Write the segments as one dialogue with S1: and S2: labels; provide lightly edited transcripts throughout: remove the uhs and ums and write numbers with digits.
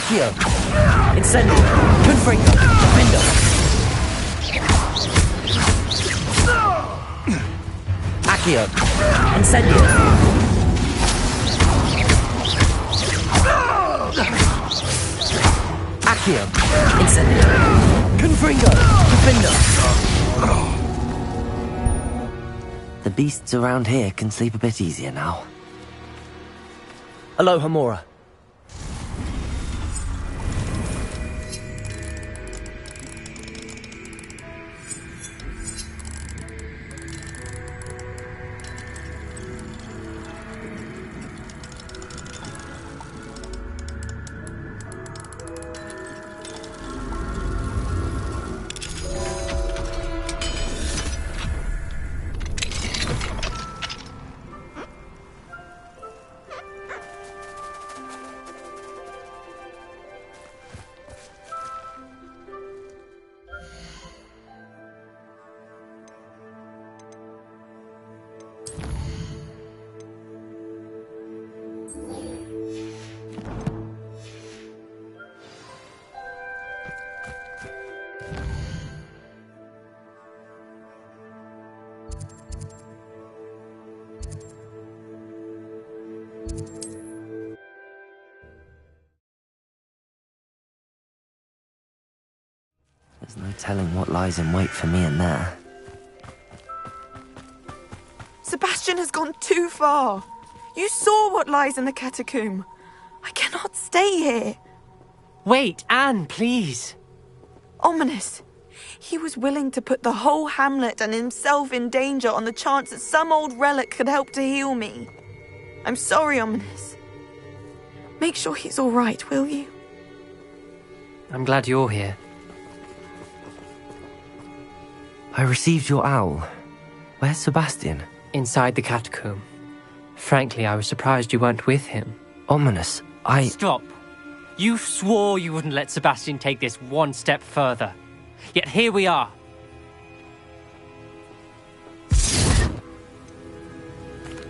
S1: Accio! Incendio! Confringo! Defendo! Accio! Incendio! Accio! Incendio! Confringo! Defendo!
S2: The beasts around here can sleep a bit easier now.
S1: Aloha, Mora.
S2: There's no telling what lies in wait for me in there.
S3: Sebastian has gone too far. You saw what lies in the catacomb. I cannot stay here.
S4: Wait, Anne, please.
S3: Ominous. He was willing to put the whole hamlet and himself in danger on the chance that some old relic could help to heal me. I'm sorry, Ominous. Make sure he's all right, will you?
S4: I'm glad you're here.
S2: I received your owl. Where's Sebastian?
S4: Inside the catacomb. Frankly, I was surprised you weren't with him.
S2: Ominous,
S4: Stop. You swore you wouldn't let Sebastian take this one step further. Yet here we are.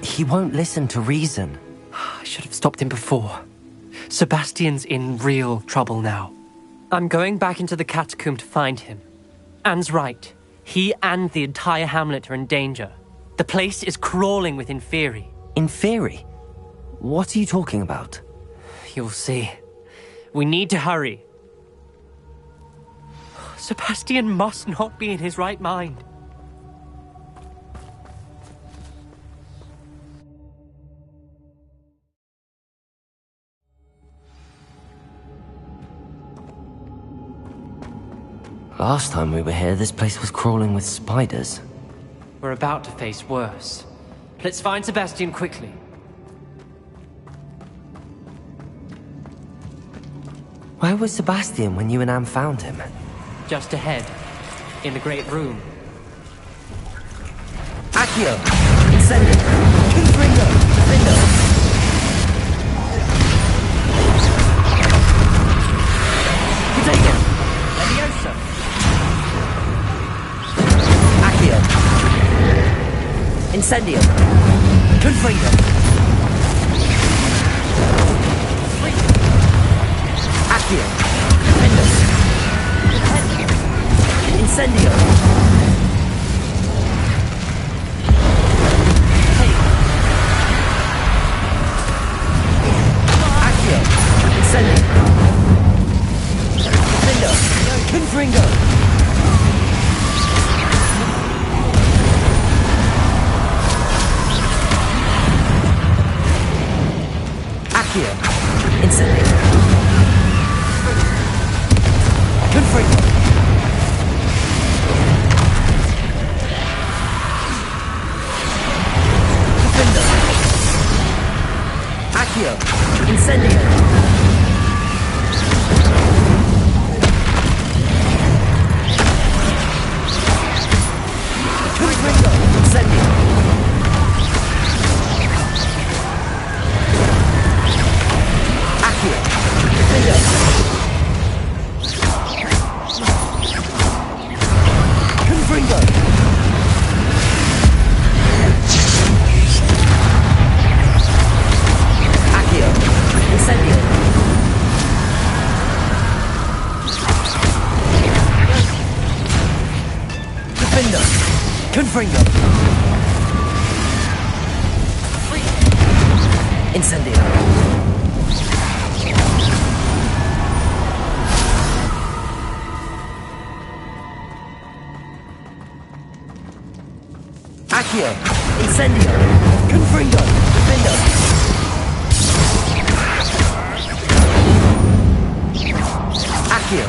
S2: He won't listen to reason.
S4: I should have stopped him before. Sebastian's in real trouble now. I'm going back into the catacomb to find him. Anne's right. He and the entire hamlet are in danger. The place is crawling with Inferi.
S2: Inferi? What are you talking about?
S4: You'll see. We need to hurry. Sebastian must not be in his right mind.
S2: Last time we were here, this place was crawling with spiders.
S4: We're about to face worse. Let's find Sebastian quickly.
S2: Where was Sebastian when you and Anne found him?
S4: Just ahead, in the great room.
S1: Accio! Incendio! Confringo! Defendo! Protego! Leviosa! Accio! Incendio! Confringo! Accio! Defendo! Incendio! Accio! Incendio! Defendo! Confringo! Accio! Incendio! Confringo! Defendo! Accio! Incendio! Confringo! Incendio! Accio! Defendo! Confringo! Accio! Incendio! Incendio. Accio. Incendio. Confringo. Defendo. Accio.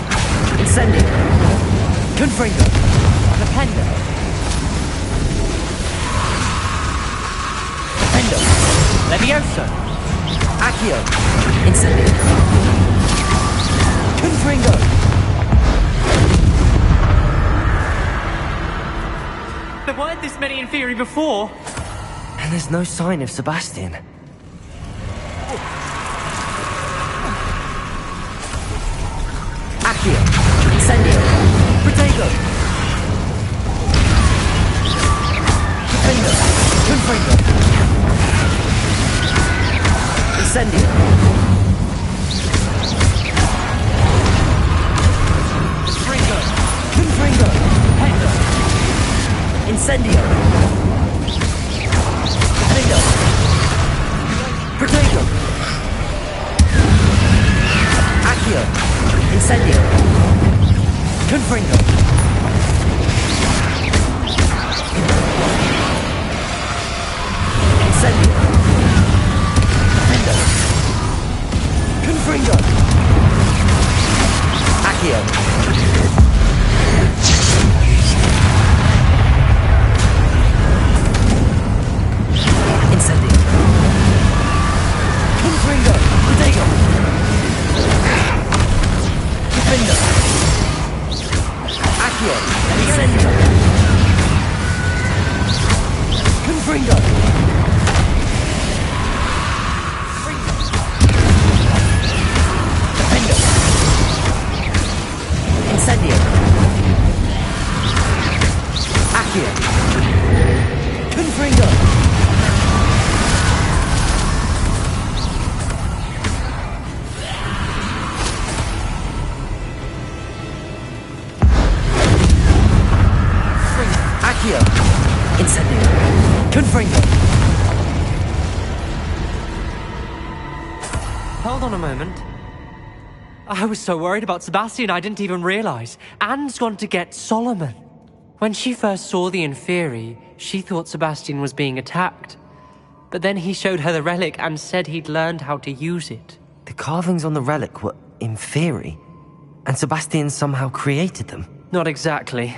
S1: Incendio. Confringo. Defendo. Defendo.
S4: Levioso!
S1: Accio. Incendio. Confringo.
S4: There weren't this many in theory before!
S2: And there's no sign of Sebastian.
S1: Accio. Incendio. Protego. Defendo. Confringo. Incendio. Confringo. Confringo. Defendo. Incendio. Defendo. Protego. Accio. Incendio. Confringo. Incendio. Defendo. Confringo. Accio. Incendio. Confringo. Protego. Defendo. Accio. Incendio. Confringo. Defendo. Incendio. Accio. Confringo. Accio. Incendio. Confringo.
S4: Hold on a moment. I was so worried about Sebastian I didn't even realize. Anne's gone to get Solomon. When she first saw the Inferi, she thought Sebastian was being attacked. But then he showed her the relic and said he'd learned how to use it.
S2: The carvings on the relic were Inferi, and Sebastian somehow created them.
S4: Not exactly.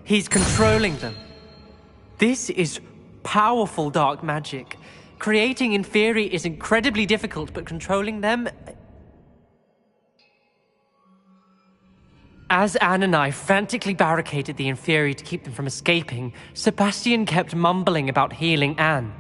S4: He's controlling them. This is powerful dark magic. Creating Inferi is incredibly difficult, but controlling them... As Anne and I frantically barricaded the Inferi to keep them from escaping, Sebastian kept mumbling about healing Anne.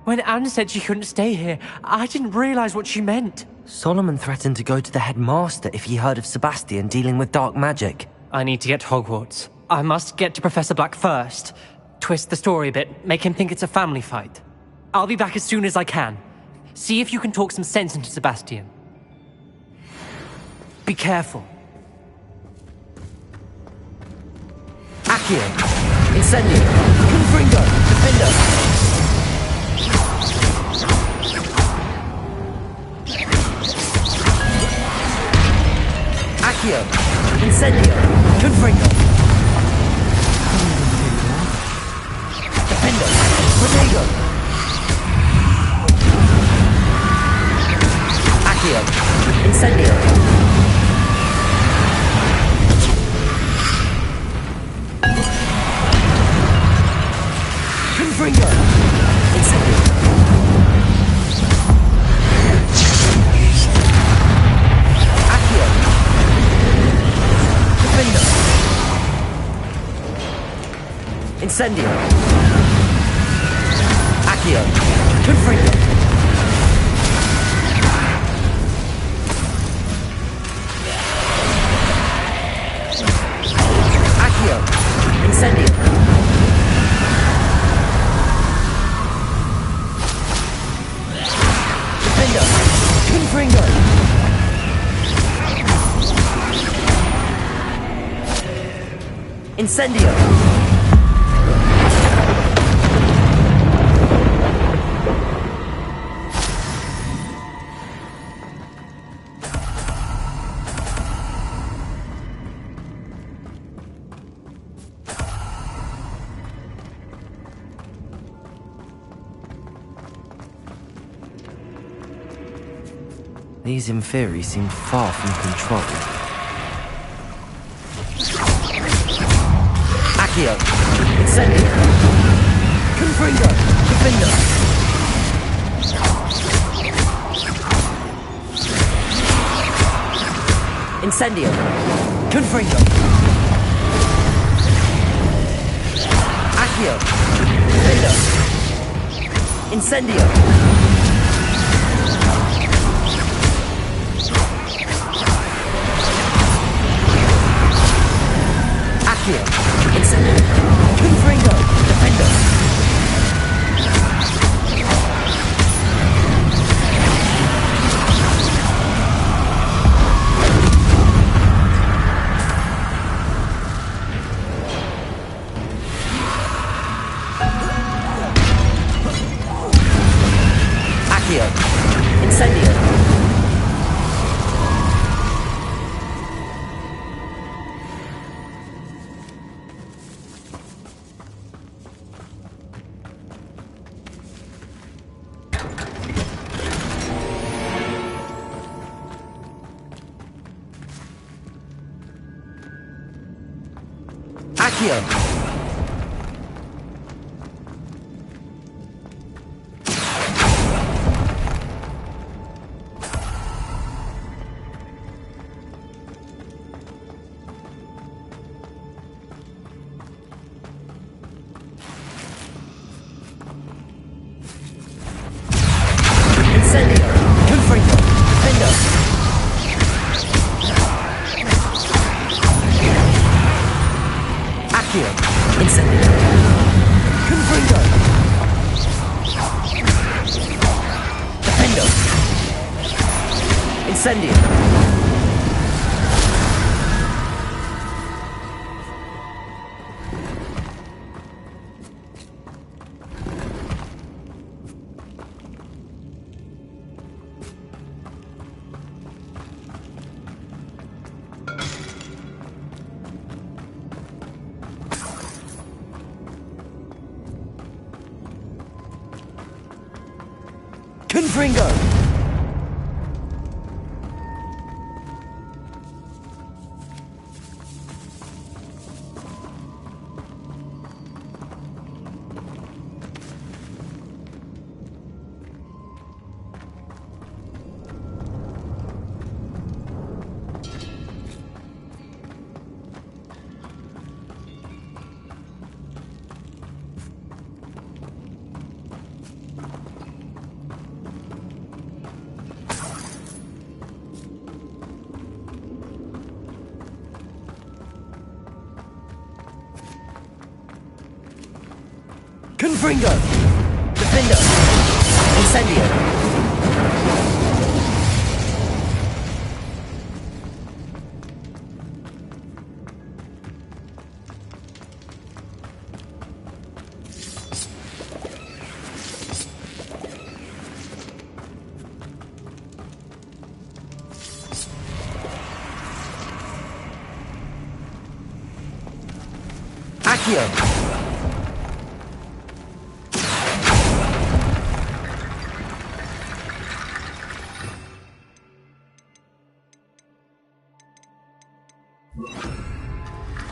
S4: When Anne said she couldn't stay here, I didn't realize what she meant.
S2: Solomon threatened to go to the headmaster if he heard of Sebastian dealing with dark magic.
S4: I need to get to Hogwarts. I must get to Professor Black first. Twist the story a bit, make him think it's a family fight. I'll be back as soon as I can. See if you can talk some sense into Sebastian. Be careful.
S1: Accio. Incendio. Confringo. Defendo. Accio. Incendio. Confringo. Defendo. Protego. Accio. Incendio. Confringo. Incendio. Accio. Defendo. Incendio. Accio. Confringo. Accio. Incendio. Defendo. Confringo. Incendio.
S2: These Inferi seem far from controlled.
S1: Accio. Incendio. Confringo. Defender. Incendio. Confringo. Accio. Defender. Incendio. Accio. Incendio. Confringo. Defender. Accio. Incendio. Accio. Incendio. Confringo. Defender. Accio. Incendio. Confringo. Defender. Incendio. Confringo. Confringo. Defender. Incendio. Accio.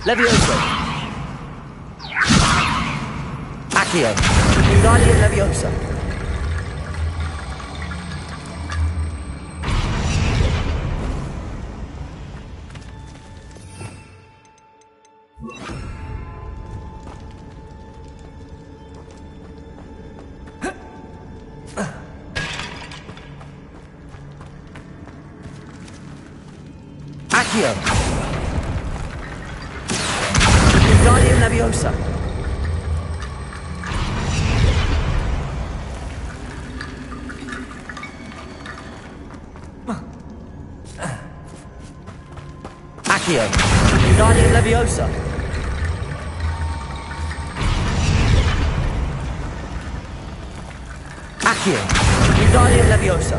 S1: Levioso. Accio. Wingardium Leviosa. Accio. Wingardium Leviosa. Accio. Wingardium Leviosa. Accio. Wingardium Leviosa.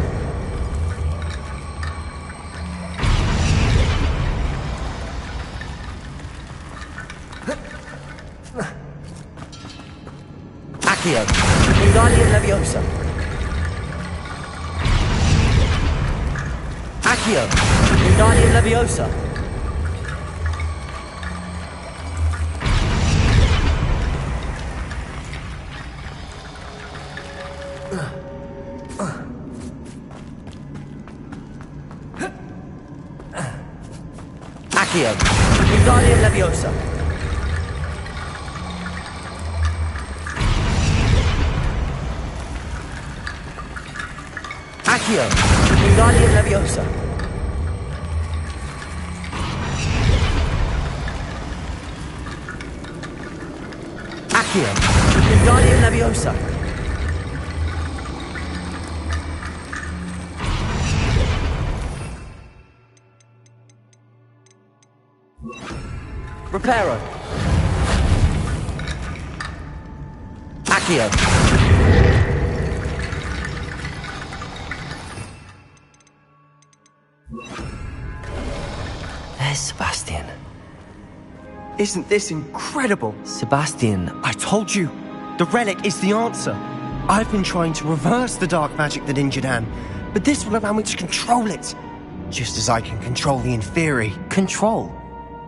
S1: Accio. Wingardium Leviosa. Accio. Wingardium Leviosa. Accio. Wingardium Leviosa. Accio. Wingardium Leviosa. Accio. Wingardium Leviosa. Reparo. Accio.
S2: There's Sebastian.
S5: Isn't this incredible?
S2: Sebastian,
S5: I told you, the relic is the answer. I've been trying to reverse the dark magic that injured Anne, but this will allow me to control it. Just as I can control the Inferi.
S2: control.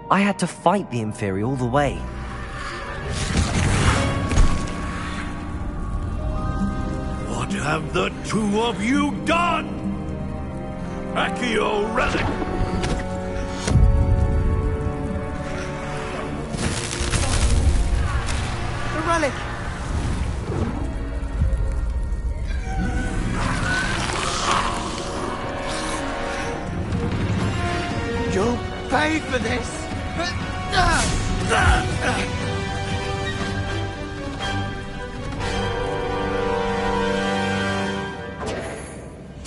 S2: I had to fight the Inferi all the way.
S6: What have the two of you done? Accio relic!
S5: The relic! You'll pay for this!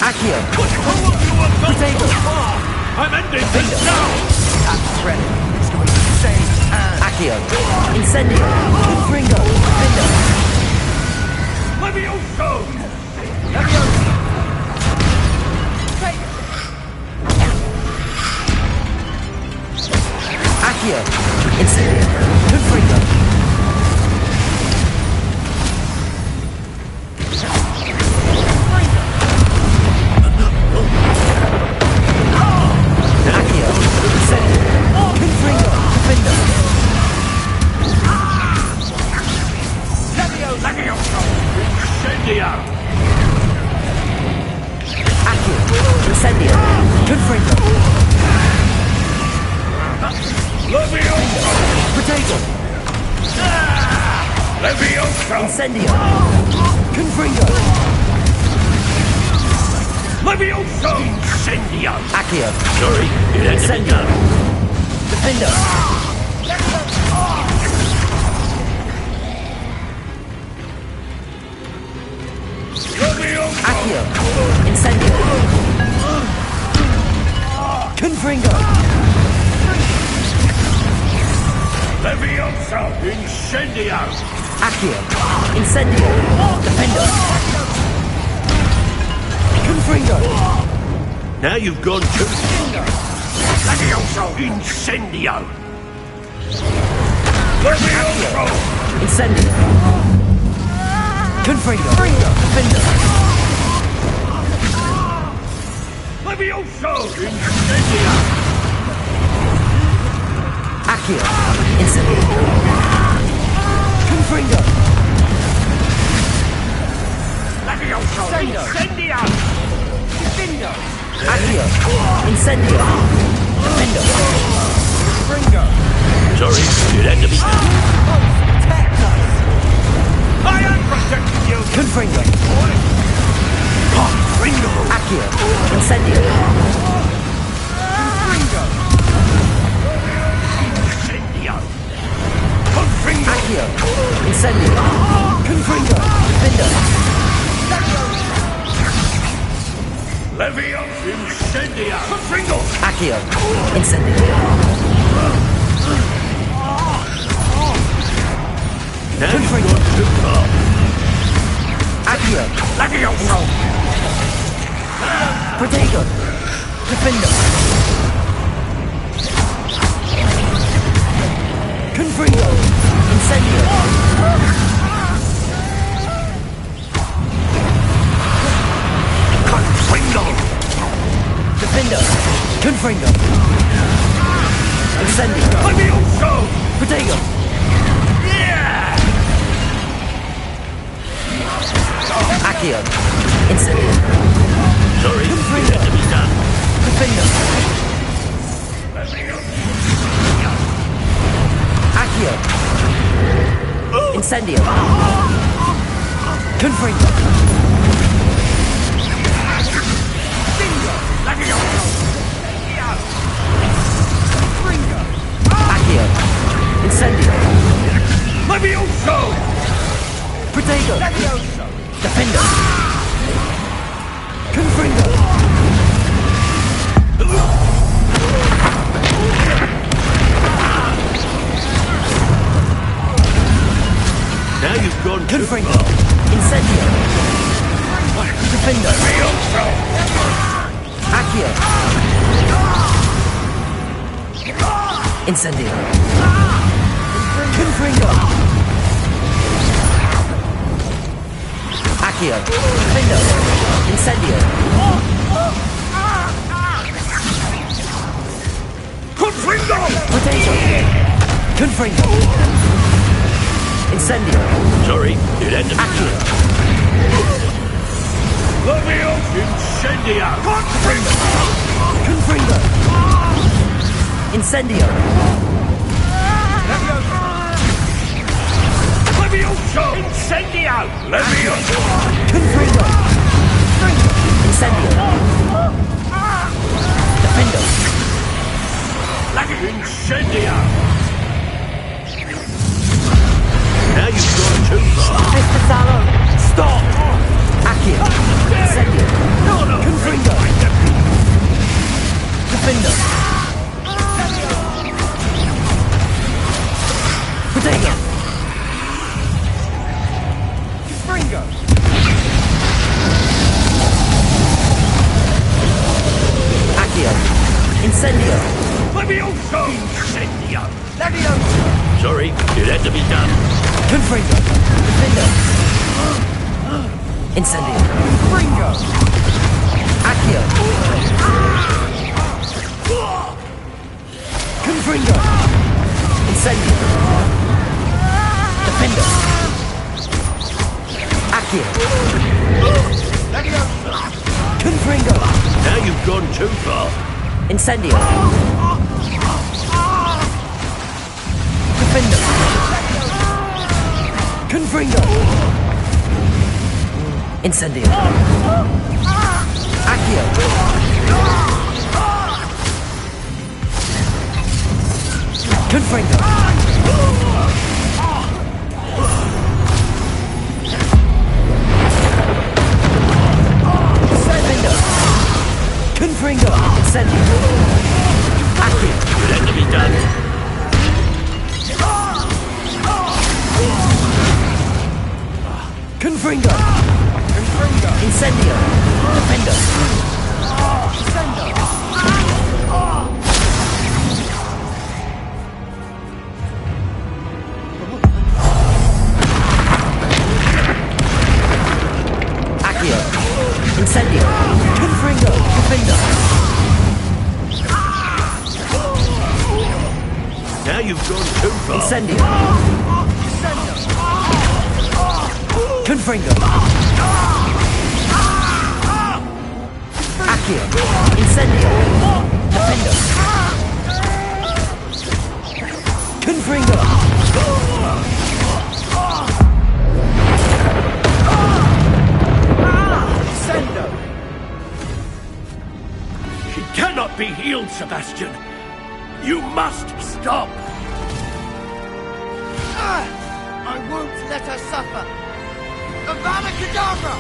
S1: Accio.
S6: But who of you have gone so far? I'm ending this now!
S5: That threat is going to save Anne!
S1: Accio. Incendio. Confringo. Defender.
S6: Levioso!
S1: Accio. Incendio. Confringo. Accio. Incendio. Confringo. Defender.
S6: Levioso! Incendio!
S1: Accio. Incendio. Confringo.
S6: Levioso!
S1: Potato.
S6: Levioso!
S1: Incendio. Confringo.
S6: Levioso! Incendio!
S1: Accio.
S6: Sorry, it had to be
S1: Incendio.
S6: done.
S1: Defender.
S6: Levioso!
S1: Accio. Incendio. Confringo.
S6: Levioso! Incendio!
S1: Accio. Incendio. Defender. Confringo.
S6: Now you've gone too far. Levioso! Incendio! Levioso!
S1: Incendio. Confringo. Defender.
S6: Levioso! Incendio!
S1: Accio. Incendio. Confringo.
S6: Levioso! Incendio!
S1: Accio. Incendio. Defender.
S6: Sorry, it had to be done. I am protecting you!
S1: Confringo.
S6: Ringo!
S1: Accio. Incendio.
S6: Incendio! Ringo!
S1: Accio. Incendio. Confringo. Defender.
S6: Levioso! Incendio! Ringo!
S1: Accio. Incendio.
S6: Now you've gone too far.
S1: Accio.
S6: Levioso!
S1: Potato. Defender. Confringo. Incendio.
S6: Ringo!
S1: Defender.
S2: Defender! Confringo! Incendio!
S6: Levioso!
S2: Protego! Accio! Incendio!
S6: Sorry,
S2: Confringo!
S6: it had to be done.
S2: Defender! Accio! Incendio! Confringo! Accio! Incendio!
S6: Levioso!
S2: Protego! Defender! Confringo!
S6: Now you've gone too
S2: Confringo!
S6: far.
S2: Incendio! Defender!
S6: Levioso!
S2: Accio! Incendio! Confringo! Accio! Defender! Incendio!
S6: Confringo!
S2: Potato! Confringo! Incendio!
S6: Sorry, it had to be
S2: Accio!
S6: Levioso! Incendia! Confringo!
S2: Confringo! Incendio!
S6: Levioso! Incendia! Levioso!
S2: Confringo! Incendio! Defender!
S6: Incendia! Now you've gone too far.
S4: Mr. Sallow!
S6: Stop!
S2: Accio! Incendio!
S6: No!
S2: Confringo! Defender! Potato! Confringo! Accio! Incendio!
S6: Levioso! Incendia!
S2: Levioso!
S6: Sorry, it had to be done.
S2: Confringo! Defender! Incendio! Confringo! Accio! Confringo! Incendio! Defender! Accio! Confringo!
S6: Now you've gone too far.
S2: Incendio! Defender! Confringo! Incendio! Accio! Confringo! Defender! Confringo! Incendio! Accio!
S6: It had to be done.
S2: Confringo! Incendio! Defender! Accio! Incendio! Confringo! Defender!
S6: Now you've gone too far.
S2: Incendio! Confringo! Accio! Incendio! Defender! Confringo! Sendo!
S6: She cannot be healed, Sebastian. You must stop.
S1: I won't let her suffer! Avada Kedavra!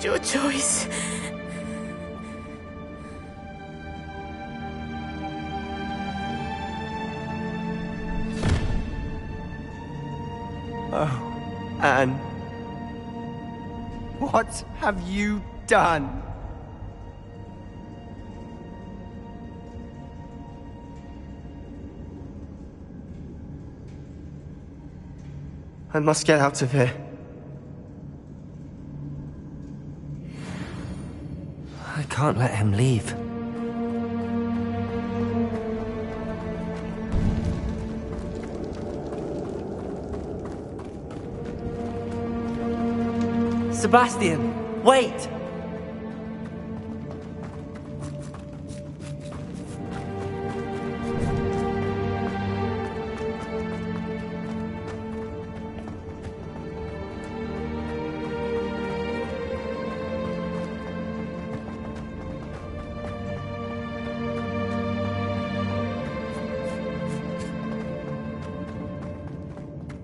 S3: made your choice.
S5: Oh, Anne. What have you done? I must get out of here.
S2: I can't let him leave. Sebastian, wait!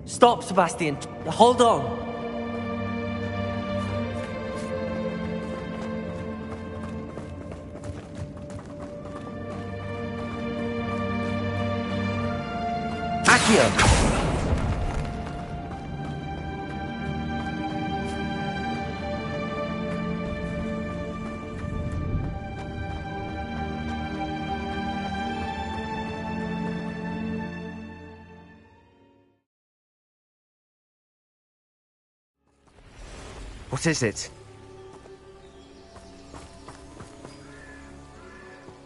S2: Stop, Sebastian. Hold on. Accio!
S5: What is it?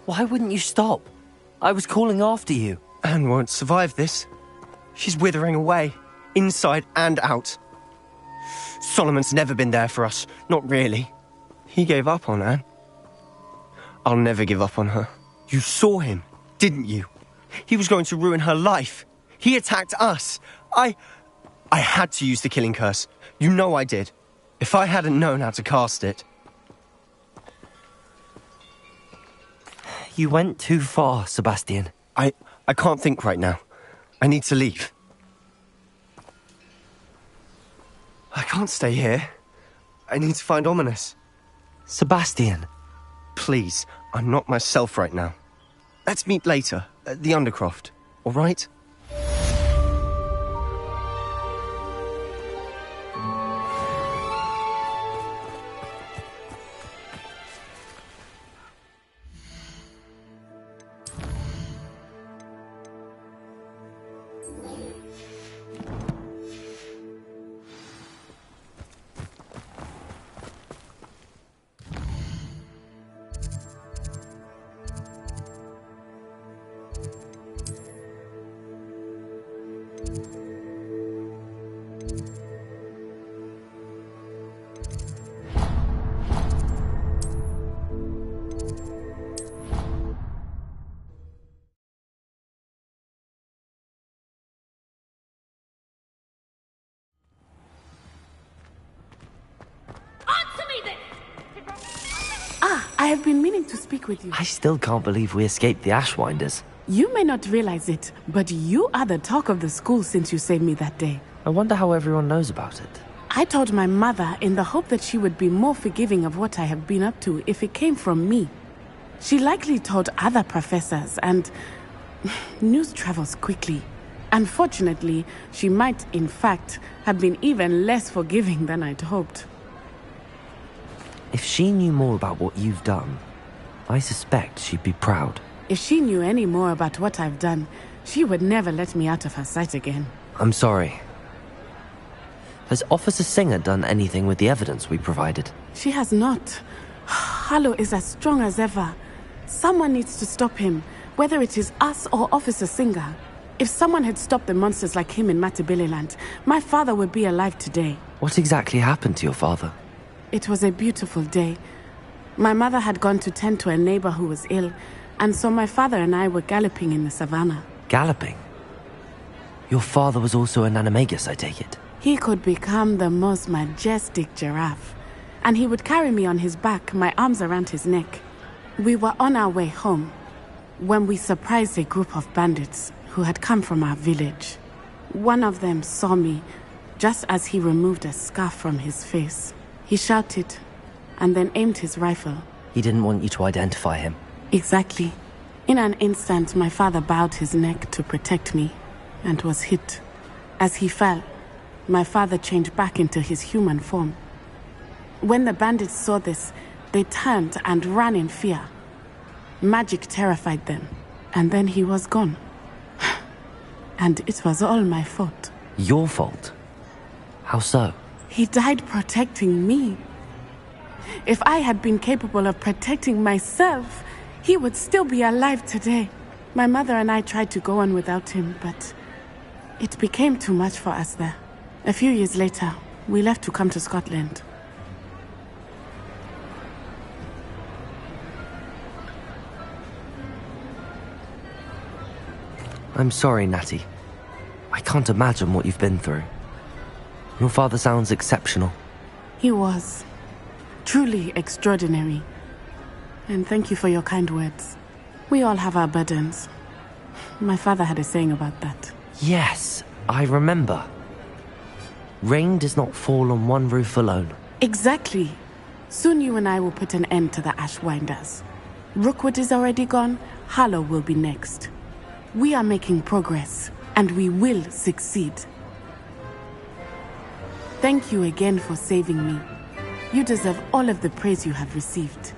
S2: Why wouldn't you stop? I was calling after you.
S5: Anne won't survive this. She's withering away, inside and out. Solomon's never been there for us, not really. He gave up on Anne. I'll never give up on her. You saw him, didn't you? He was going to ruin her life. He attacked us. I had to use the killing curse. You know I did. If I hadn't known how to cast it...
S2: You went too far, Sebastian.
S5: I can't think right now. I need to leave. I can't stay here. I need to find Ominous.
S2: Sebastian.
S5: Please, I'm not myself right now. Let's meet later, at the Undercroft, all right?
S7: I have been meaning to speak with you.
S2: I still can't believe we escaped the Ashwinders.
S7: You may not realize it, but you are the talk of the school since you saved me that day.
S2: I wonder how everyone knows about it.
S7: I told my mother in the hope that she would be more forgiving of what I have been up to if it came from me. She likely told other professors, and news travels quickly. Unfortunately, she might, in fact, have been even less forgiving than I'd hoped.
S2: If she knew more about what you've done, I suspect she'd be proud.
S7: If she knew any more about what I've done, she would never let me out of her sight again.
S2: I'm sorry. Has Officer Singer done anything with the evidence we provided?
S7: She has not. Harlow is as strong as ever. Someone needs to stop him, whether it is us or Officer Singer. If someone had stopped the monsters like him in Matabeleland, my father would be alive today.
S2: What exactly happened to your father?
S7: It was a beautiful day. My mother had gone to tend to a neighbor who was ill, and so my father and I were galloping in the savannah.
S2: Galloping? Your father was also an animagus, I take it?
S7: He could become the most majestic giraffe, and he would carry me on his back, my arms around his neck. We were on our way home when we surprised a group of bandits who had come from our village. One of them saw me just as he removed a scarf from his face. He shouted, and then aimed his rifle.
S2: He didn't want you to identify him.
S7: Exactly. In an instant, my father bowed his neck to protect me and was hit. As he fell, my father changed back into his human form. When the bandits saw this, they turned and ran in fear. Magic terrified them, and then he was gone. And it was all my fault.
S2: Your fault? How so?
S7: He died protecting me. If I had been capable of protecting myself, he would still be alive today. My mother and I tried to go on without him, but it became too much for us there. A few years later, we left to come to Scotland.
S2: I'm sorry, Natty. I can't imagine what you've been through. Your father sounds exceptional.
S7: He was. Truly extraordinary. And thank you for your kind words. We all have our burdens. My father had a saying about that.
S2: Yes, I remember. Rain does not fall on one roof alone.
S7: Exactly. Soon you and I will put an end to the Ashwinders. Rookwood is already gone. Harlow will be next. We are making progress, and we will succeed. Thank you again for saving me. You deserve all of the praise you have received.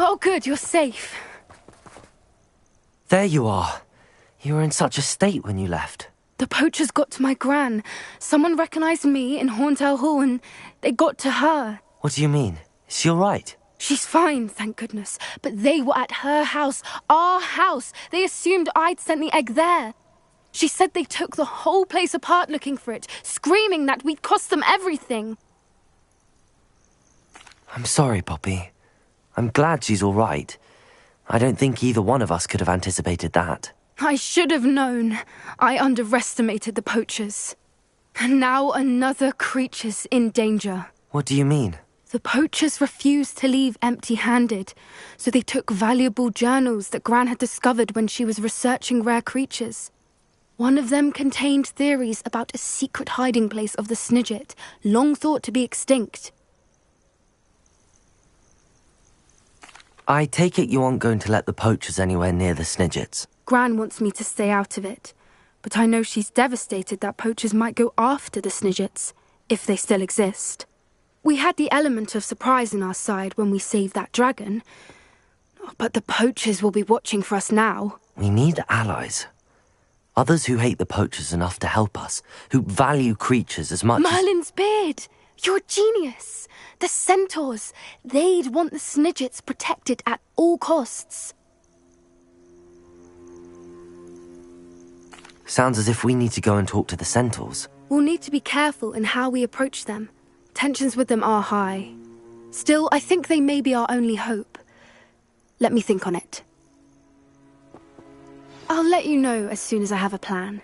S8: Oh, good, you're safe.
S2: There you are. You were in such a state when you left.
S8: The poachers got to my gran. Someone recognized me in Horntail Hall and they got to her.
S2: What do you mean? Is she all right?
S8: She's fine, thank goodness. But they were at her house, our house. They assumed I'd sent the egg there. She said they took the whole place apart looking for it, screaming that we'd cost them everything.
S2: I'm sorry, Poppy. I'm glad she's all right. I don't think either one of us could have anticipated that.
S8: I should have known. I underestimated the poachers. And now another creature's in danger.
S2: What do you mean?
S8: The poachers refused to leave empty-handed, so they took valuable journals that Gran had discovered when she was researching rare creatures. One of them contained theories about a secret hiding place of the Snidget, long thought to be extinct.
S2: I take it you aren't going to let the poachers anywhere near the Snidgets.
S8: Gran wants me to stay out of it, but I know she's devastated that poachers might go after the Snidgets, if they still exist. We had the element of surprise on our side when we saved that dragon, but the poachers will be watching for us now.
S2: We need allies. Others who hate the poachers enough to help us, who value creatures as much
S8: Merlin's beard! You're a genius! The centaurs! They'd want the Snidgets protected at all costs.
S2: Sounds as if we need to go and talk to the centaurs.
S8: We'll need to be careful in how we approach them. Tensions with them are high. Still, I think they may be our only hope. Let me think on it. I'll let you know as soon as I have a plan.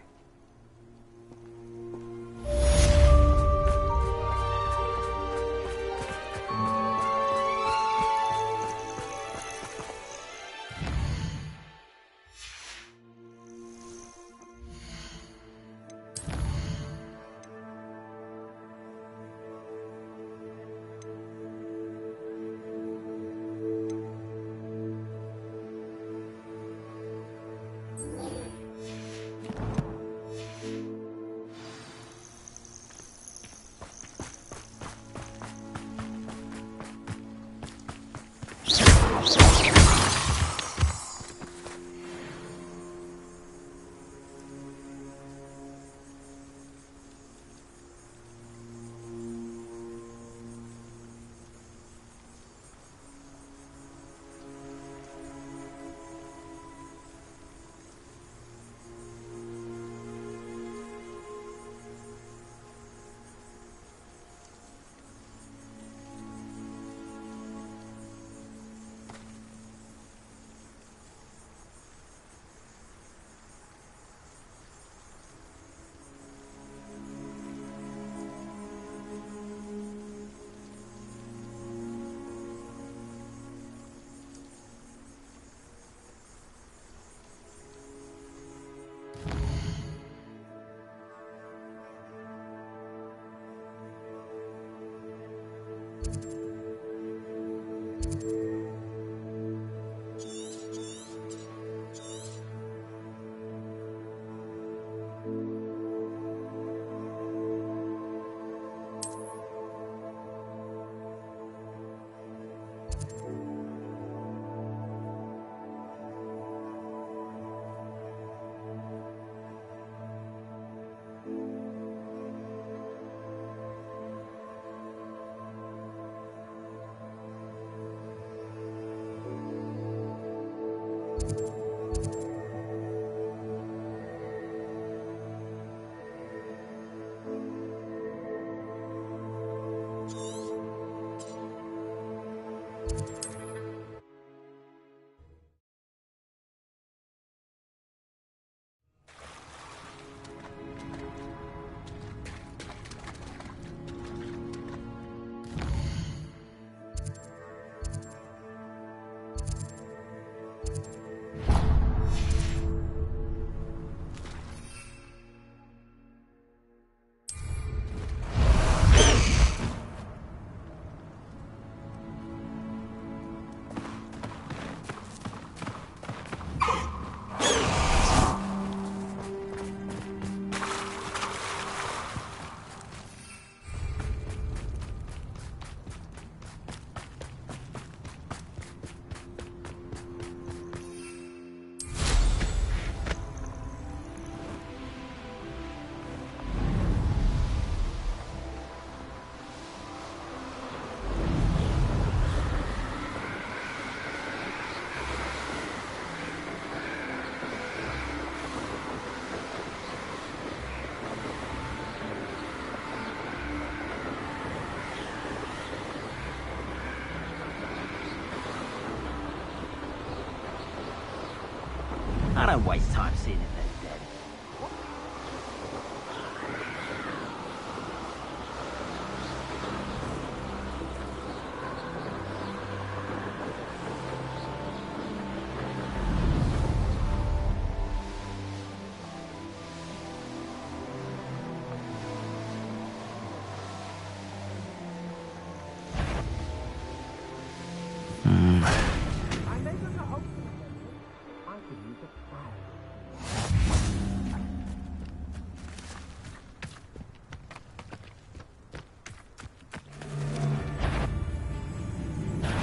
S9: Don't waste time seeing if they're dead.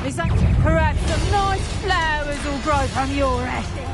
S10: Is that perhaps some nice flowers will grow from your ashes?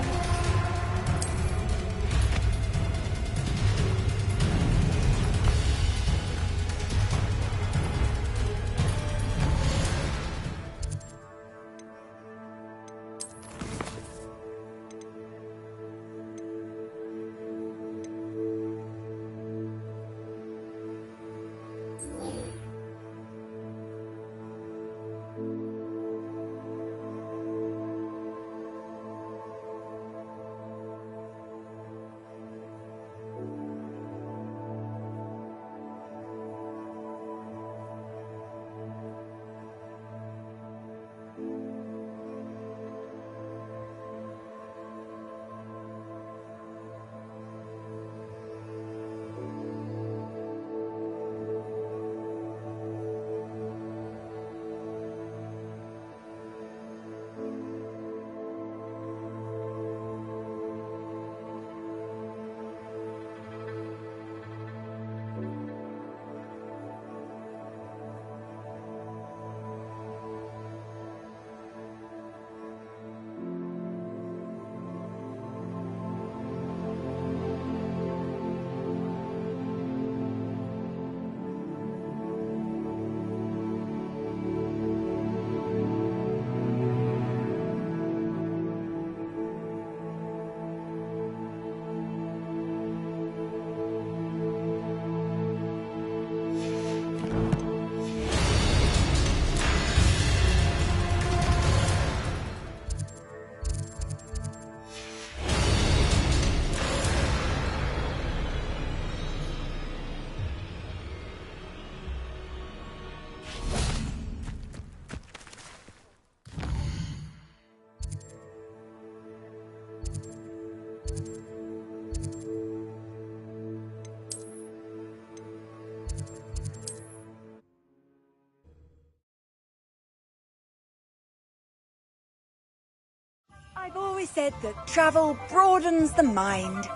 S11: I've always said that travel broadens the mind.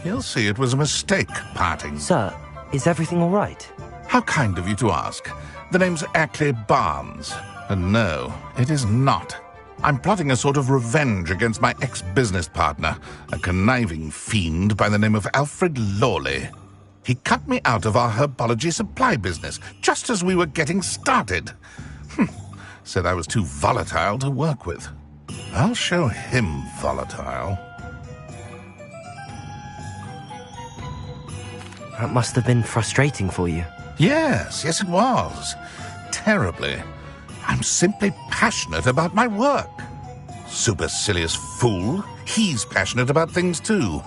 S12: He'll see it was a mistake, parting.
S2: Sir, is everything all right?
S12: How kind of you to ask. The name's Ackley Barnes. And no, it is not. I'm plotting a sort of revenge against my ex-business partner, a conniving fiend by the name of Alfred Lawley. He cut me out of our herbology supply business just as we were getting started. Said I was too volatile to work with. I'll show him volatile.
S2: That must have been frustrating for you.
S12: Yes, it was. Terribly. I'm simply passionate about my work. Supercilious fool. He's passionate about things too,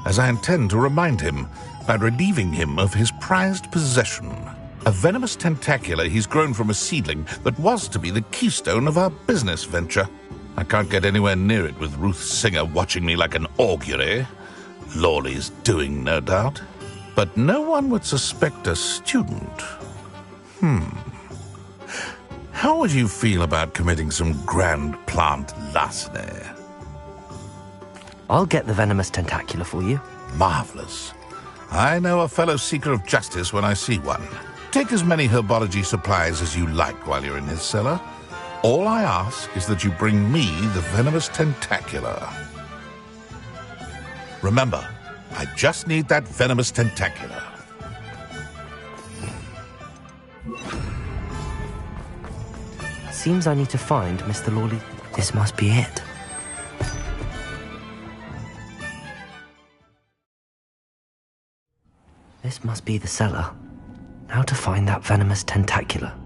S12: as I intend to remind him by relieving him of his prized possession. A venomous tentacula he's grown from a seedling that was to be the keystone of our business venture. I can't get anywhere near it with Ruth Singer watching me like an augury. Lawley's doing, no doubt. But no one would suspect a student. How would you feel about committing some grand plant larceny?
S2: I'll get the venomous tentacula for you.
S12: Marvelous. I know a fellow seeker of justice when I see one. Take as many herbology supplies as you like while you're in his cellar. All I ask is that you bring me the venomous tentacula. Remember, I just need that venomous tentacula.
S2: Seems I need to find Mr. Lawley. This must be it. This must be the cellar. Now to find that venomous tentacula.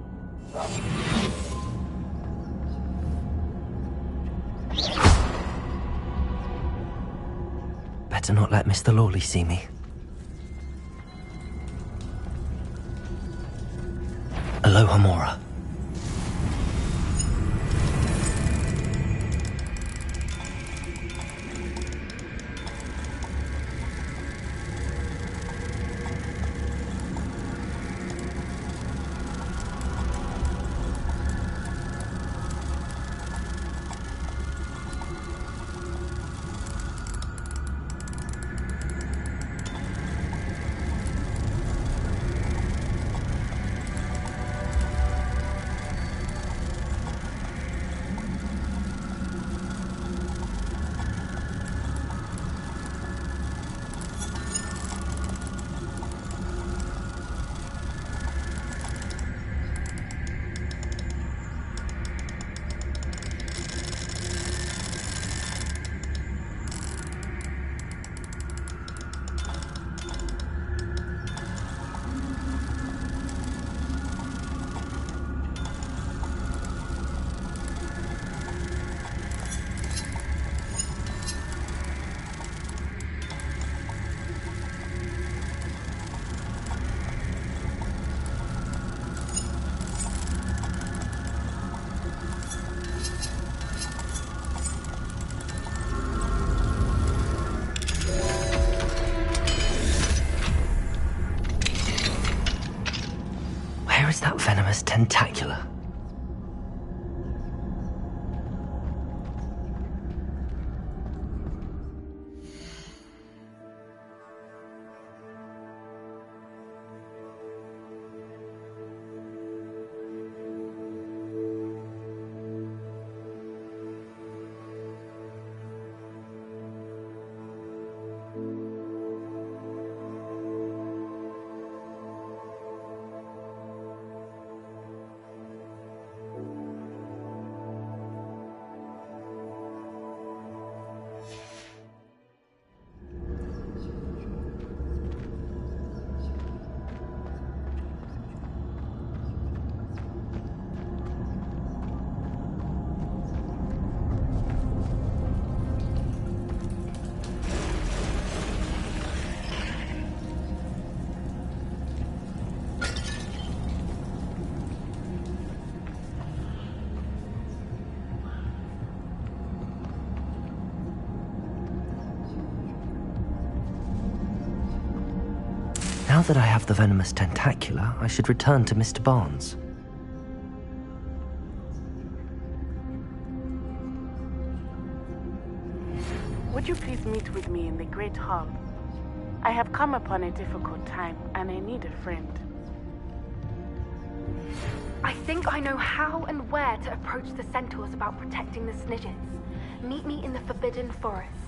S2: better not let Mr. Lawley see me. Aloha Mora. Where is that venomous tentacula? Now that I have the venomous tentacula, I should return to Mr. Barnes.
S7: Would you please meet with me in the Great Hall? I have come upon a difficult time, and I need a friend.
S8: I think I know how and where to approach the centaurs about protecting the Snidgets. Meet me in the Forbidden Forest.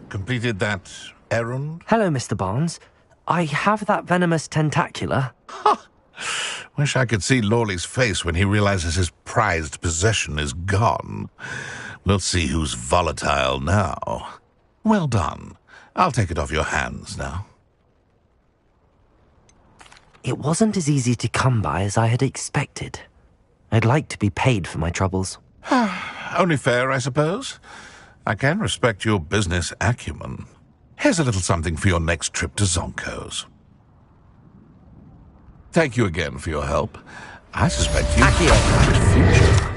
S12: Completed that errand?
S2: Hello, Mr. Barnes. I have that venomous tentacula.
S12: Wish I could see Lawley's face when he realizes his prized possession is gone. We'll see who's volatile now. Well done. I'll take it off your hands now.
S2: It wasn't as easy to come by as I had expected. I'd like to be paid for my troubles.
S12: Only fair, I suppose. I can respect your business acumen. Here's a little something for your next trip to Zonko's. Thank you again for your help. I suspect you have a bright future.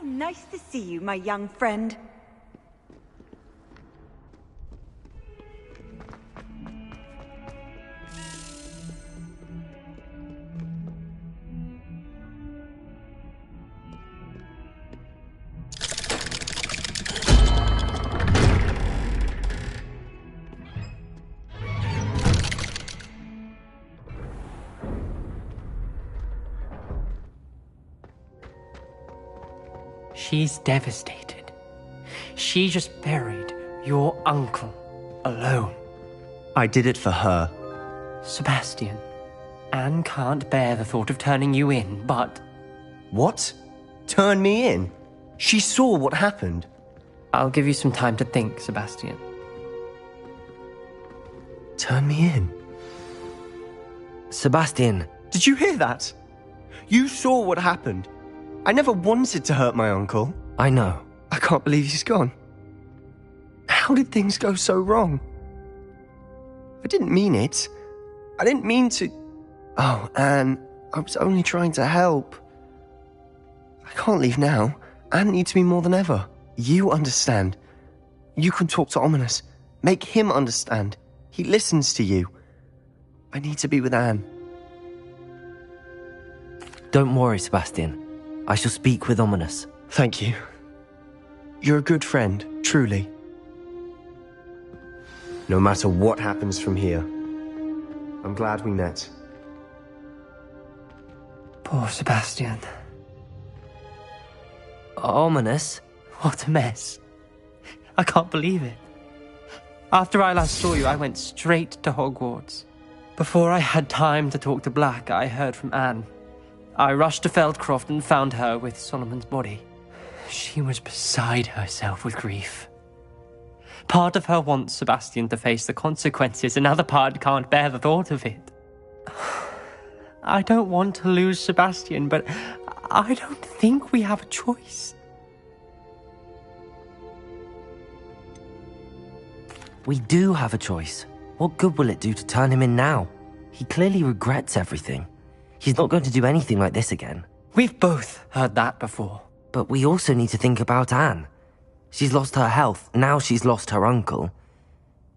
S11: How nice to see you, my young friend.
S4: She's devastated. She just buried your uncle alone.
S5: I did it for her.
S4: Sebastian, Anne can't bear the thought of turning you in, but...
S5: What? Turn me in? She saw what happened.
S4: I'll give you some time to think, Sebastian.
S5: Turn me in?
S2: Sebastian.
S5: Did you hear that? You saw what happened. I never wanted to hurt my uncle.
S2: I know.
S5: I can't believe he's gone. How did things go so wrong? I didn't mean it. I didn't mean to... Oh, Anne, I was only trying to help. I can't leave now. Anne needs me more than ever. You understand. You can talk to Ominous. Make him understand. He listens to you. I need to be with Anne.
S2: Don't worry, Sebastian. I shall speak with Ominous.
S5: Thank you. You're a good friend, truly. No matter what happens from here, I'm glad we met.
S4: Poor Sebastian.
S2: Ominous?
S4: What a mess. I can't believe it. After I last saw you, I went straight to Hogwarts. Before I had time to talk to Black, I heard from Anne. I rushed to Feldcroft and found her with Solomon's body. She was beside herself with grief. Part of her wants Sebastian to face the consequences, another part can't bear the thought of it. I don't want to lose Sebastian, but I don't think we have a choice.
S2: We do have a choice. What good will it do to turn him in now? He clearly regrets everything. He's not going to do anything like this again.
S4: We've both heard that before.
S2: But we also need to think about Anne. She's lost her health, now she's lost her uncle.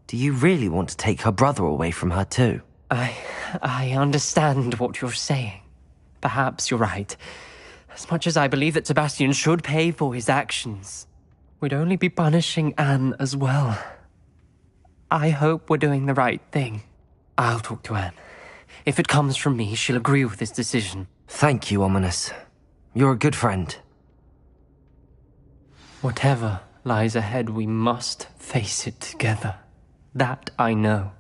S2: Do you really want to take her brother away from her too?
S4: I understand what you're saying. Perhaps you're right. As much as I believe that Sebastian should pay for his actions, we'd only be punishing Anne as well. I hope we're doing the right thing. I'll talk to Anne. If it comes from me, she'll agree with this decision.
S2: Thank you, Ominous. You're a good friend.
S4: Whatever lies ahead, we must face it together. That I know.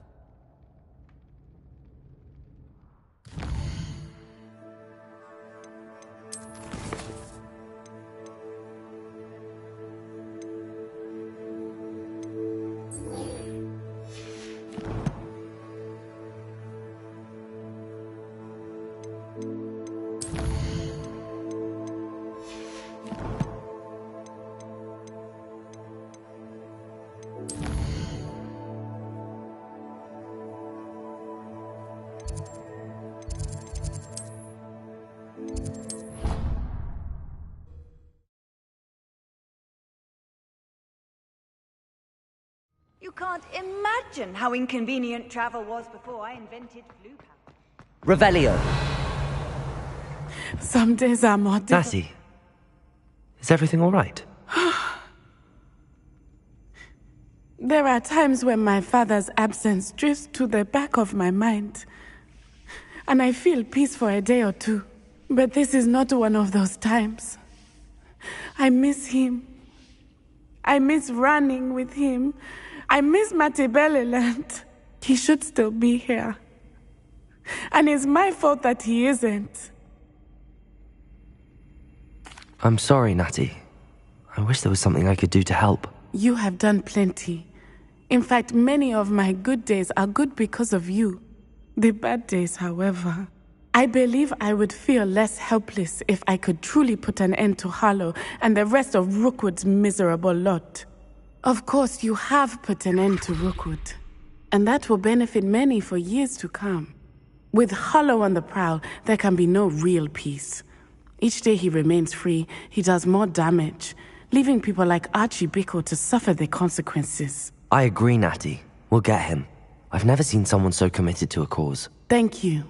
S11: You can't imagine how inconvenient travel was before I invented blue power.
S2: Revelio.
S7: Some days are more difficult.
S2: Lassie, is everything all right?
S7: There are times when my father's absence drifts to the back of my mind, and I feel peace for a day or two. But this is not one of those times. I miss him. I miss running with him. I miss Matibeleland. He should still be here. And it's my fault that he isn't.
S2: I'm sorry, Natty. I wish there was something I could do to help.
S7: You have done plenty. In fact, many of my good days are good because of you. The bad days, however. I believe I would feel less helpless if I could truly put an end to Harlow and the rest of Rookwood's miserable lot. Of course, you have put an end to Rookwood, and that will benefit many for years to come. With Harlow on the prowl, there can be no real peace. Each day he remains free, he does more damage, leaving people like Archie Bickle to suffer the consequences.
S2: I agree, Natty. We'll get him. I've never seen someone so committed to a cause.
S7: Thank you.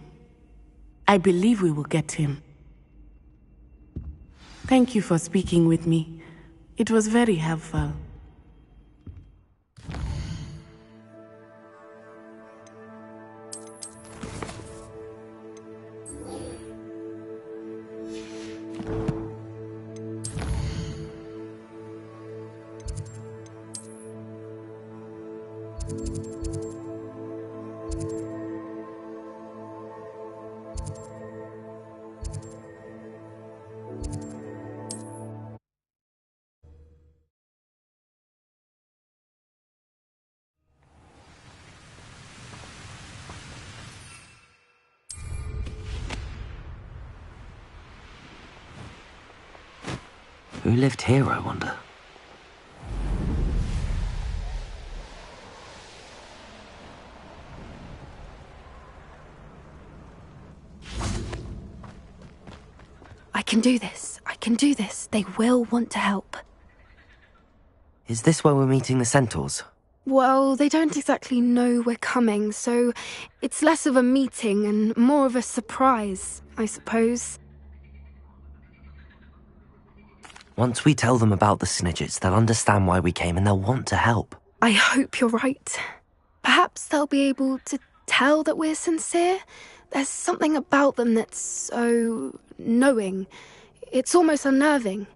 S7: I believe we will get him. Thank you for speaking with me. It was very helpful.
S2: Who lived here, I wonder?
S8: I can do this. I can do this. They will want to help.
S2: Is this where we're meeting the centaurs?
S8: Well, they don't exactly know we're coming, so it's less of a meeting and more of a surprise, I suppose.
S2: Once we tell them about the Snidgets, they'll understand why we came and they'll want to help.
S8: I hope you're right. Perhaps they'll be able to tell that we're sincere. There's something about them that's so knowing. It's almost unnerving.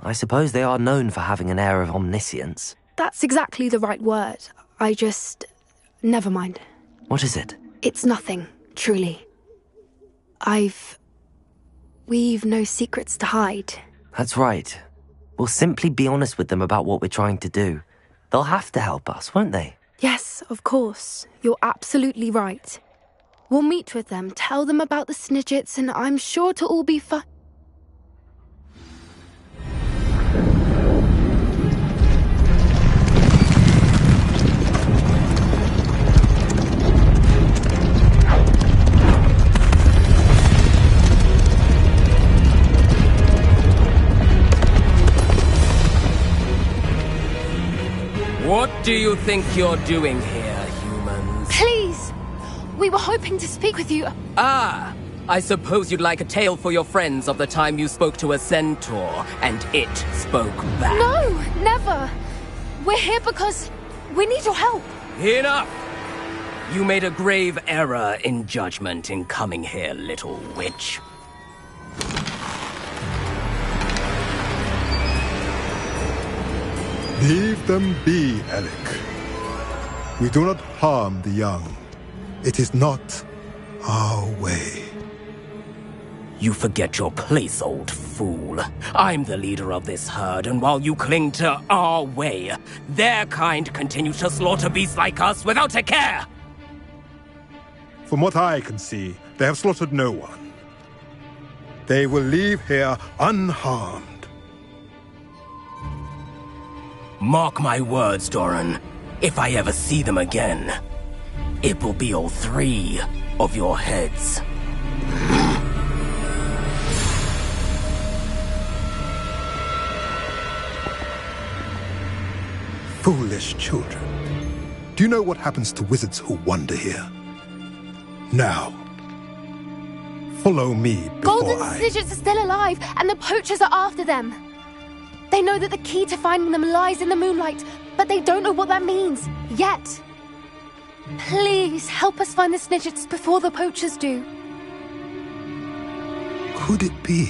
S2: I suppose they are known for having an air of omniscience.
S8: That's exactly the right word. Never mind.
S2: What is it?
S8: It's nothing, truly. We've no secrets to hide.
S2: That's right. We'll simply be honest with them about what we're trying to do. They'll have to help us, won't they?
S8: Yes, of course. You're absolutely right. We'll meet with them, tell them about the Snidgets, and I'm sure to all be fine.
S13: What do you think you're doing here, humans?
S8: Please! We were hoping to speak with you.
S13: Ah! I suppose you'd like a tale for your friends of the time you spoke to a centaur, and it spoke back.
S8: No! Never! We're here because we need your help.
S13: Enough! You made a grave error in judgment in coming here, little witch.
S14: Leave them be, Alec. We do not harm the young. It is not our way.
S13: You forget your place, old fool. I'm the leader of this herd, and while you cling to our way, their kind continue to slaughter beasts like us without a care!
S14: From what I can see, they have slaughtered no one. They will leave here unharmed.
S13: Mark my words, Doran. If I ever see them again, it will be all 3 of your heads.
S14: Foolish children. Do you know what happens to wizards who wander here? Now, follow me before
S8: Golden Snidgets are still alive, and the poachers are after them. They know that the key to finding them lies in the moonlight, but they don't know what that means, yet. Please, help us find the Snidgets before the poachers do.
S14: Could it be?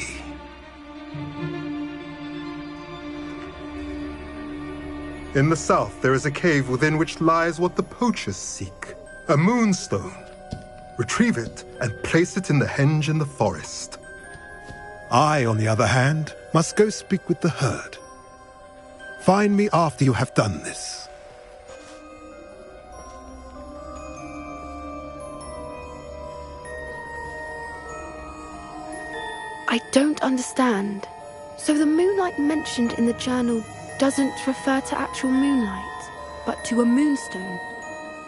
S14: In the south, there is a cave within which lies what the poachers seek. A moonstone. Retrieve it and place it in the henge in the forest. I, on the other hand, must go speak with the herd. Find me after you have done this.
S8: I don't understand. So the moonlight mentioned in the journal doesn't refer to actual moonlight, but to a moonstone.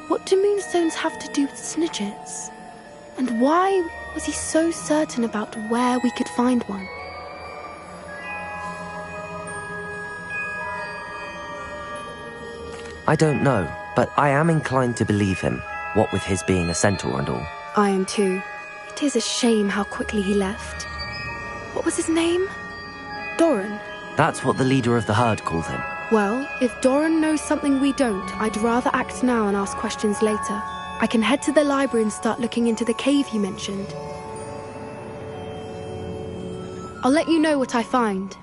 S8: What do moonstones have to do with snidgets? And why was he so certain about where we could find one?
S2: I don't know, but I am inclined to believe him, what with his being a centaur and all.
S8: I am too. It is a shame how quickly he left. What was his name? Doran.
S2: That's what the leader of the herd called him.
S8: Well, if Doran knows something we don't, I'd rather act now and ask questions later. I can head to the library and start looking into the cave you mentioned. I'll let you know what I find.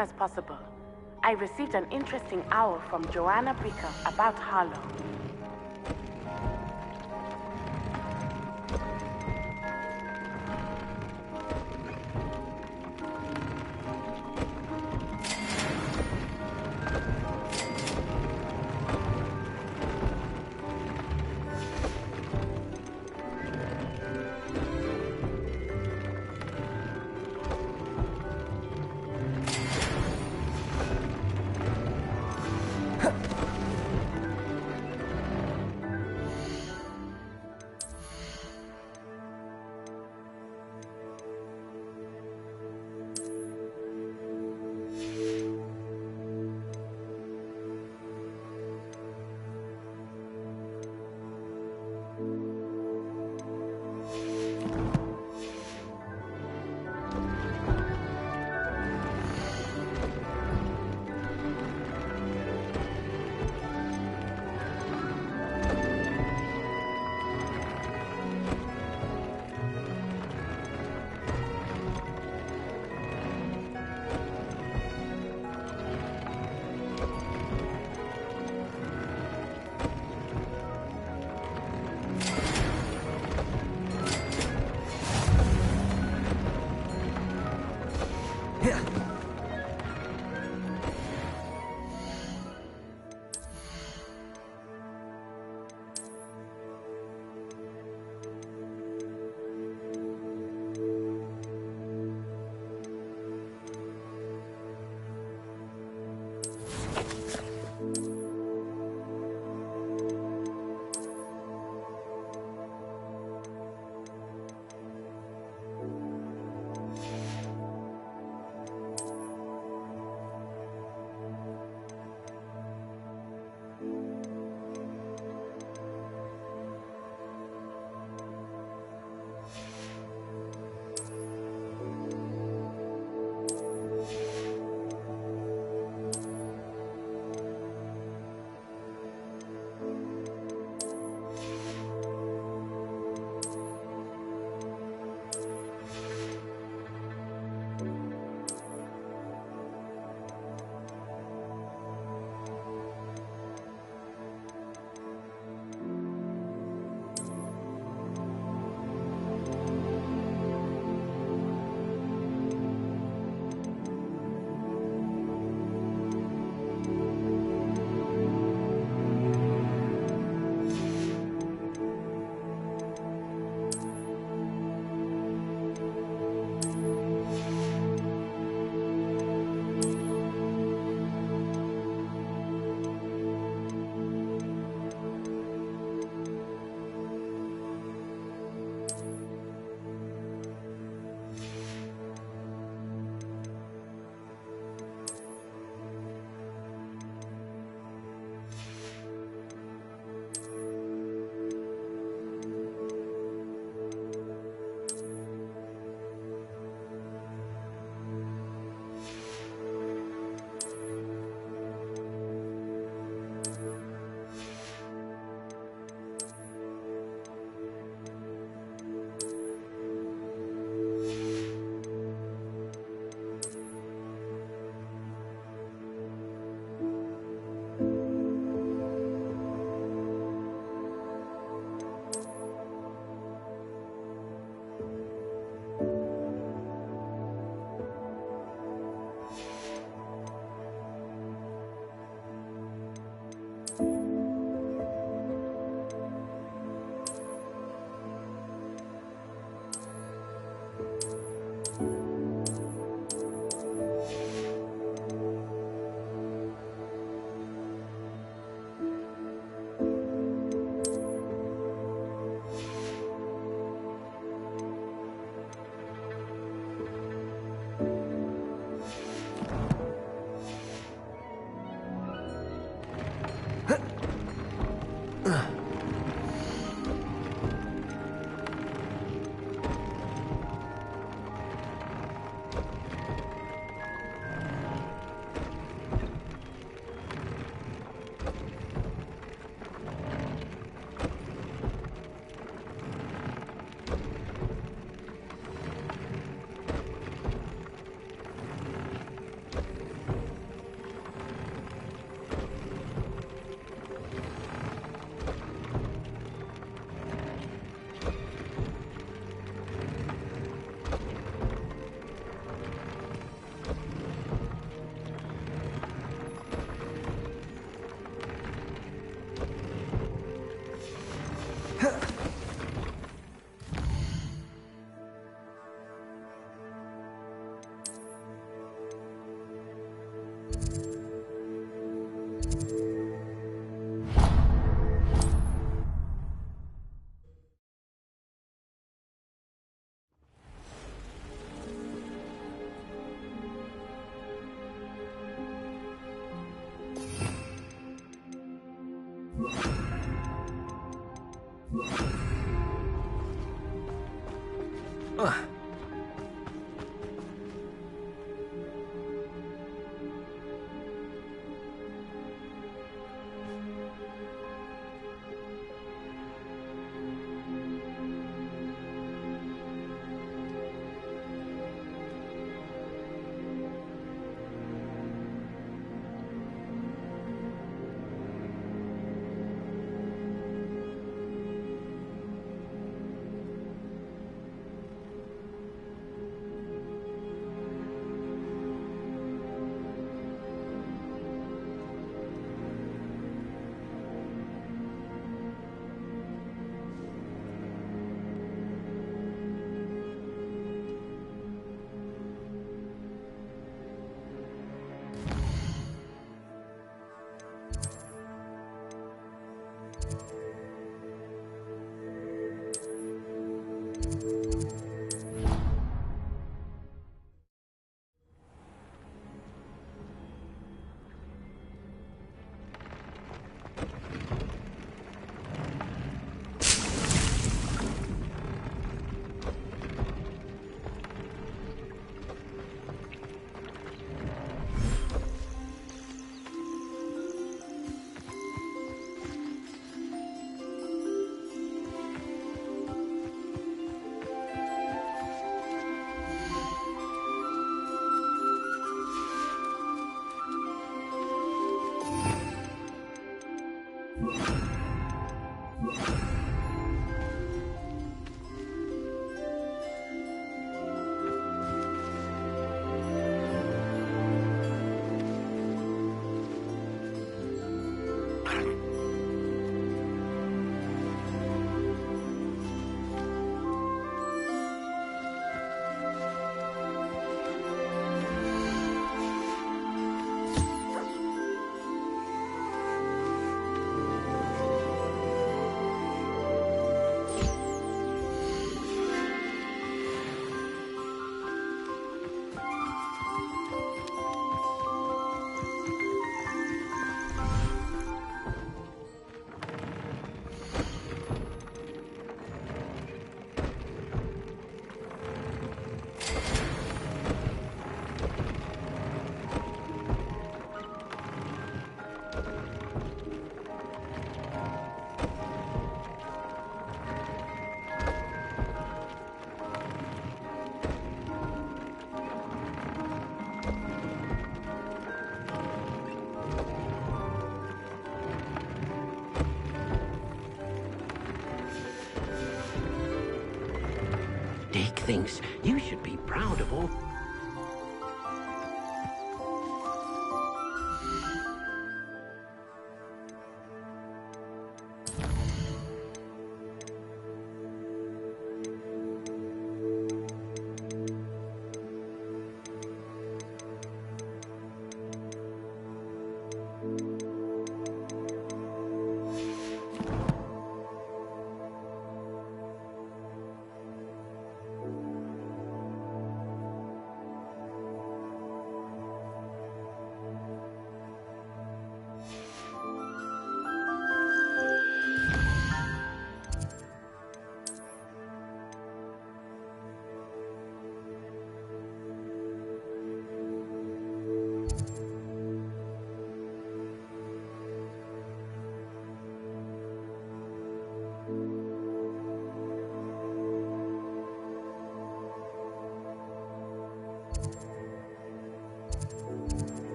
S7: as possible. I received an interesting owl from Joanna Bricker about Harlow.
S9: Dick thinks you should be proud of all.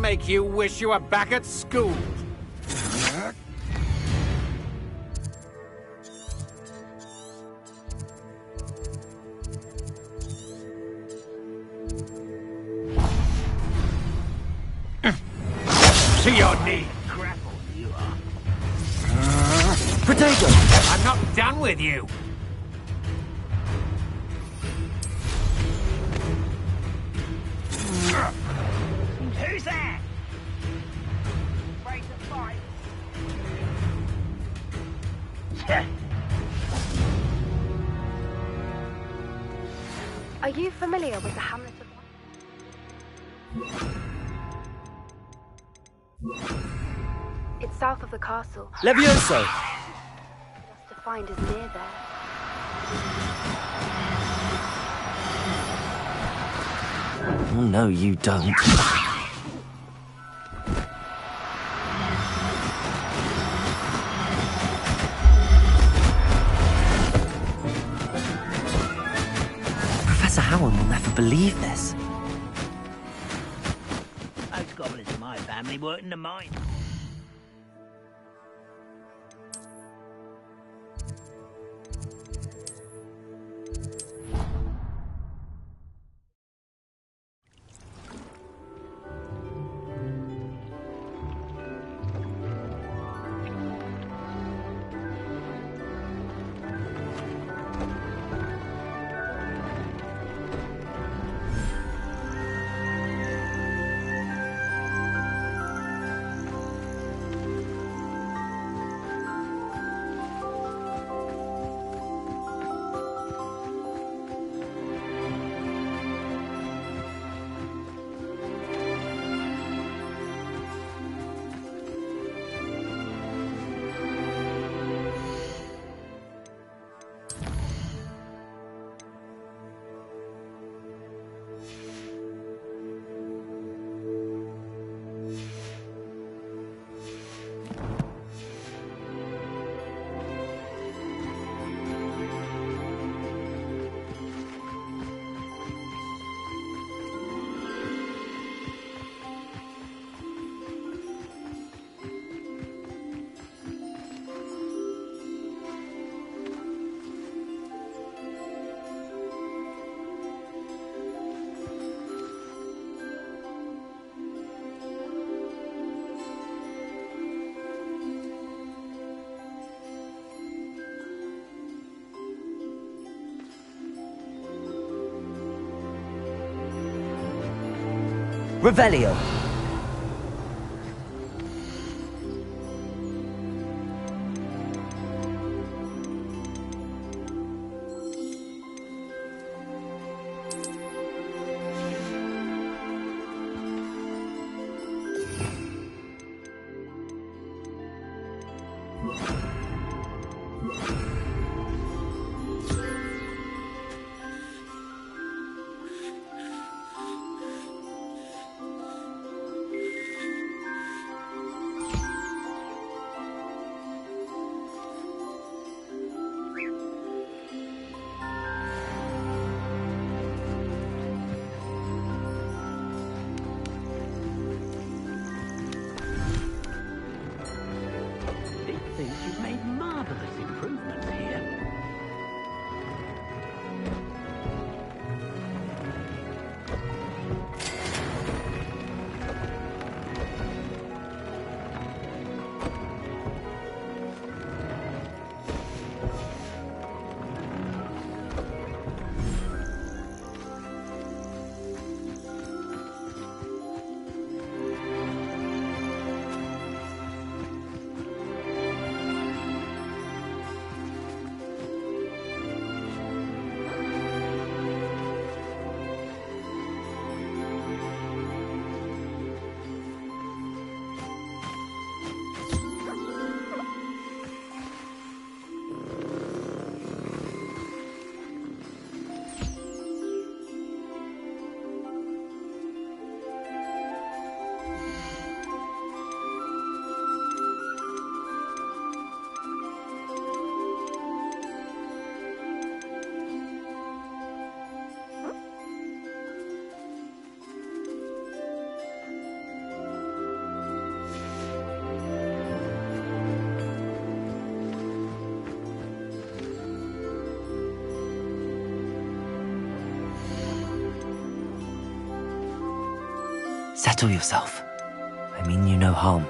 S15: make you wish you were back at school. To your knee.
S9: Grapple, you are.
S15: Potato! I'm not done with you.
S9: Who's that? Break the fight.
S8: Are you familiar with the hamlet of... It's south of the castle.
S5: Levioso!
S8: To find is near there.
S2: Oh, no, you don't. Professor Howard will never believe this.
S9: Those goblins in my family weren't in the mine.
S2: Revelio.
S9: You've made marvelous improvements here.
S2: Settle yourself. I mean you no harm.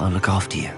S2: I'll look after you.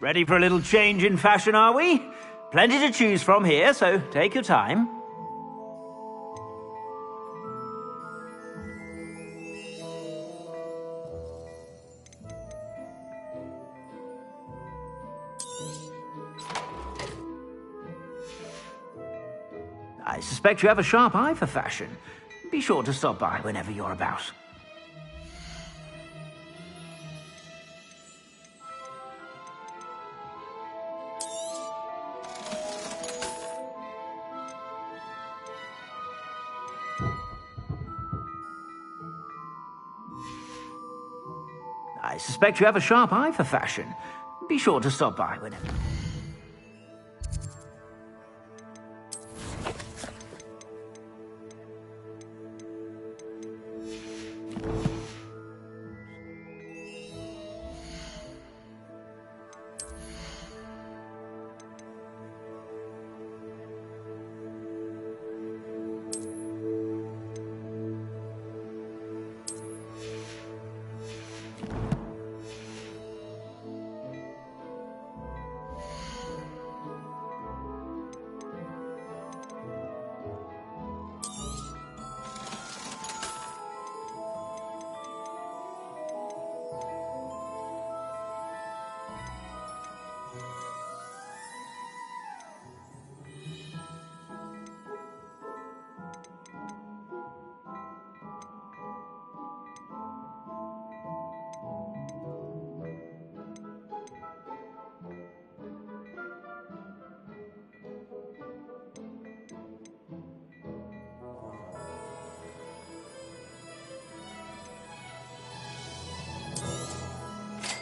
S9: Ready for a little change in fashion, are we? Plenty to choose from here, so take your time. I suspect you have a sharp eye for fashion. Be sure to stop by whenever you're about. I suspect you have a sharp eye for fashion. Be sure to stop by whenever.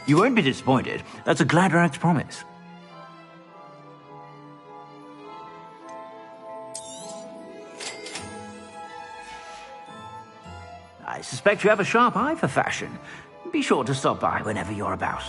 S9: You won't be disappointed. That's a Gladrax promise. I suspect you have a sharp eye for fashion. Be sure to stop by whenever you're about.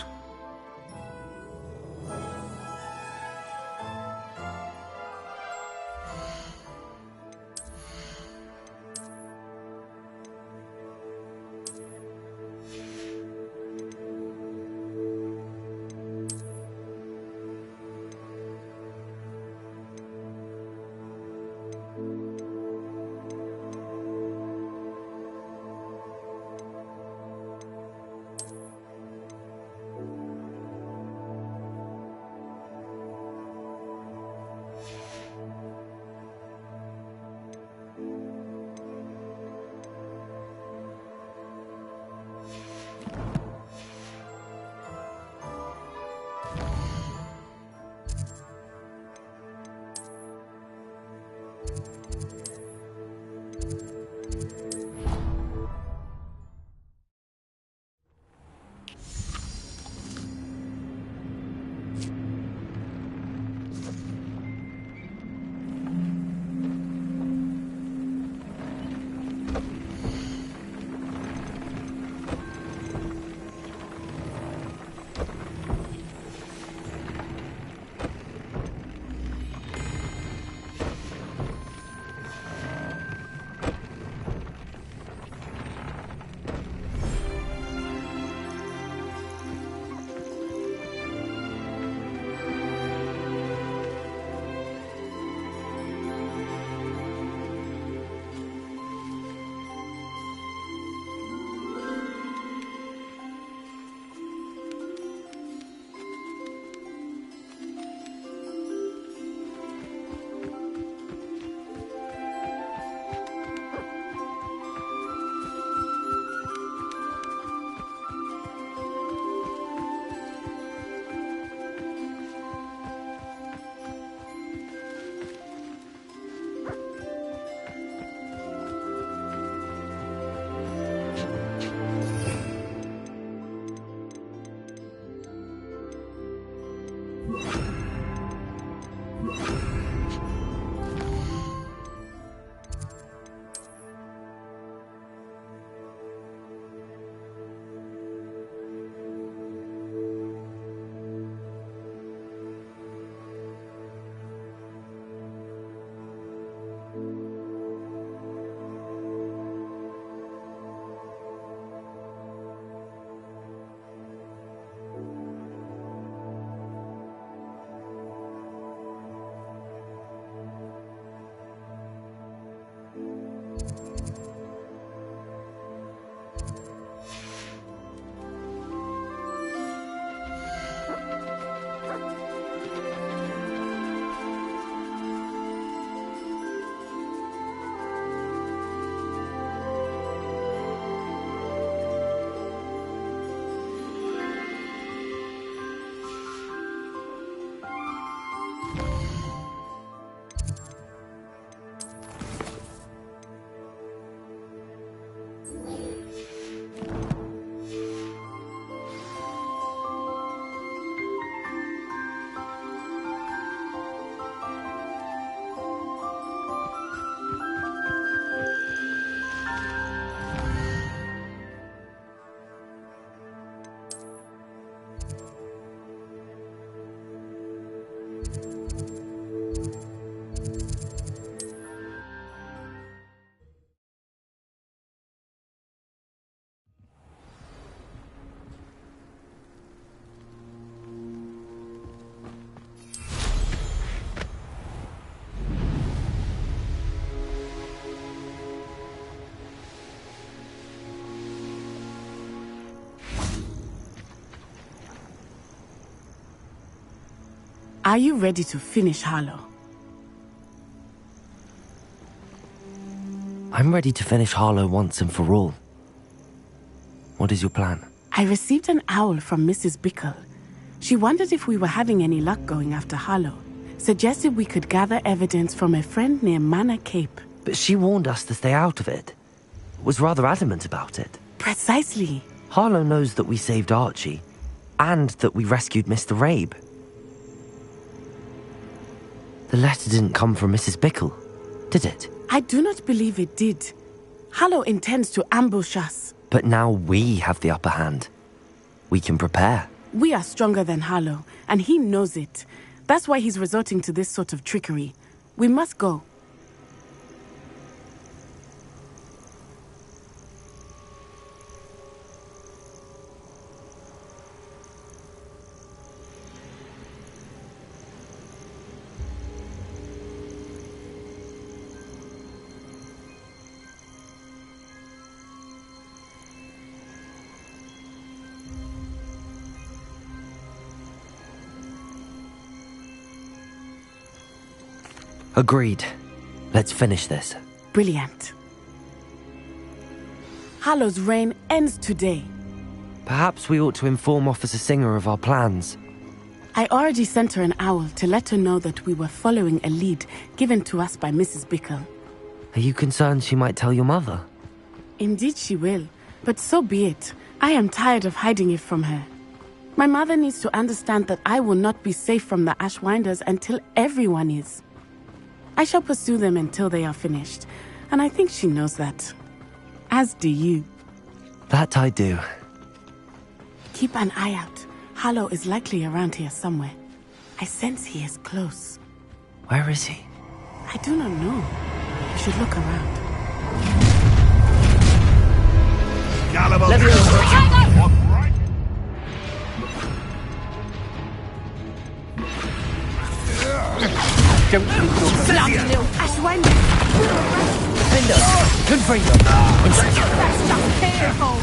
S7: Are you ready to finish Harlow?
S2: I'm ready to finish Harlow once and for all. What is your plan?
S7: I received an owl from Mrs. Bickle. She wondered if we were having any luck going after Harlow. Suggested we could gather evidence from a friend near Manor Cape.
S2: But she warned us to stay out of it. Was rather adamant about it.
S7: Precisely.
S2: Harlow knows that we saved Archie, and that we rescued Mr. Rabe. The letter didn't come from Mrs. Bickle, did it?
S7: I do not believe it did. Harlow intends to ambush us.
S2: But now we have the upper hand. We can prepare.
S7: We are stronger than Harlow, and he knows it. That's why he's resorting to this sort of trickery. We must go.
S2: Agreed. Let's finish this.
S7: Brilliant. Harlow's reign ends today.
S2: Perhaps we ought to inform Officer Singer of our plans.
S7: I already sent her an owl to let her know that we were following a lead given to us by Mrs. Bickle.
S2: Are you concerned she might tell your mother?
S7: Indeed she will, but so be it. I am tired of hiding it from her. My mother needs to understand that I will not be safe from the Ashwinders until everyone is. I shall pursue them until they are finished, and I think she knows that. As do you.
S2: That I do.
S7: Keep an eye out. Harlow is likely around here somewhere. I sense he is close.
S2: Where is he?
S7: I do not know. You should look around.
S15: Don't
S7: Bloody little Ashwinder!
S2: Finder! Good finger!
S10: That's just pitiful.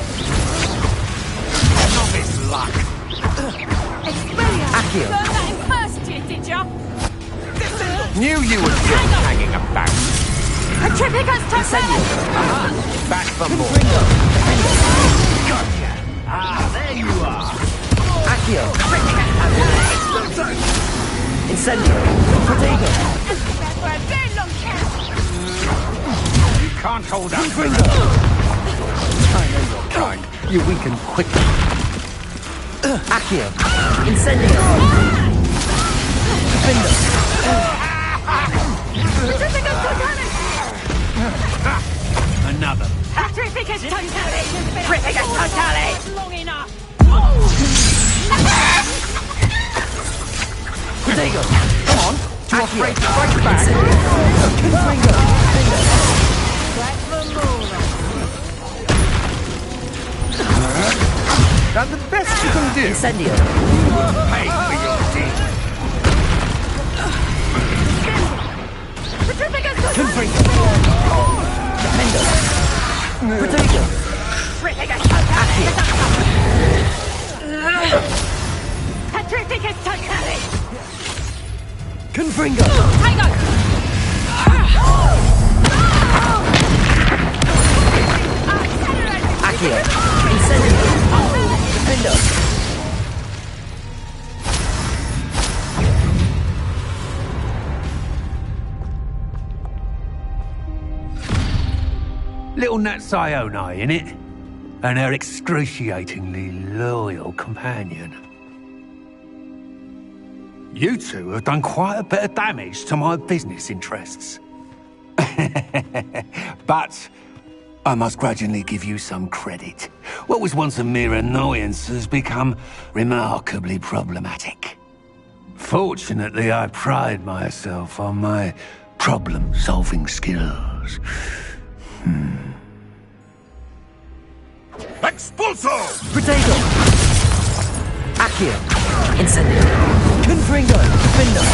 S15: novice luck.
S10: Expelliarmus.
S2: Accio.
S10: Learned that in first year, did ya?
S15: Knew you were just hanging about.
S10: Petrificus totalis!
S15: Back for more. Gotcha. There you are.
S2: Accio! Incendio! Protego!
S10: For a very long time.
S15: You can't hold up.
S2: I know your kind. You weaken quickly. Accio! Incendio! Defender!
S10: Petrificus totalis!
S15: Another.
S10: Petrificus totalis! Petrificus totalis! Long enough.
S2: Protego! Come on!
S15: Too afraid to fight back?
S2: Confringo!
S10: Back for more.
S15: That's the best you can do.
S2: Incendio!
S15: Pay for your deed.
S10: Petrificus totalis!
S2: Confringo! Defender! Protego!
S10: Petrificus totalis! Petrificus totalis!
S2: Confringo!
S10: Tango!
S2: Accio! Incendio! Defender!
S6: Little Nat Sione, innit? And her excruciatingly loyal companion. You two have done quite a bit of damage to my business interests. But I must grudgingly give you some credit. What was once a mere annoyance has become remarkably problematic. Fortunately, I pride myself on my problem-solving skills.
S12: Expulso!
S2: Protego! Accio! Incendio! Confringo! Defender!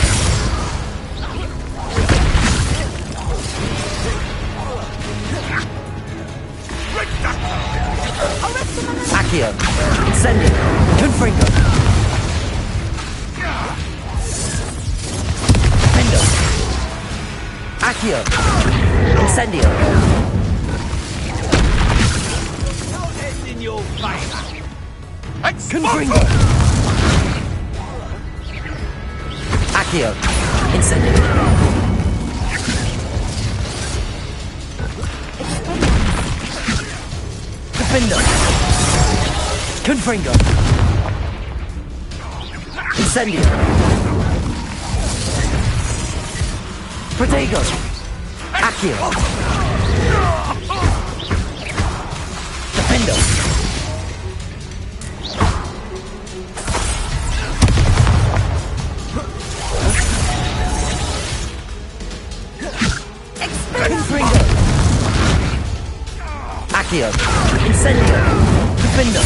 S2: Accio! Incendio! Confringo! Accio! Incendio!
S1: In your favor.
S2: Confringo! Accio! Incendio! Defendo! Confringo! Incendio! Protego! Accio! Defendo! Confringo! Accio! Incendio! Defendo!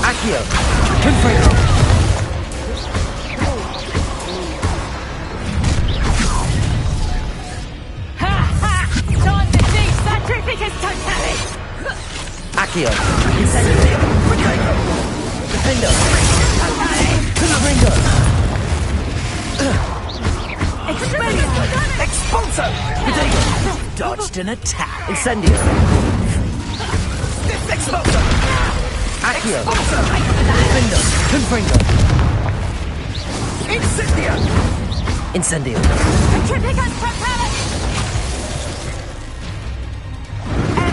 S2: Accio! Confringo!
S10: Time to teach Sacrificus Totale!
S2: Accio! Incendio! Protego! Defendo! Confringo!
S1: Expulso!
S2: Protego!
S1: Dodged an attack.
S2: Incendio!
S1: Expulso!
S2: Accio! Defendo! Confringo!
S1: Incendio!
S2: Incendio!
S10: Sacrificus Totale!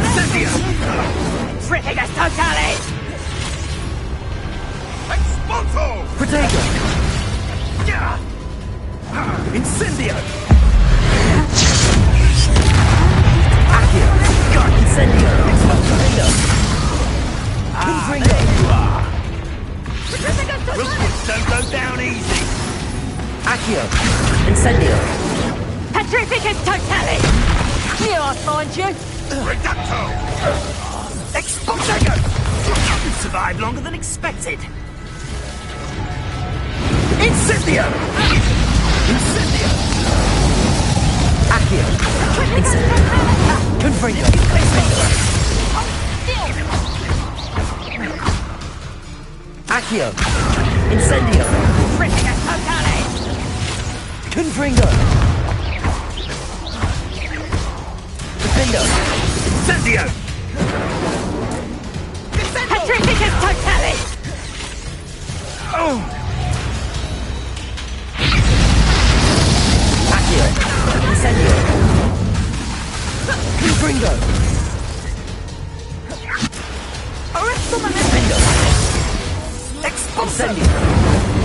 S1: Incendio!
S10: Sacrificus Totale!
S1: Expulso!
S2: Protego!
S1: Incendio!
S2: Accio! Incendio! Defendo! Confringo!
S1: There you are! Ruthless don't go down easy!
S2: Accio! Incendio!
S10: Sacrificus Totale! Here I find you!
S1: Reducto! Expulsego! You survived longer than expected! Incendio! Incendio!
S2: Accio! Incendio! Confringo! Accio! Incendio!
S10: Sacrificus Totale!
S2: Confringo! Defendo!
S1: Incendio!
S10: Sacrificus Totale!
S2: Accio! Incendio! Confringo! Defendo! Incendio!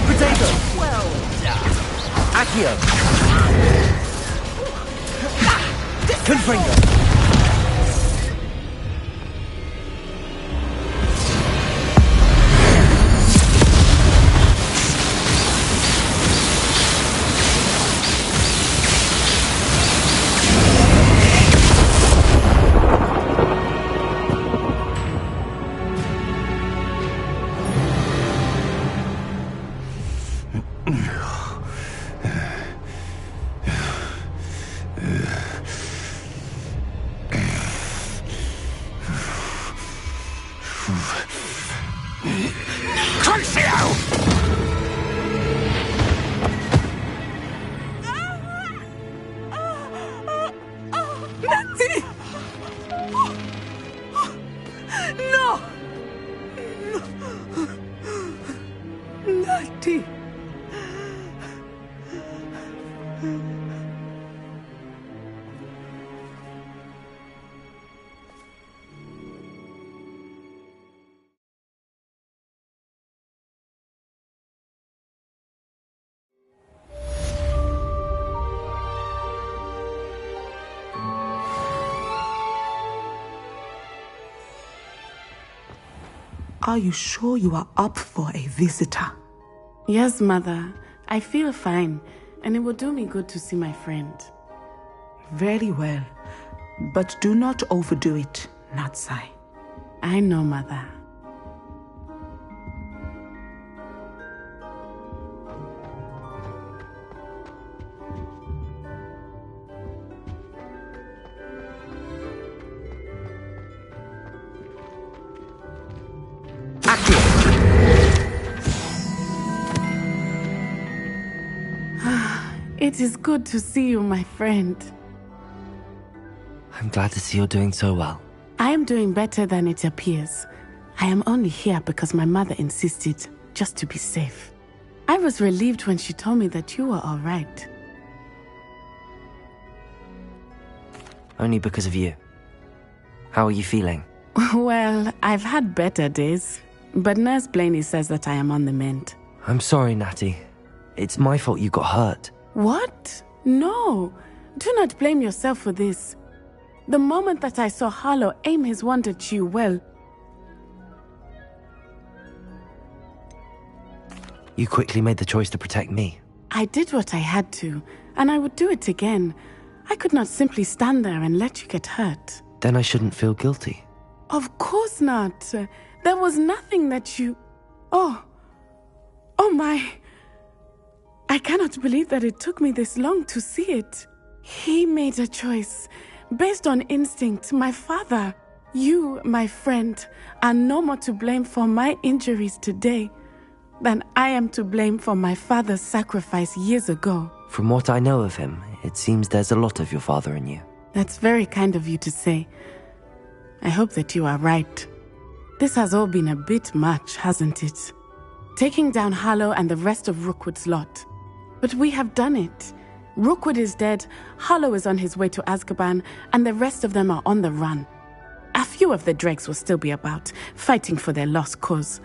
S2: Protego!
S1: Well done!
S2: Accio! Confringo!
S16: Are you sure you are up for a visitor?
S7: Yes, Mother. I feel fine, and it will do me good to see my friend.
S16: Very well. But do not overdo it, Natsai.
S7: I know, Mother. It is good to see you, my friend.
S2: I'm glad to see you're doing so well.
S7: I am doing better than it appears. I am only here because my mother insisted, just to be safe. I was relieved when she told me that you were all right.
S2: Only because of you. How are you feeling?
S7: Well, I've had better days, but Nurse Blaney says that I am on the mend.
S2: I'm sorry, Natty. It's my fault you got hurt.
S7: What? No. Do not blame yourself for this. The moment that I saw Harlow aim his wand at you, well...
S2: You quickly made the choice to protect me.
S7: I did what I had to, and I would do it again. I could not simply stand there and let you get hurt.
S2: Then I shouldn't feel guilty.
S7: Of course not. There was nothing that you... Oh my... I cannot believe that it took me this long to see it. He made a choice. Based on instinct, my father, you, my friend, are no more to blame for my injuries today than I am to blame for my father's sacrifice years ago.
S2: From what I know of him, it seems there's a lot of your father in you.
S7: That's very kind of you to say. I hope that you are right. This has all been a bit much, hasn't it? Taking down Harlow and the rest of Rookwood's lot. But we have done it. Rookwood is dead, Harlow is on his way to Azkaban, and the rest of them are on the run. A few of the dregs will still be about, fighting for their lost cause.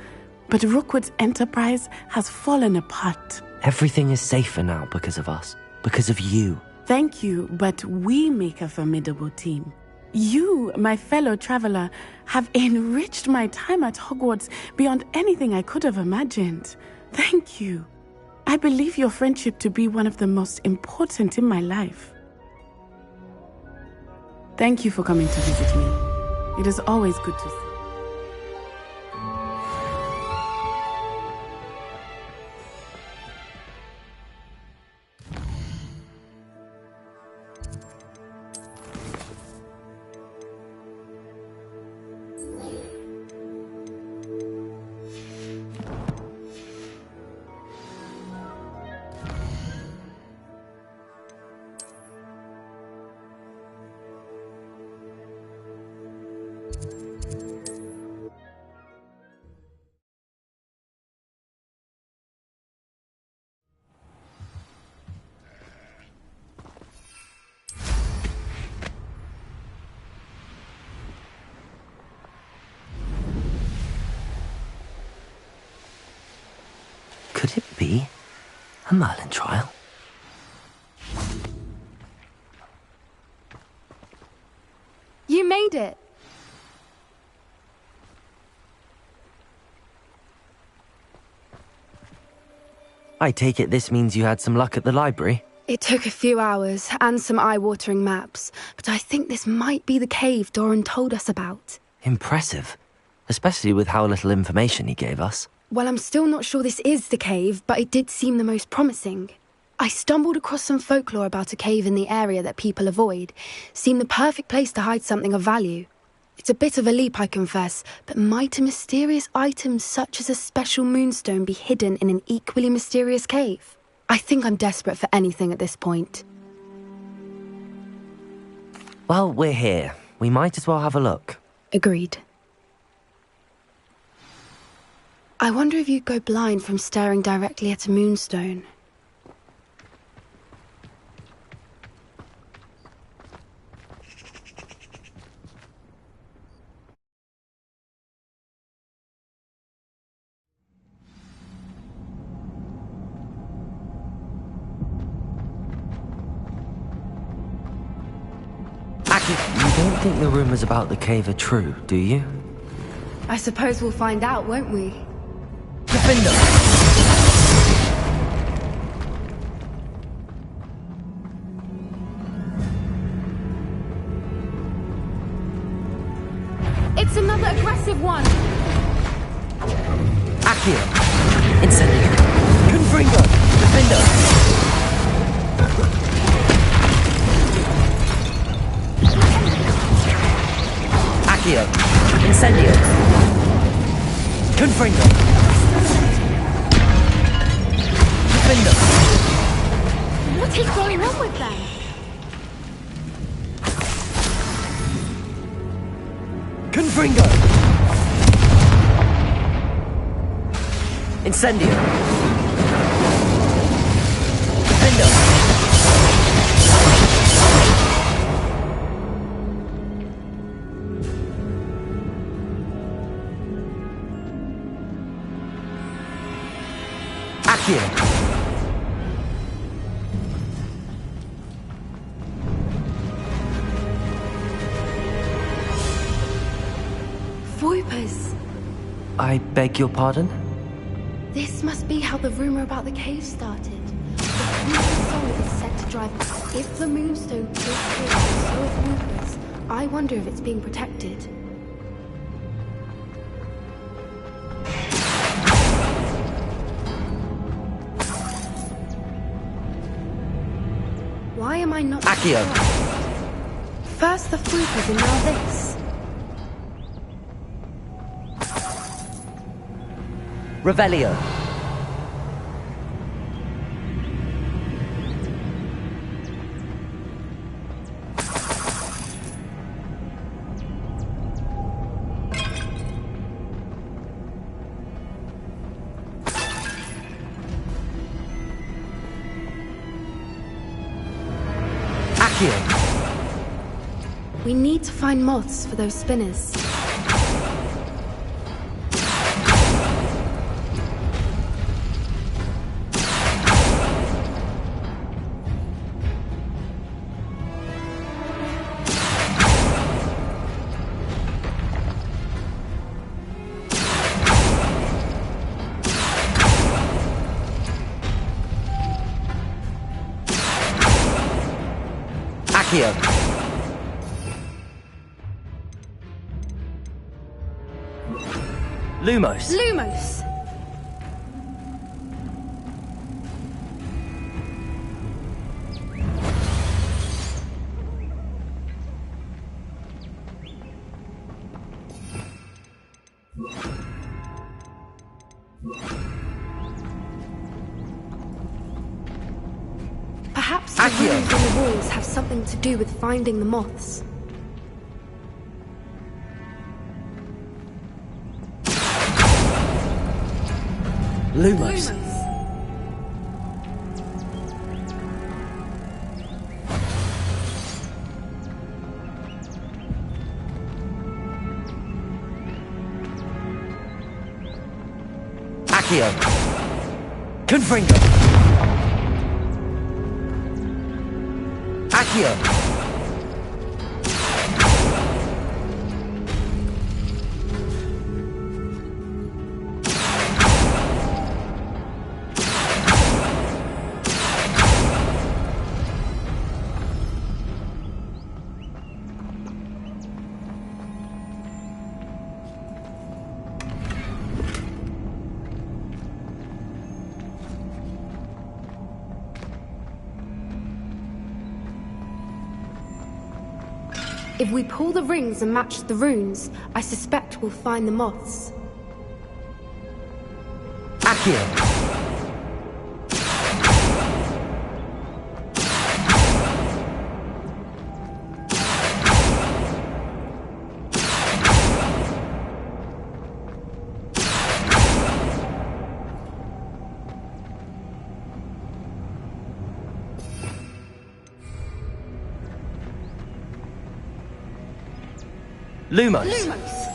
S7: But Rookwood's enterprise has fallen apart.
S2: Everything is safer now because of us. Because of you.
S7: Thank you, but we make a formidable team. You, my fellow traveler, have enriched my time at Hogwarts beyond anything I could have imagined. Thank you. I believe your friendship to be one of the most important in my life. Thank you for coming to visit me. It is always good to see.
S2: Could it be a Merlin trial?
S8: You made it!
S2: I take it this means you had some luck at the library?
S8: It took a few hours and some eye-watering maps, but I think this might be the cave Doran told us about.
S2: Impressive. Especially with how little information he gave us.
S8: Well, I'm still not sure this is the cave, but it did seem the most promising. I stumbled across some folklore about a cave in the area that people avoid. Seemed the perfect place to hide something of value. It's a bit of a leap, I confess, but might a mysterious item such as a special moonstone be hidden in an equally mysterious cave? I think I'm desperate for anything at this point.
S2: Well, we're here. We might as well have a look.
S8: Agreed. I wonder if you'd go blind from staring directly at a moonstone.
S2: You don't think the rumors about the cave are true, do you?
S8: I suppose we'll find out, won't we?
S2: Defender!
S8: It's another aggressive one!
S2: Accio! Incendio! Confringo! Defender! Accio! Incendio! Confringo! Defender!
S8: What What is going on with them?
S2: Confringo! Incendio! Defendo! Accio!
S8: Voipers!
S2: I beg your pardon?
S8: This must be how the rumor about the cave started. The Moonstone song is set to drive. If the Moonstone is here, so is Voipers. I wonder if it's being protected. Why am I not
S2: Accio!
S8: surprised? First the Voipers and now this.
S2: Revelio! Accio!
S8: We need to find moths for those spinners.
S2: Accio! Lumos!
S8: Lumos! Perhaps the
S2: Accio!
S8: runes on the walls have something to do with finding the moths.
S2: Lumos! Accio! Confringo! Accio!
S8: If we pull the rings and match the runes, I suspect we'll find the moths.
S2: Accio! Lumos!
S8: Lumos!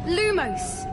S8: Lumos!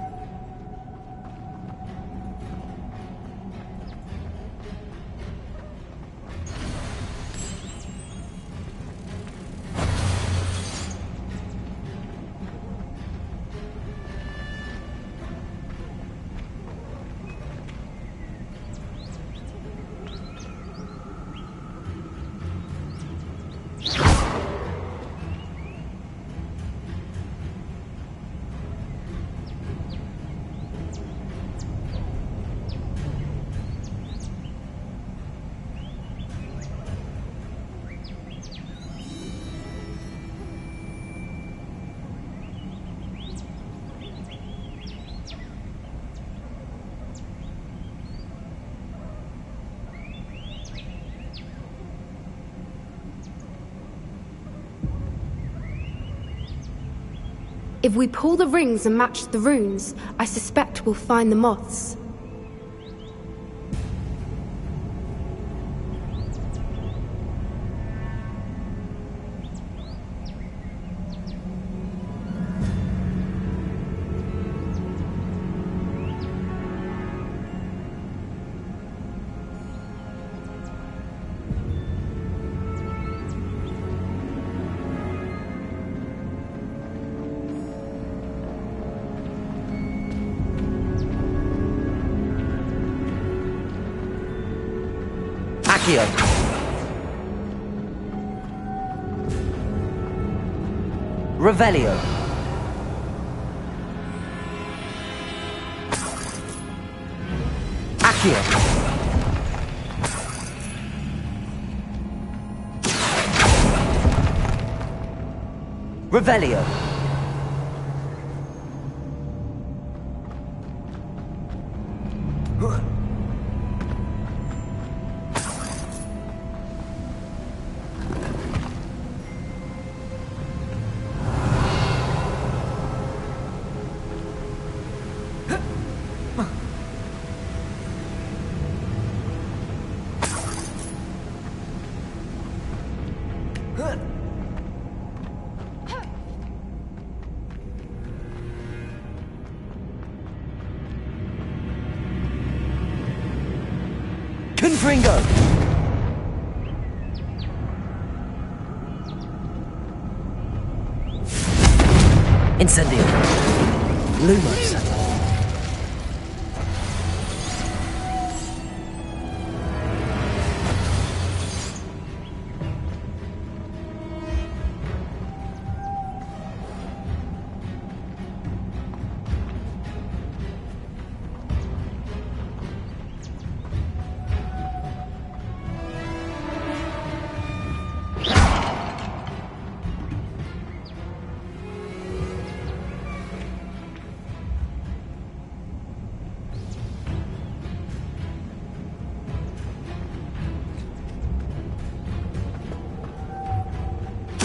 S8: If we pull the rings and match the runes, I suspect we'll find the moths.
S2: Accio. Revelio. Accio. Revelio. Confringo! Incendio. Lumos.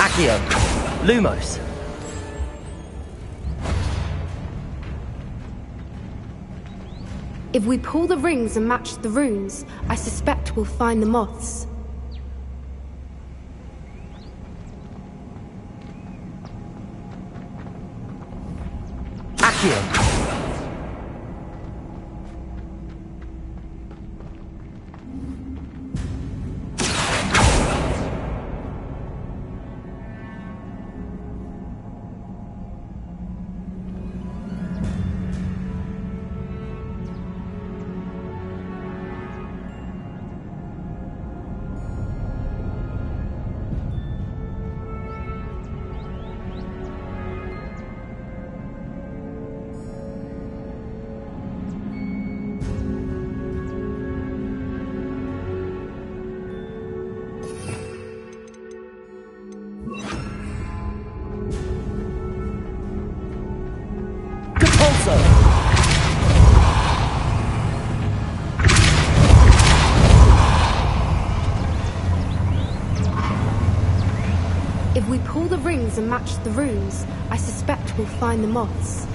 S2: Accio. Lumos.
S8: If we pull the rings and match the runes, I suspect we'll find the moths.
S2: Accio.
S8: If we pull the rings and match the runes, I suspect we'll find the moths.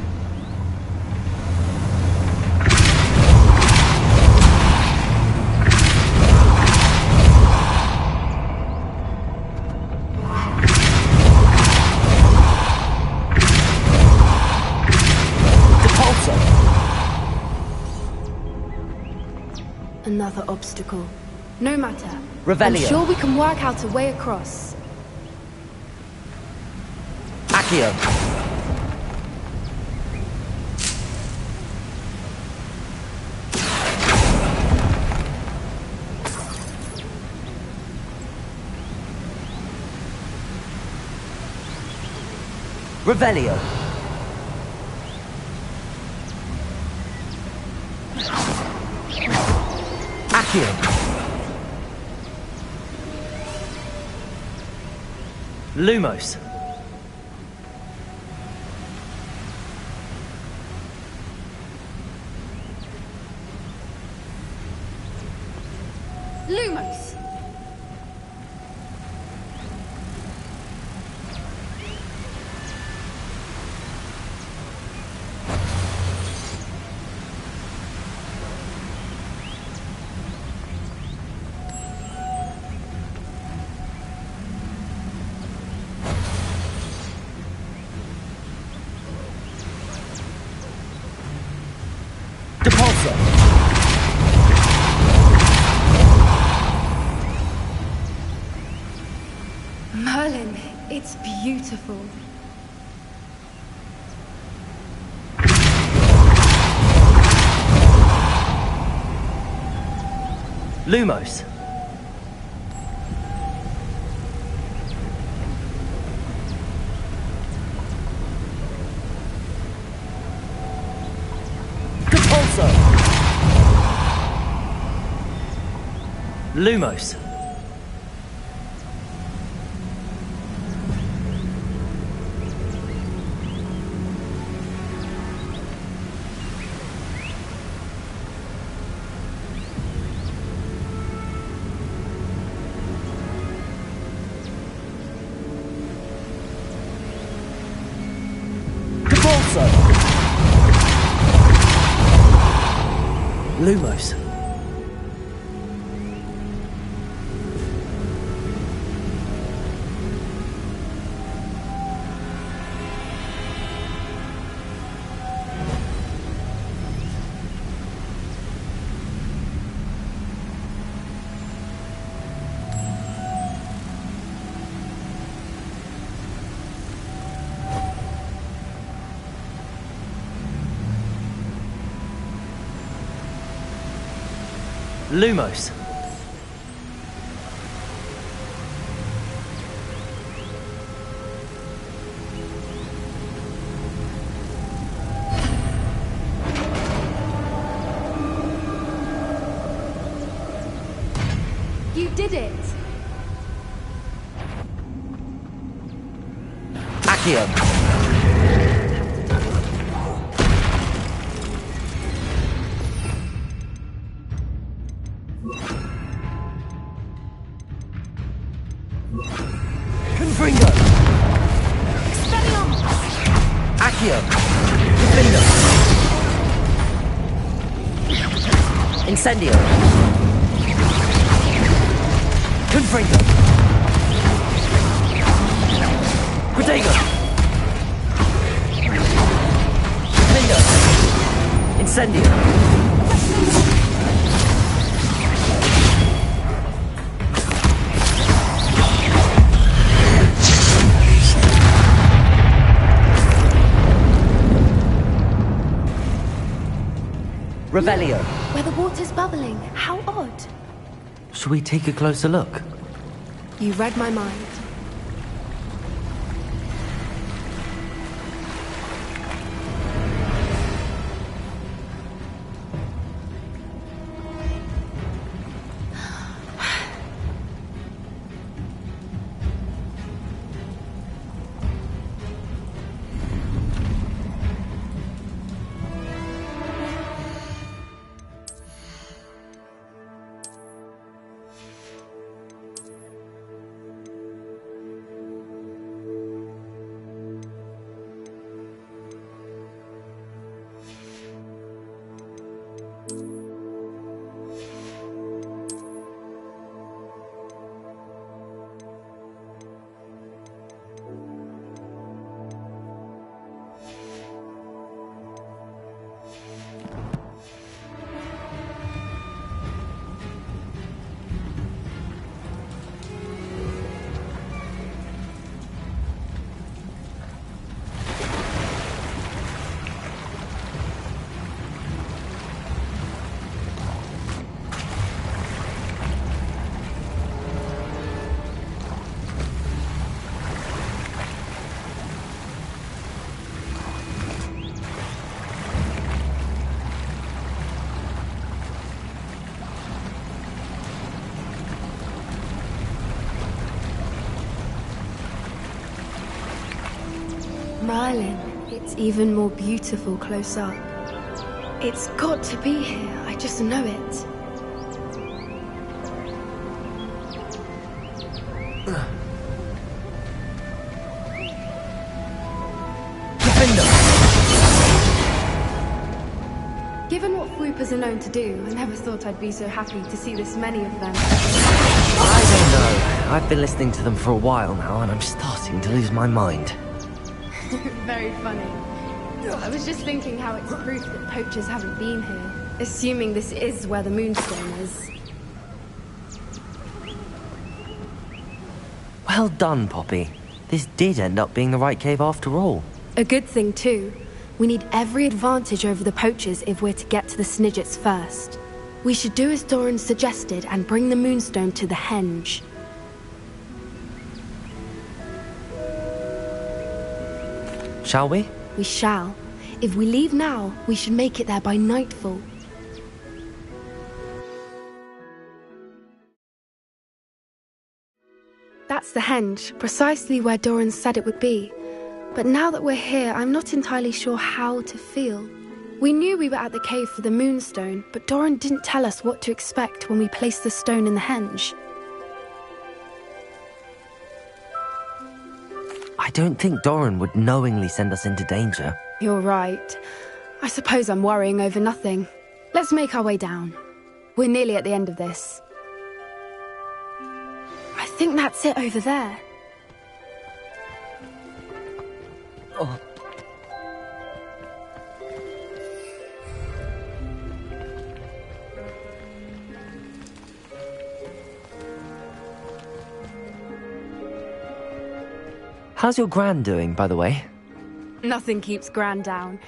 S8: Another obstacle. No matter.
S2: Revelio.
S8: I'm sure we can work out a way across.
S2: Accio. Revelio. Accio. Lumos.
S8: Lumos!
S15: Depulso!
S8: Merlin, it's beautiful.
S2: Lumos.
S15: Depulso!
S2: Lumos. Lumos. Lumos.
S8: You did it!
S2: Accio.
S15: Confringo!
S2: Accio. Defender. Incendio.
S15: Confringo!
S2: Protego. Defender. Incendio. Revelio.
S8: Where the water's bubbling. How odd.
S2: Shall we take a closer look?
S8: You read my mind. Merlin, it's even more beautiful close up. It's got to be here, I just know it. Given what Fwoopas are known to do, I never thought I'd be so happy to see this many of them.
S2: I don't know. I've been listening to them for a while now, and I'm starting to lose my mind.
S8: Very funny. I was just thinking how it's proof that poachers haven't been here. Assuming this is where the Moonstone is.
S2: Well done, Poppy. This did end up being the right cave after all.
S8: A good thing, too. We need every advantage over the poachers if we're to get to the Snidgets first. We should do as Doran suggested and bring the Moonstone to the henge.
S2: Shall we?
S8: We shall. If we leave now, we should make it there by nightfall. That's the henge, precisely where Doran said it would be. But now that we're here, I'm not entirely sure how to feel. We knew we were at the cave for the Moonstone, but Doran didn't tell us what to expect when we placed the stone in the henge.
S2: I don't think Doran would knowingly send us into danger.
S8: You're right. I suppose I'm worrying over nothing. Let's make our way down. We're nearly at the end of this. I think that's it over there.
S2: Oh. How's your Gran doing, by the way?
S8: Nothing keeps Gran down.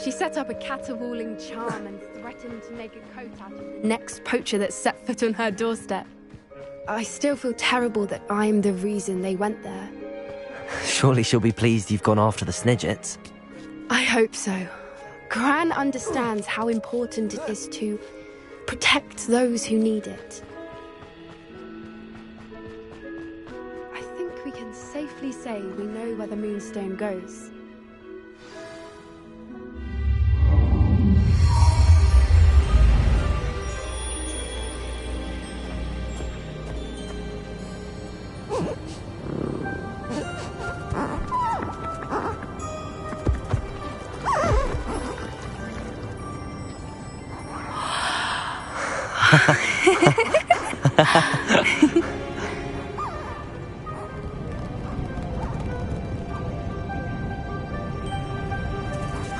S8: She set up a caterwauling charm and threatened to make a coat out of the next poacher that set foot on her doorstep. I still feel terrible that I'm the reason they went there.
S2: Surely she'll be pleased you've gone after the Snidgets.
S8: I hope so. Gran understands how important it is to protect those who need it. I think we can safely say we know where the Moonstone goes.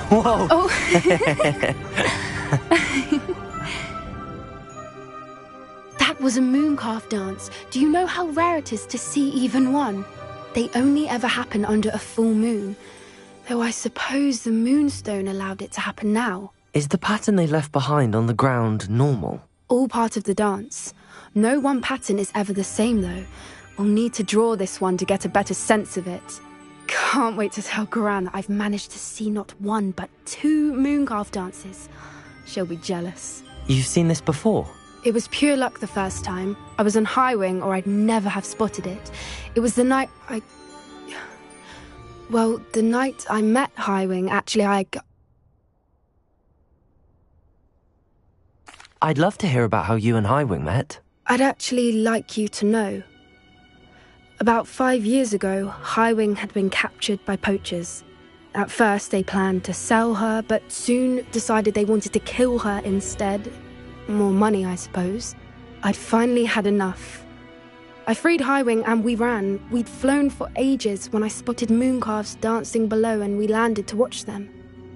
S2: Whoa!
S8: Oh. That was a mooncalf dance. Do you know how rare it is to see even one? They only ever happen under a full moon. Though I suppose the Moonstone allowed it to happen now.
S2: Is the pattern they left behind on the ground normal?
S8: All part of the dance. No one pattern is ever the same, though. We'll need to draw this one to get a better sense of it. Can't wait to tell Gran that I've managed to see not one, but 2 mooncalf dances. She'll be jealous.
S2: You've seen this before?
S8: It was pure luck the first time. I was on Highwing, or I'd never have spotted it. It was the night Well, the night I met Highwing, actually,
S2: I'd love to hear about how you and Highwing met.
S8: I'd actually like you to know. About 5 years ago, Highwing had been captured by poachers. At first, they planned to sell her, but soon decided they wanted to kill her instead. More money, I suppose. I'd finally had enough. I freed Highwing and we ran. We'd flown for ages when I spotted mooncalves dancing below and we landed to watch them.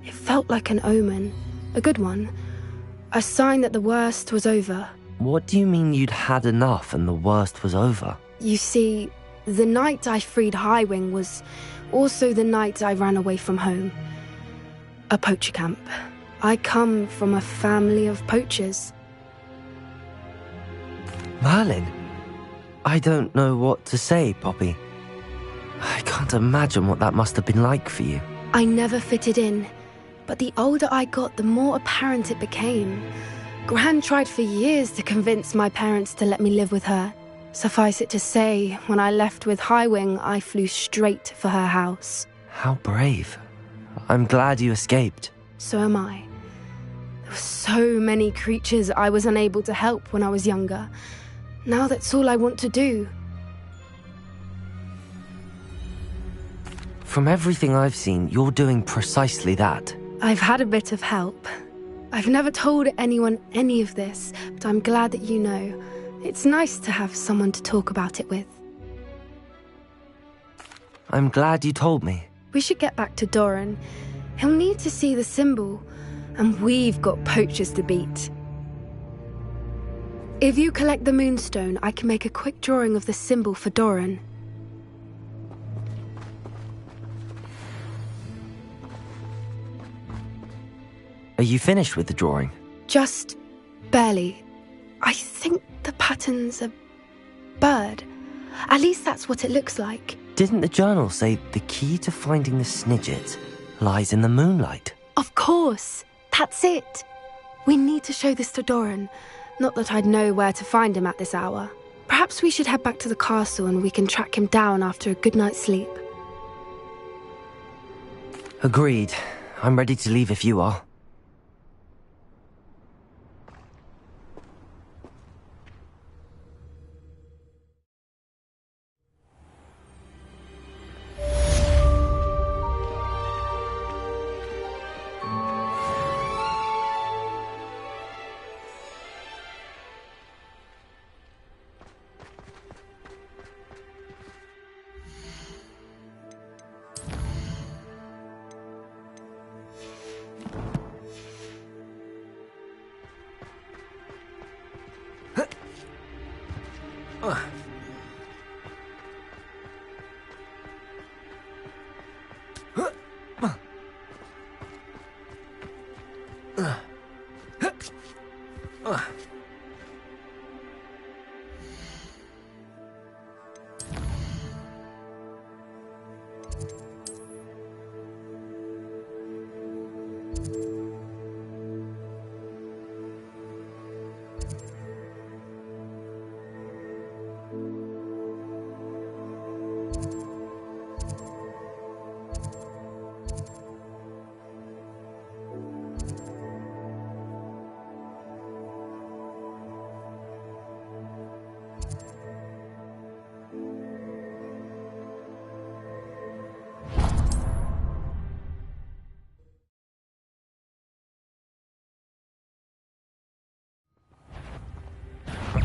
S8: It felt like an omen. A good one. A sign that the worst was over.
S2: What do you mean you'd had enough and the worst was over?
S8: You see, the night I freed Highwing was also the night I ran away from home. A poacher camp. I come from a family of poachers.
S2: Merlin? I don't know what to say, Poppy. I can't imagine what that must have been like for you.
S8: I never fitted in, but the older I got, the more apparent it became. Gran tried for years to convince my parents to let me live with her. Suffice it to say, when I left with Highwing, I flew straight for her house.
S2: How brave. I'm glad you escaped.
S8: So am I. There were so many creatures I was unable to help when I was younger. Now that's all I want to do.
S2: From everything I've seen, you're doing precisely that.
S8: I've had a bit of help. I've never told anyone any of this, but I'm glad that you know. It's nice to have someone to talk about it with.
S2: I'm glad you told me.
S8: We should get back to Doran. He'll need to see the symbol. and we've got poachers to beat. If you collect the Moonstone, I can make a quick drawing of the symbol for Doran.
S2: Are you finished with the drawing?
S8: Just barely. I think the pattern's a bird. At least that's what it looks like.
S2: Didn't the journal say the key to finding the Snidget lies in the moonlight?
S8: Of course. That's it. We need to show this to Doran. Not that I'd know where to find him at this hour. Perhaps we should head back to the castle and we can track him down after a good night's sleep.
S2: Agreed. I'm ready to leave if you are.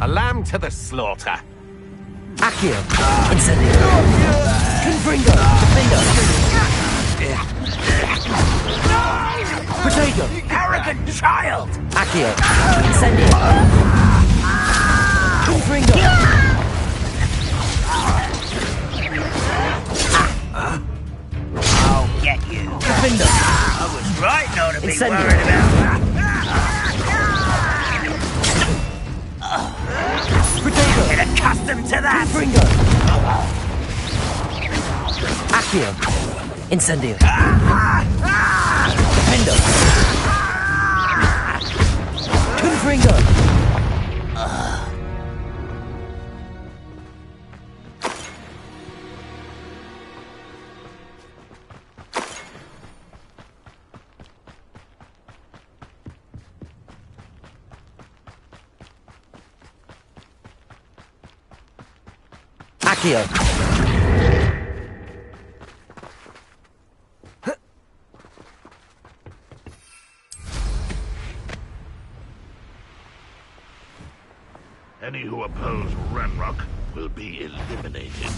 S15: A lamb to the slaughter.
S2: Accio! Incendio! Confringo! Defender! Protego!
S1: Arrogant child!
S2: Accio! Incendio! Confringo!
S1: I'll get you.
S2: Defender!
S1: I was right not to be
S2: Incendio!
S1: worried about that.
S2: Protego!
S1: Get accustomed to that!
S2: Confringo! Accio! Incendio! Defender! Confringo! Accio!
S12: Any who oppose Ranrock will be eliminated.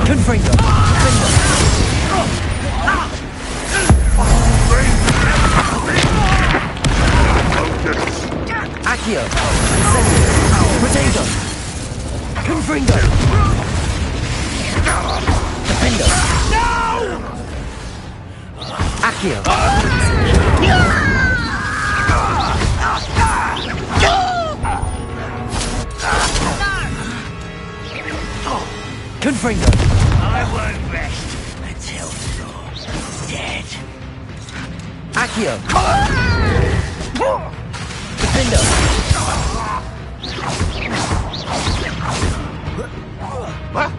S2: Confringo! Accio! Incendio! Protego! Confringo! Defender! Accio! Confringo!
S1: I won't rest until you're dead.
S2: Accio! Defender!
S12: What?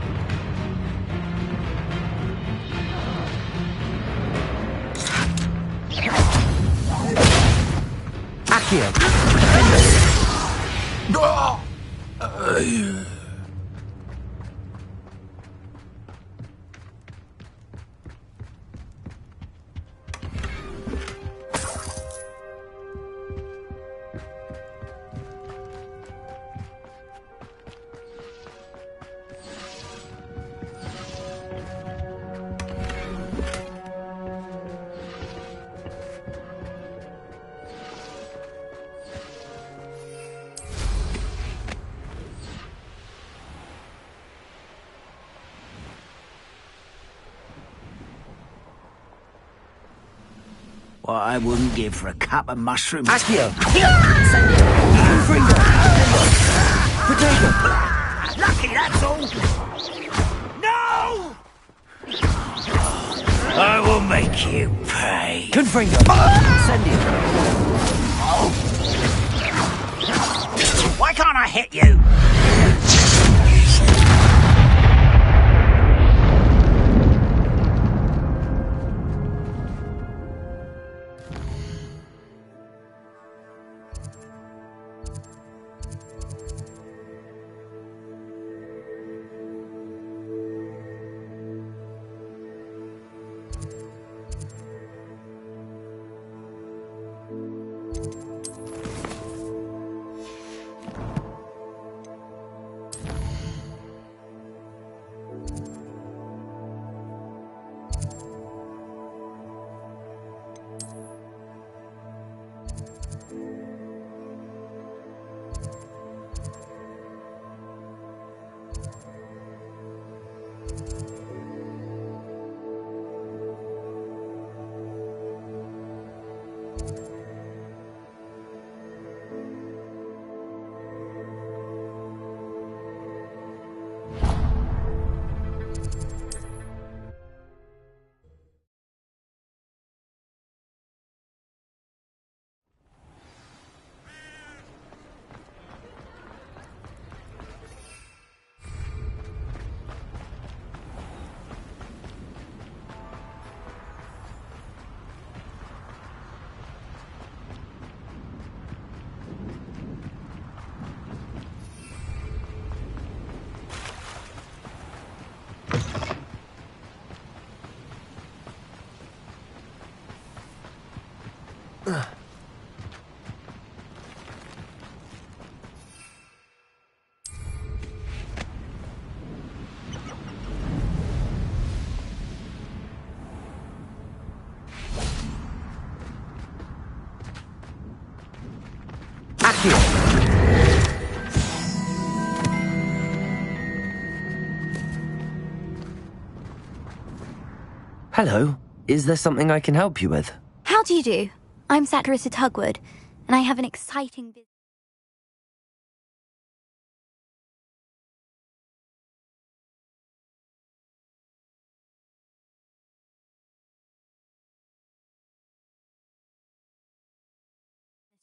S2: Accio! Defender!
S1: What I wouldn't give for a cup of mushrooms.
S2: Accio!
S1: Send it!
S2: Fringo! Potato!
S1: Lucky, that's all! No! I will make you pay.
S2: Confringo! Send it!
S1: Why can't I hit you?
S2: Hello. Is there something I can help you with?
S17: How do you do? I'm Satirissa Tugwood, and I have an exciting business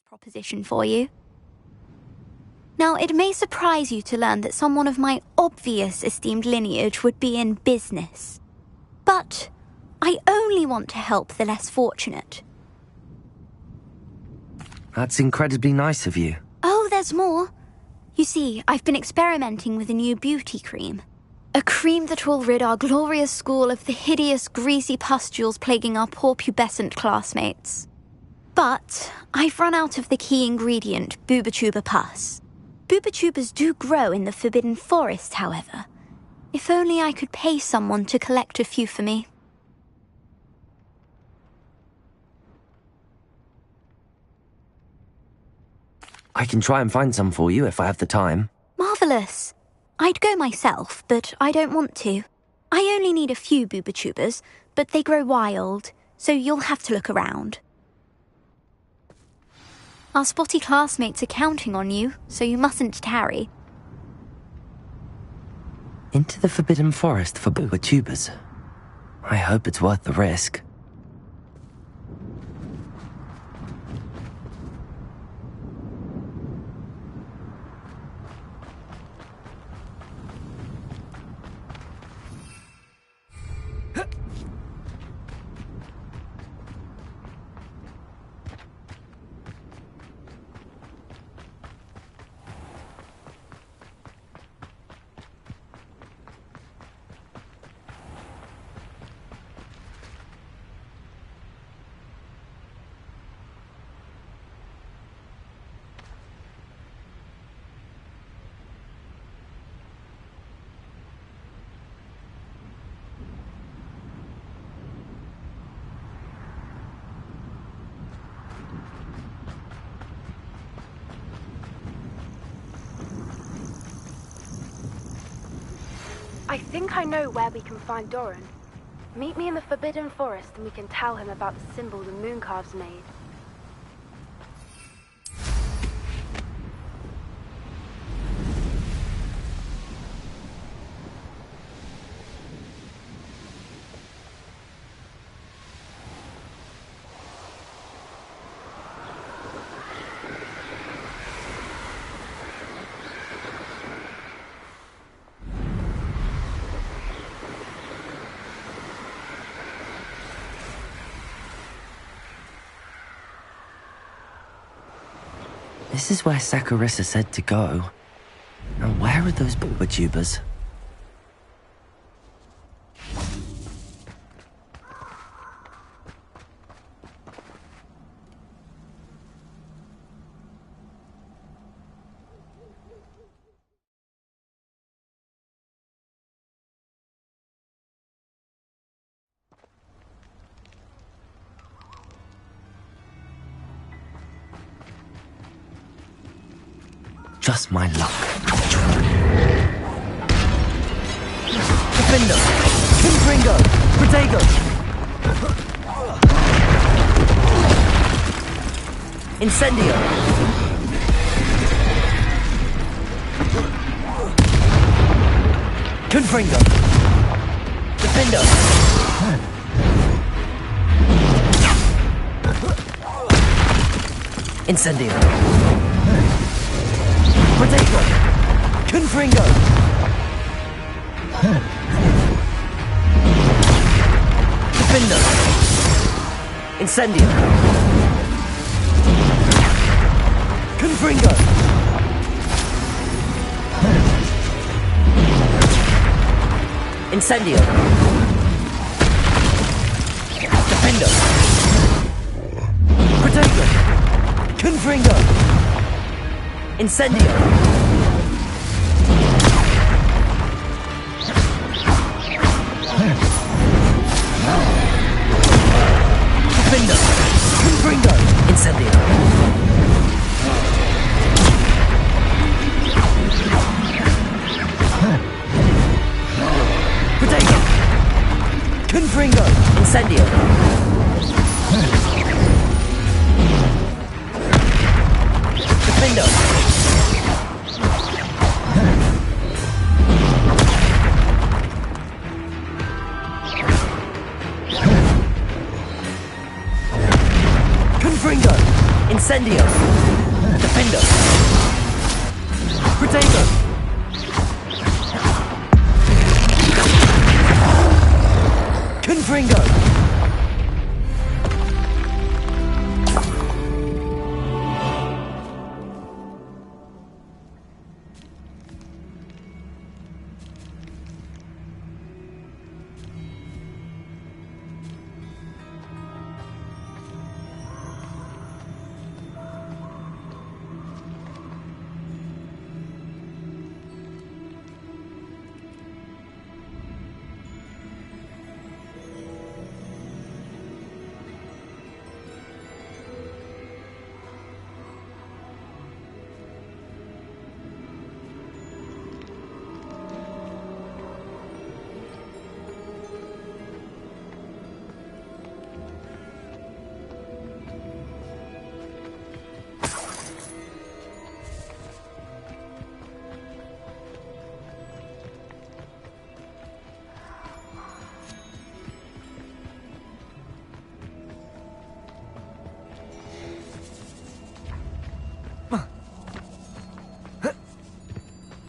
S17: proposition for you. Now, it may surprise you to learn that someone of my obvious esteemed lineage would be in business. But I only want to help the less fortunate.
S2: That's incredibly nice of you.
S17: Oh, there's more. You see, I've been experimenting with a new beauty cream. A cream that will rid our glorious school of the hideous, greasy pustules plaguing our poor pubescent classmates. But I've run out of the key ingredient, Bubatuba pus. Bubachubas do grow in the Forbidden Forest, however. If only I could pay someone to collect a few for me.
S2: I can try and find some for you if I have the time.
S17: Marvellous. I'd go myself, but I don't want to. I only need a few Bubachubas, but they grow wild, so you'll have to look around. Our spotty classmates are counting on you, so you mustn't tarry.
S2: Into the Forbidden Forest for Bubachubas. I hope it's worth the risk.
S8: I think I know where we can find Doran. Meet me in the Forbidden Forest and we can tell him about the symbol the Mooncalves made.
S2: This is where Saccharissa said to go. Now where are those booba-tubers? Just my luck.
S1: Defender! Confringo! Protego! Incendio! Confringo! Defender! Incendio! Protego! Confringo! Defender! Incendio! Confringo! Incendio! Defender! Protego! Confringo! Incendio! Defender! Confringo! Incendio! Protego! Confringo! Incendio! Defender! Confringo! Incendio! Defender! Protego! Confringo!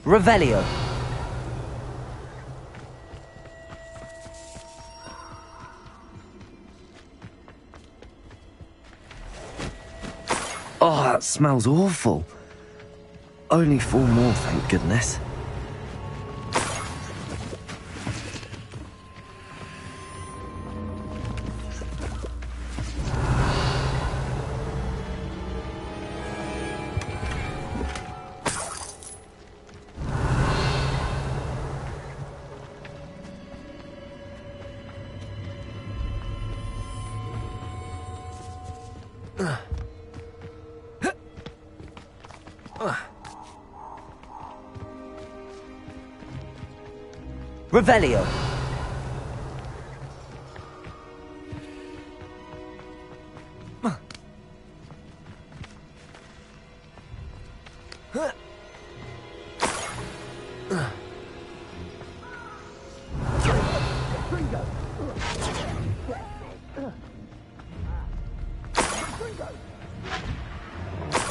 S1: Revelio.
S2: Oh, that smells awful. Only 4 more, thank goodness.
S1: Revelio.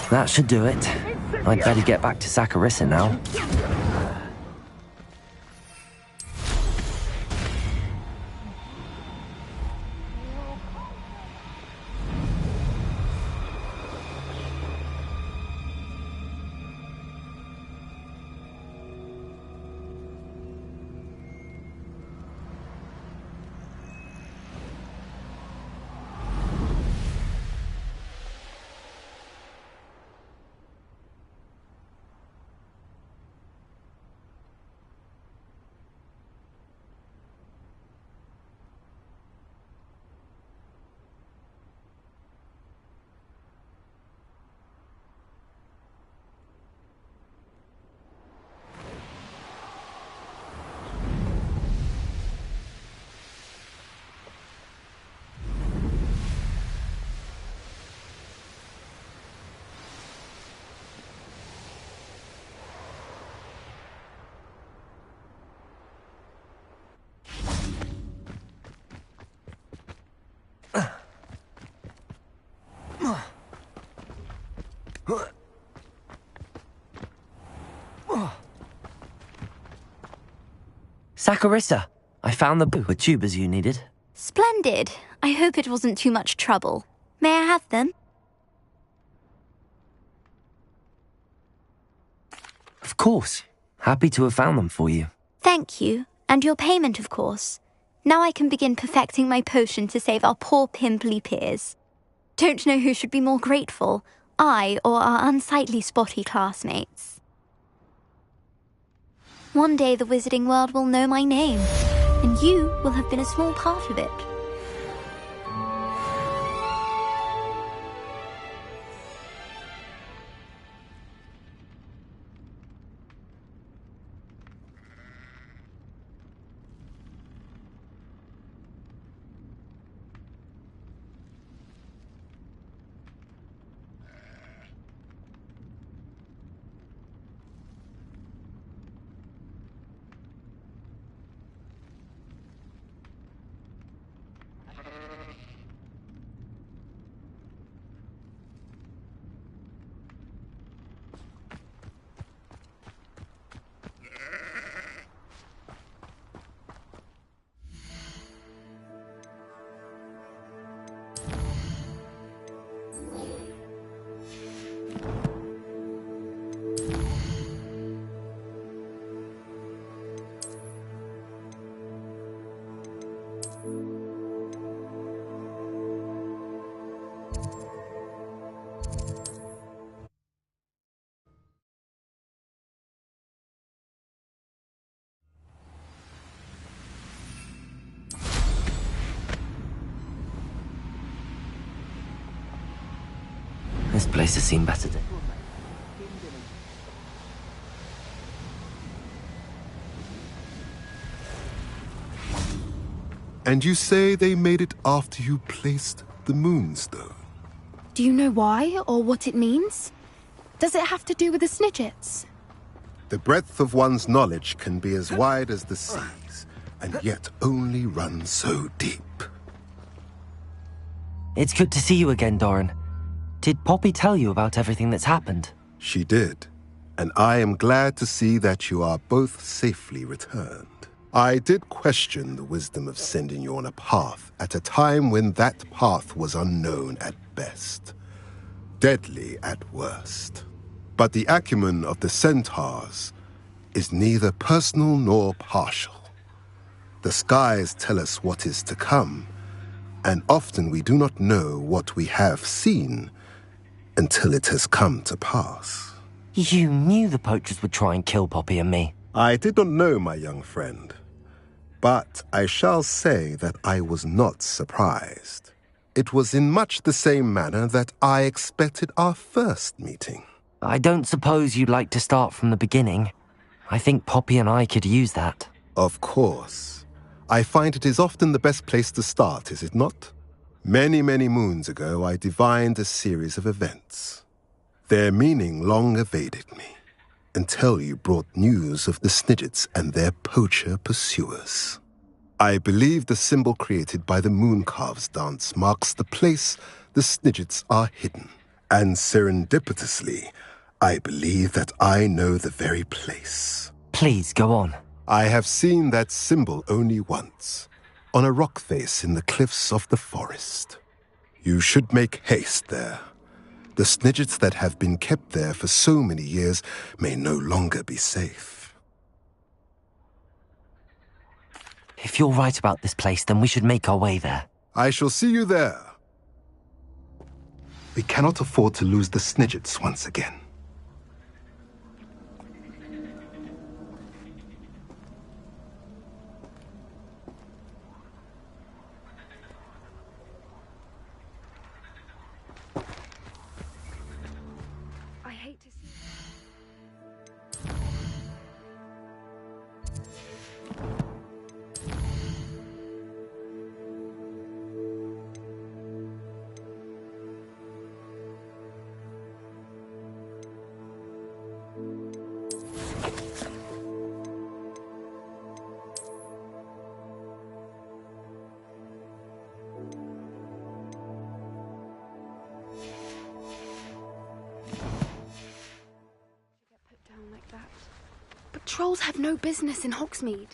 S2: That should do it. I'd better get back to Saccharissa now. Saccharissa, I found the book with tubers you needed.
S17: Splendid. I hope it wasn't too much trouble. May I have them?
S2: Of course. Happy to have found them for you.
S17: Thank you. And your payment, of course. Now I can begin perfecting my potion to save our poor pimply peers. Don't know who should be more grateful, I or our unsightly spotty classmates. One day the wizarding world will know my name, and you will have been a small part of it.
S2: This place has seen better days.
S14: And you say they made it after you placed the Moonstone?
S8: Do you know why or what it means? Does it have to do with the Snidgets?
S14: The breadth of one's knowledge can be as wide as the seas, and yet only run so deep.
S2: It's good to see you again, Doran. Did Poppy tell you about everything that's happened?
S14: She did, and I am glad to see that you are both safely returned. I did question the wisdom of sending you on a path at a time when that path was unknown at best, deadly at worst. But the acumen of the centaurs is neither personal nor partial. The skies tell us what is to come, and often we do not know what we have seen until it has come to pass.
S2: You knew the poachers would try and kill Poppy and me.
S14: I did not know, my young friend. But I shall say that I was not surprised. It was in much the same manner that I expected our first meeting.
S2: I don't suppose you'd like to start from the beginning. I think Poppy and I could use that.
S14: Of course. I find it is often the best place to start, is it not? Many, many moons ago, I divined a series of events. Their meaning long evaded me, until you brought news of the Snidgets and their poacher pursuers. I believe the symbol created by the Mooncalves dance marks the place the Snidgets are hidden. And serendipitously, I believe that I know the very place.
S2: Please, go on.
S14: I have seen that symbol only once, on a rock face in the cliffs of the forest. You should make haste there. The Snidgets that have been kept there for so many years may no longer be safe.
S2: If you're right about this place, then we should make our way there.
S14: I shall see you there. We cannot afford to lose the Snidgets once again.
S8: I hate to see. But trolls have no business in Hogsmeade.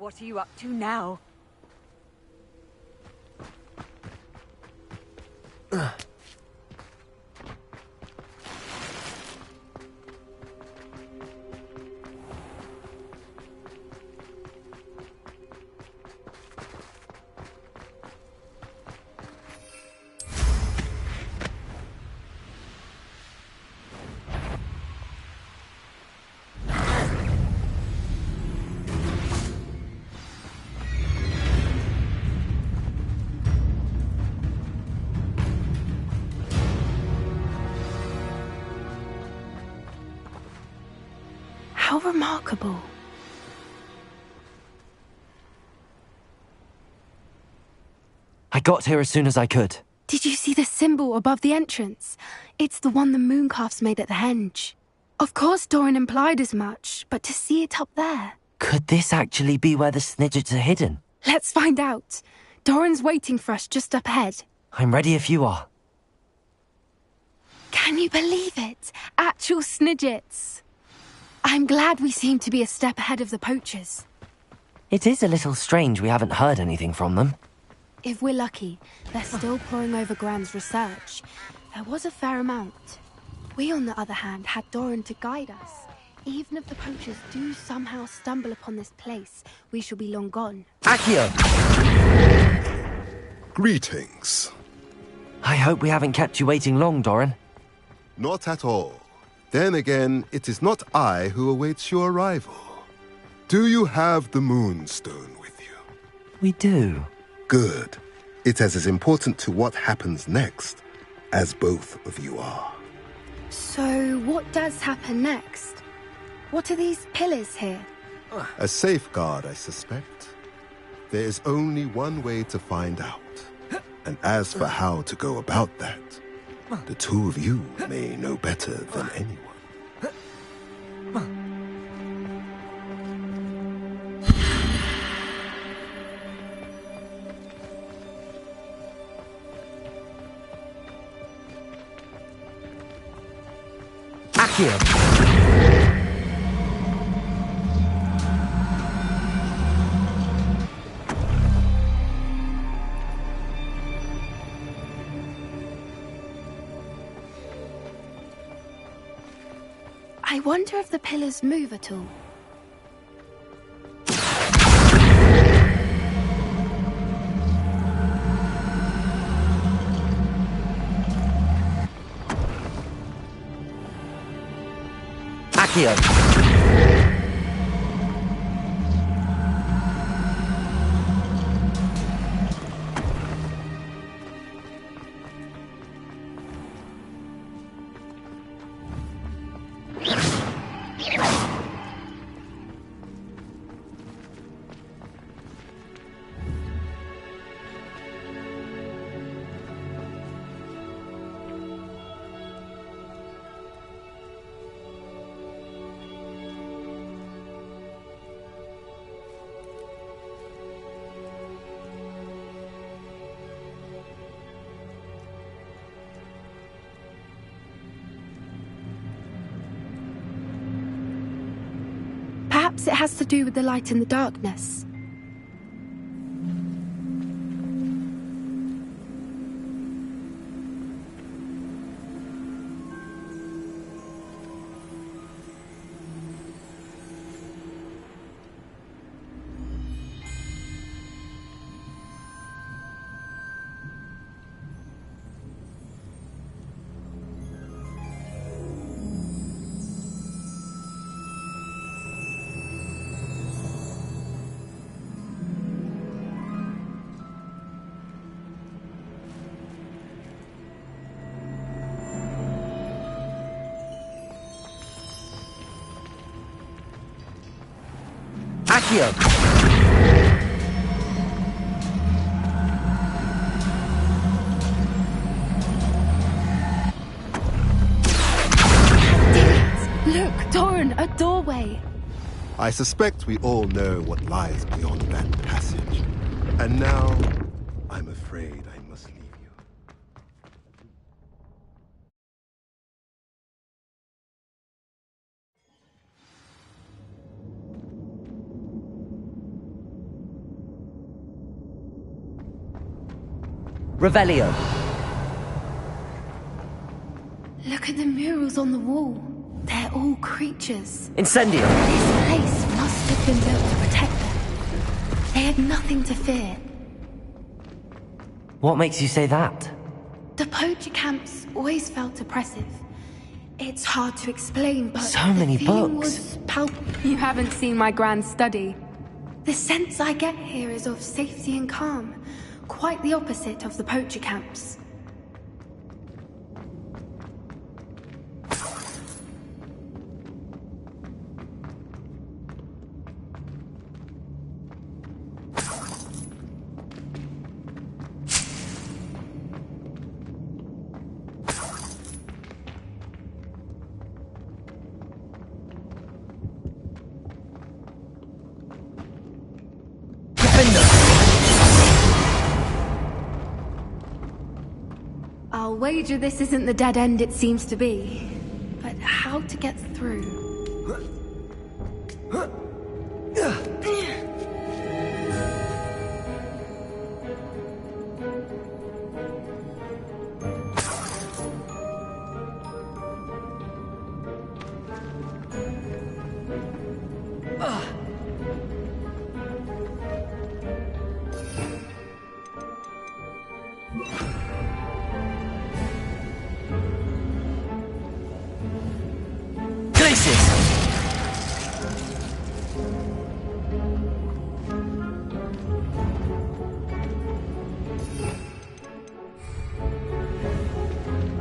S11: What are you up to now? How remarkable.
S2: I got here as soon as I could.
S8: Did you see the symbol above the entrance? It's the one the Mooncalves made at the henge. Of course Doran implied as much, but to see it up there...
S2: Could this actually be where the Snidgets are hidden?
S8: Let's find out. Doran's waiting for us just up ahead.
S2: I'm ready if you are.
S8: Can you believe it? Actual Snidgets. I'm glad we seem to be a step ahead of the poachers.
S2: It is a little strange we haven't heard anything from them.
S8: If we're lucky, they're still poring over Gran's research. There was a fair amount. We, on the other hand, had Doran to guide us. Even if the poachers do somehow stumble upon this place, we shall be long gone.
S2: Accio!
S14: Greetings.
S2: I hope we haven't kept you waiting long, Doran.
S14: Not at all. Then again, it is not I who awaits your arrival. Do you have the Moonstone with you?
S2: We do.
S14: Good. It is as important to what happens next as both of you are.
S8: So, what does happen next? What are these pillars here?
S14: A safeguard, I suspect. There is only one way to find out. And as for how to go about that, the two of you may know better than anyone.
S2: Accio!
S8: I wonder if the pillars move at all.
S2: Accio.
S8: Perhaps it has to do with the light in the darkness.
S2: Accio.
S8: Look, Doran, a doorway.
S14: I suspect we all know what lies beyond that passage. And now, I'm afraid I must leave you.
S2: Revelio.
S8: Look at the murals on the wall. They're all creatures.
S2: Incendio.
S8: This place must have been built to protect them. They had nothing to fear.
S2: What makes you say that?
S8: The poacher camps always felt oppressive. It's hard to explain, but
S2: so many
S8: the feeling
S2: books.
S8: Was palpable. You haven't seen my grand study. The sense I get here is of safety and calm. Quite the opposite of the poacher camps. I'll wager this isn't the dead end it seems to be. But how to get through?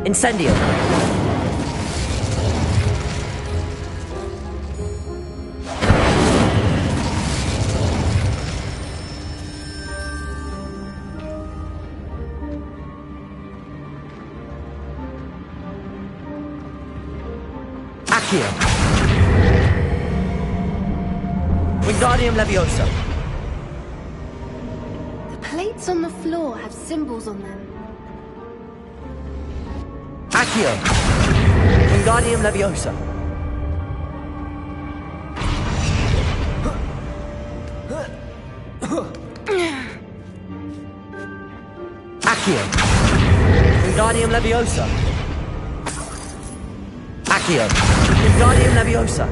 S2: Incendio. Accio. Wingardium Leviosa.
S8: The plates on the floor have symbols on them.
S2: Accio. Wingardium Leviosa. Accio. Wingardium Leviosa. Accio. Wingardium Leviosa.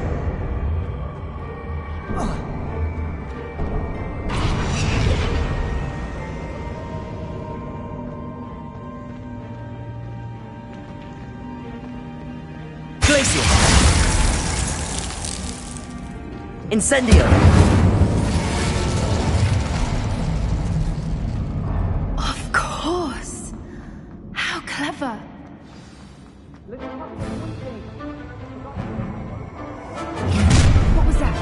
S2: Incendio!
S8: Of course. How clever. What was that?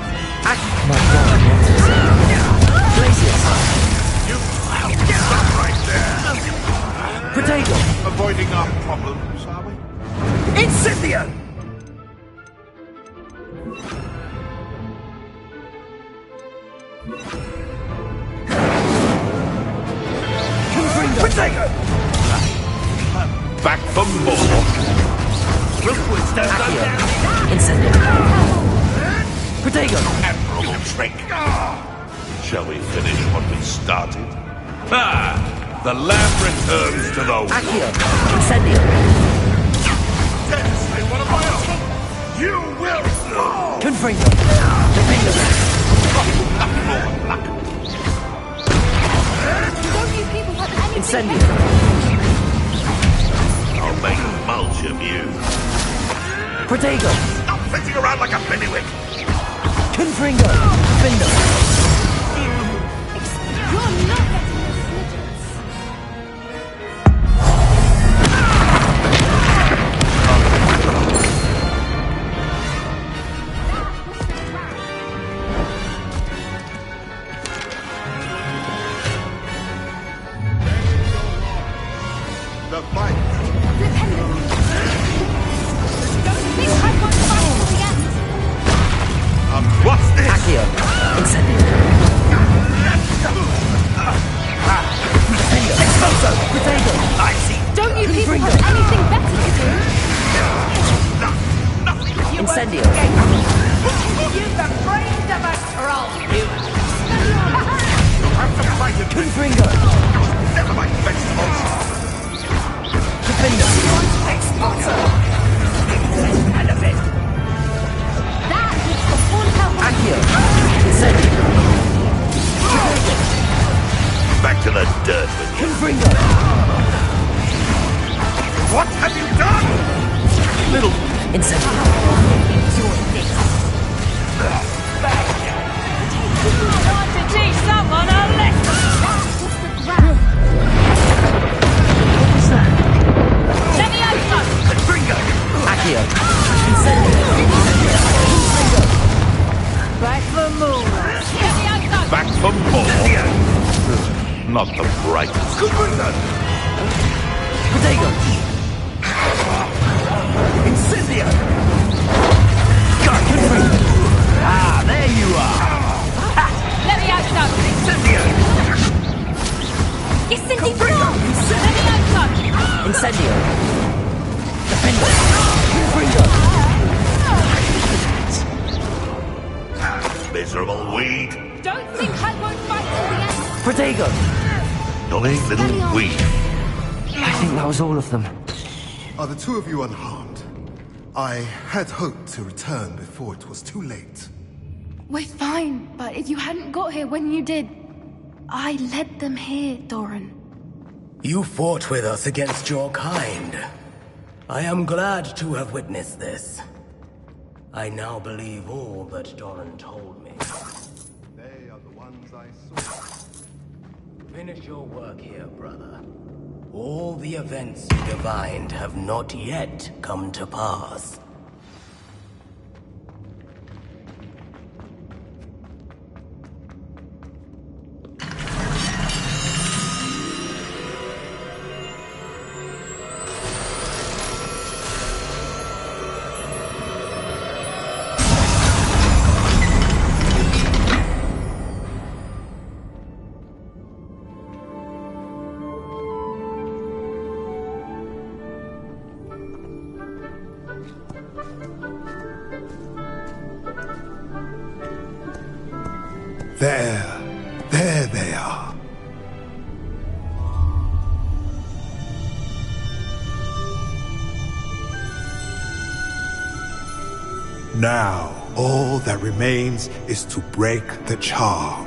S2: My God, what is it? Glacius!
S12: You stop right there!
S2: Potato!
S12: Avoiding our problems, are we?
S2: Incendio! Potato!
S12: Back for more!
S9: Rookwood, don't go down!
S2: Incendio! Potato!
S12: Admirable trick! Shall we finish what we started? Ah! The lamb returns to the...
S2: Accio! Incendio!
S12: Yes, one of my own! You will fall!
S2: Confringo! Defendo!
S8: Don't you people have anything
S2: Incendio!
S12: I'll make a mulch of you.
S2: Protego!
S12: Stop flitting around like a pennywig!
S2: Confringo! Defendo!
S8: You're not getting your snitches.
S14: The fight.
S12: What's this?
S2: Accio! Incendio! Exploso! Potato!
S12: I see.
S8: Don't you people have anything better to do?
S2: Incendio!
S10: You've the brains of a troll, you.
S12: You'll have to fight it.
S2: Confringo!
S12: Never mind vegetables.
S2: Defendo!
S10: Exploso.
S12: And a bit.
S8: That is the full help.
S2: Accio! Incendio!
S12: Back to the dirt with you.
S2: Confringo!
S12: What have you done?
S2: Little... Incendio!
S10: Want to teach someone a lesson? Let me open.
S12: Confringo!
S2: Accio! Incendio! Confringo!
S10: Back for more. Let me open.
S12: Back for more. Not the brightest.
S2: Potato!
S12: Incendio!
S2: Confringo!
S12: Ah, there you are.
S10: Let me open.
S12: Incendio!
S8: Incendio!
S10: Let me open.
S2: Incendio! Defendo! Confringo!
S12: Miserable weed.
S10: Don't think I won't fight till the end.
S2: Protego!
S12: Naughty little weed.
S2: I think that was all of them.
S14: Are the two of you unharmed? I had hoped to return before it was too late.
S8: We're fine, but if you hadn't got here when you did, I led them here, Doran.
S13: You fought with us against your kind. I am glad to have witnessed this. I now believe all that Doran told me.
S14: They are the ones I saw.
S13: Finish your work here, brother. All the events you divined have not yet come to pass.
S14: There they are. Now, all that remains is to break the charm.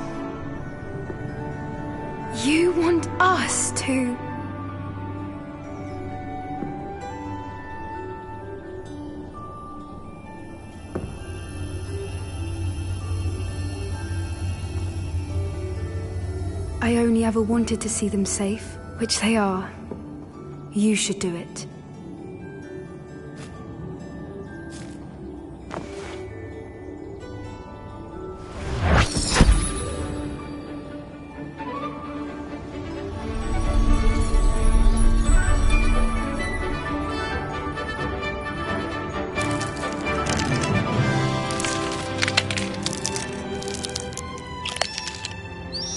S8: You want us to... I only ever wanted to see them safe, which they are. You should do it.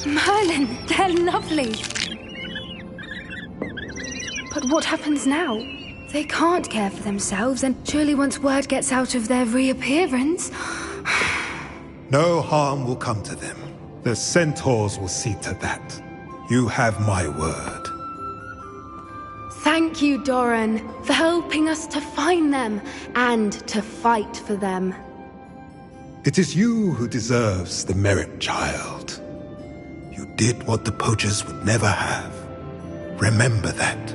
S8: Merlin, they're lovely. But what happens now? They can't care for themselves, and surely once word gets out of their reappearance...
S14: No harm will come to them. The centaurs will see to that. You have my word.
S8: Thank you, Doran, for helping us to find them and to fight for them.
S14: It is you who deserves the merit, child. You did what the poachers would never have. Remember that.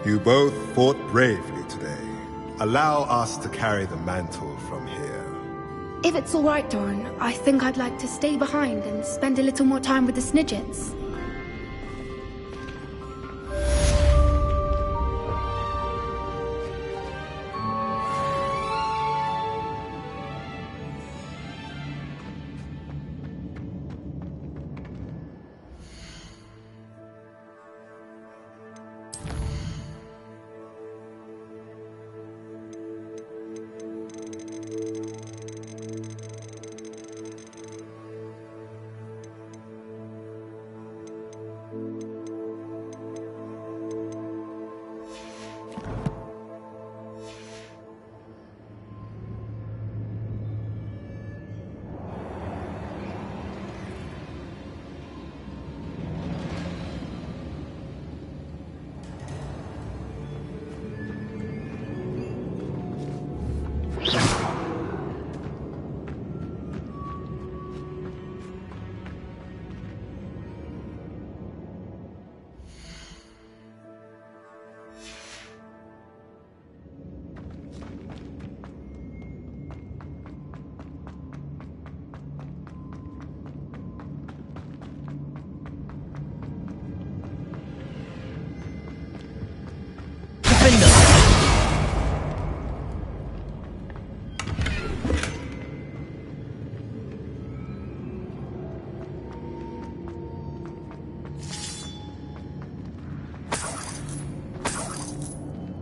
S14: You both fought bravely today. Allow us to carry the mantle from here.
S8: If it's all right, Doran, I think I'd like to stay behind and spend a little more time with the Snidgets.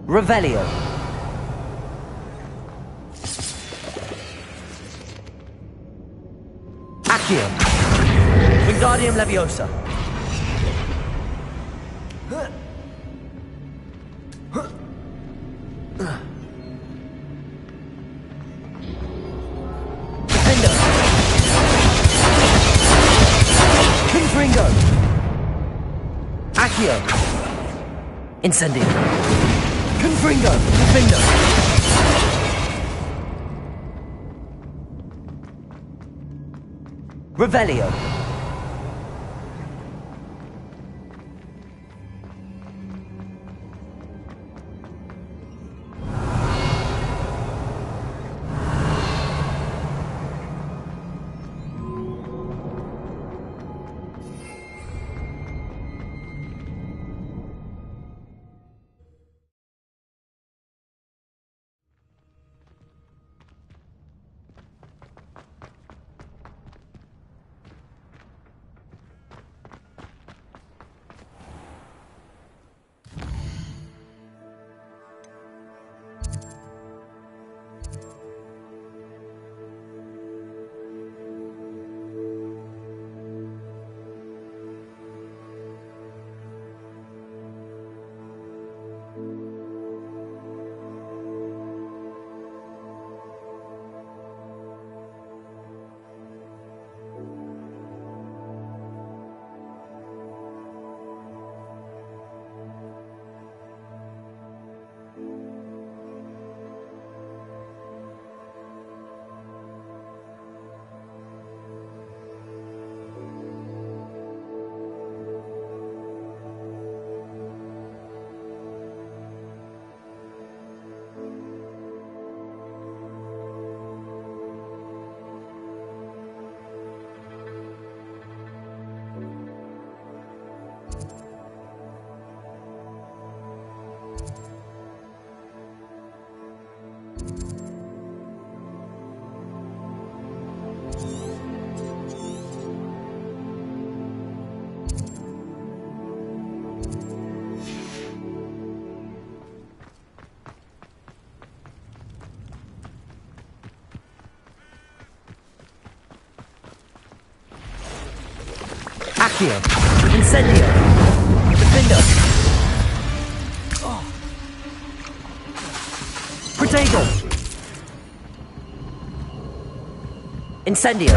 S2: Revelio. Accio. Wingardium Leviosa. Defender. Confringo. Accio. Incendio. Confringo. Defender. Revelio. Accio! Incendio! Defender! Protego! Incendio!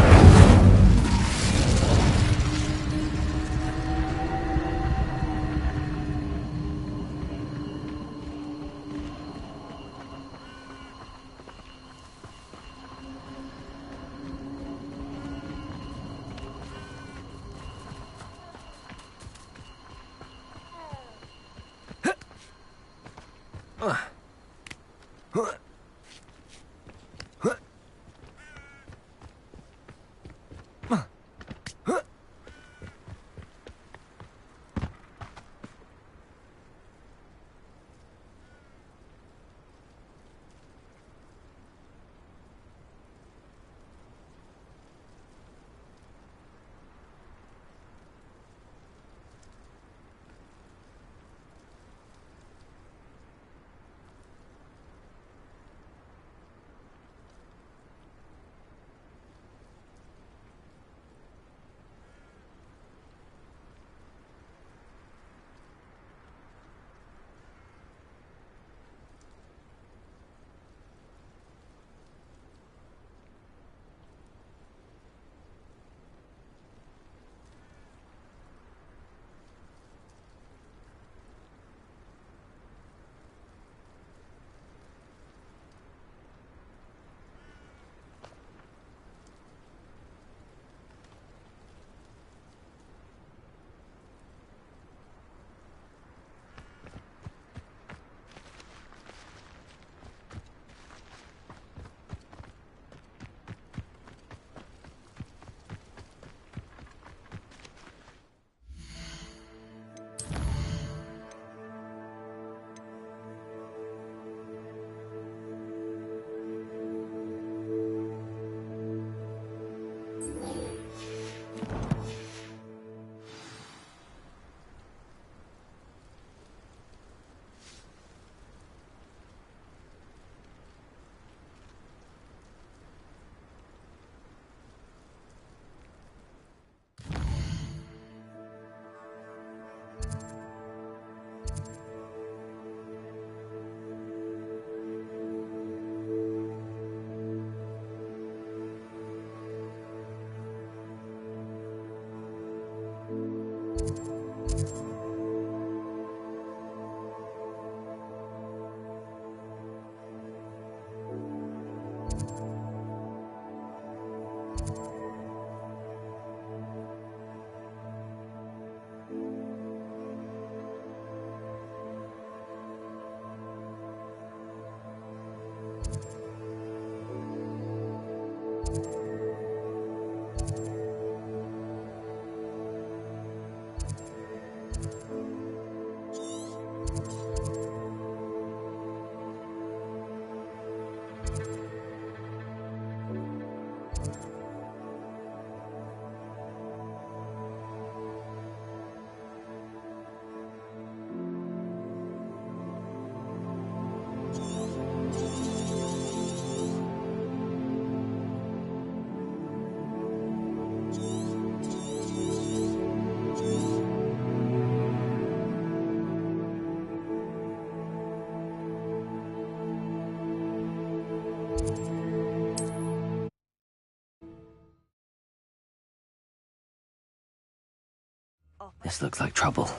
S2: This looks like trouble.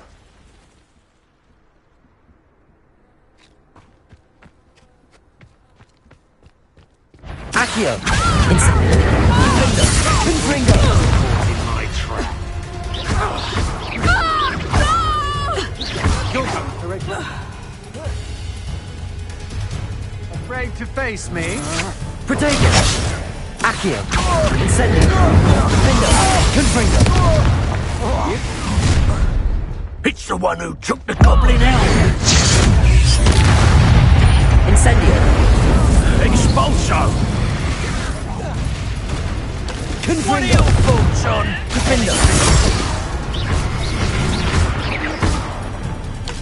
S2: Accio! Confringo!
S6: In my trap.
S15: Afraid to face me?
S2: Protego! Accio! Incendio! Confringo!
S6: It's the one who took the goblin out.
S2: Incendio!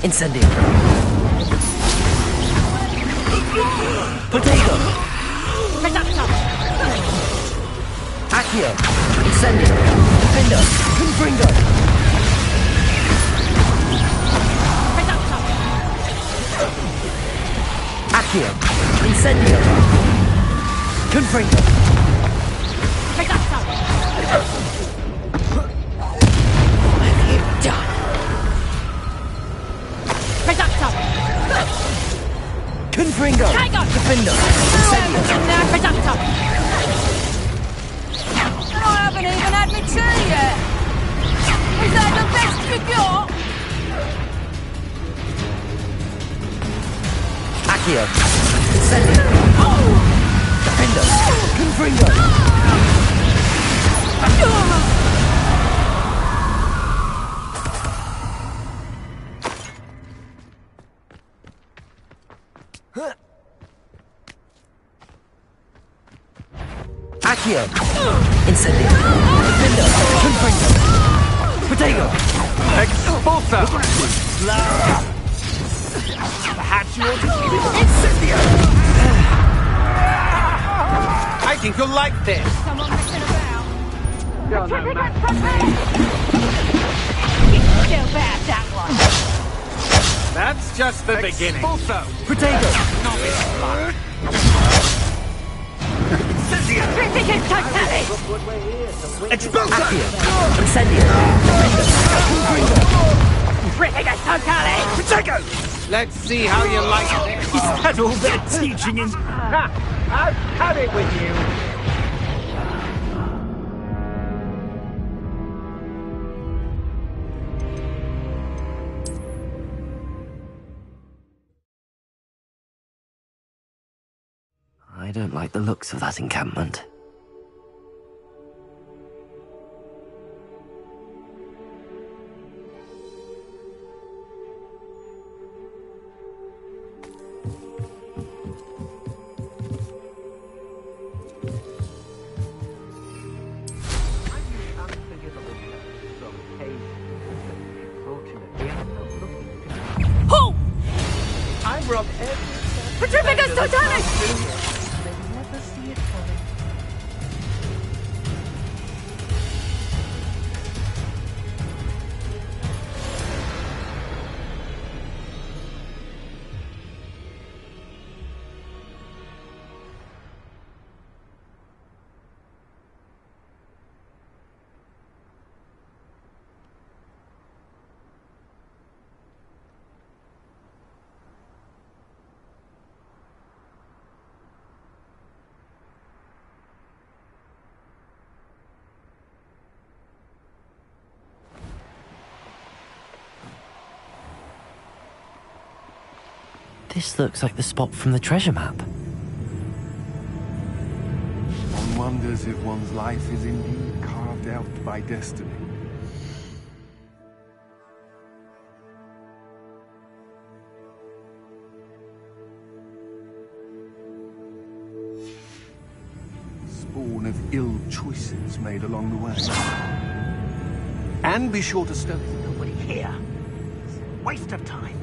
S2: Incendio. Potato. Accio. Incendio. Defender. Confringo. Accio. Incendio. Confringo. What have you done? Confringo. Defender. Incendio.
S10: I haven't even had my tea yet. Is that the best you got?
S2: Accio. Incendio. Defender. Confringo. Accio. Incendio. Defender. Confringo. Potato.
S15: Expulso!
S9: Perhaps you ought to keep it.
S15: Incendio! I think you'll like this.
S10: Someone messing about.
S15: You're no match.
S10: Still bad, that one.
S15: That's just the beginning. Also,
S2: Potato.
S15: not this luck.
S10: Triplicate totally!
S15: Expulso!
S2: Incendio.
S10: Triplicate totally!
S15: Potato! Let's see how you like this.
S9: Is that all they're teaching in?
S15: Ha! I've had it with you.
S2: I don't like the looks of that encampment.
S10: Ho!
S15: I brought every...
S10: Triplicate totally!
S15: Never see it coming.
S2: This looks like the spot from the treasure map.
S6: One wonders if one's life is indeed carved out by destiny. Spawn of ill choices made along the way. And be sure to stow it.
S9: Nobody here. It's a waste of time.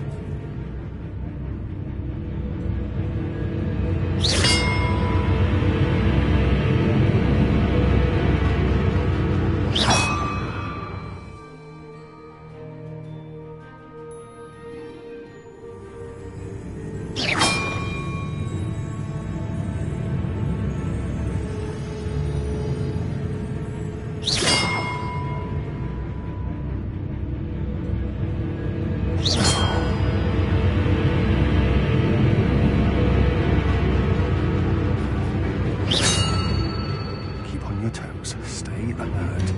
S6: Keep on your toes. Stay alert.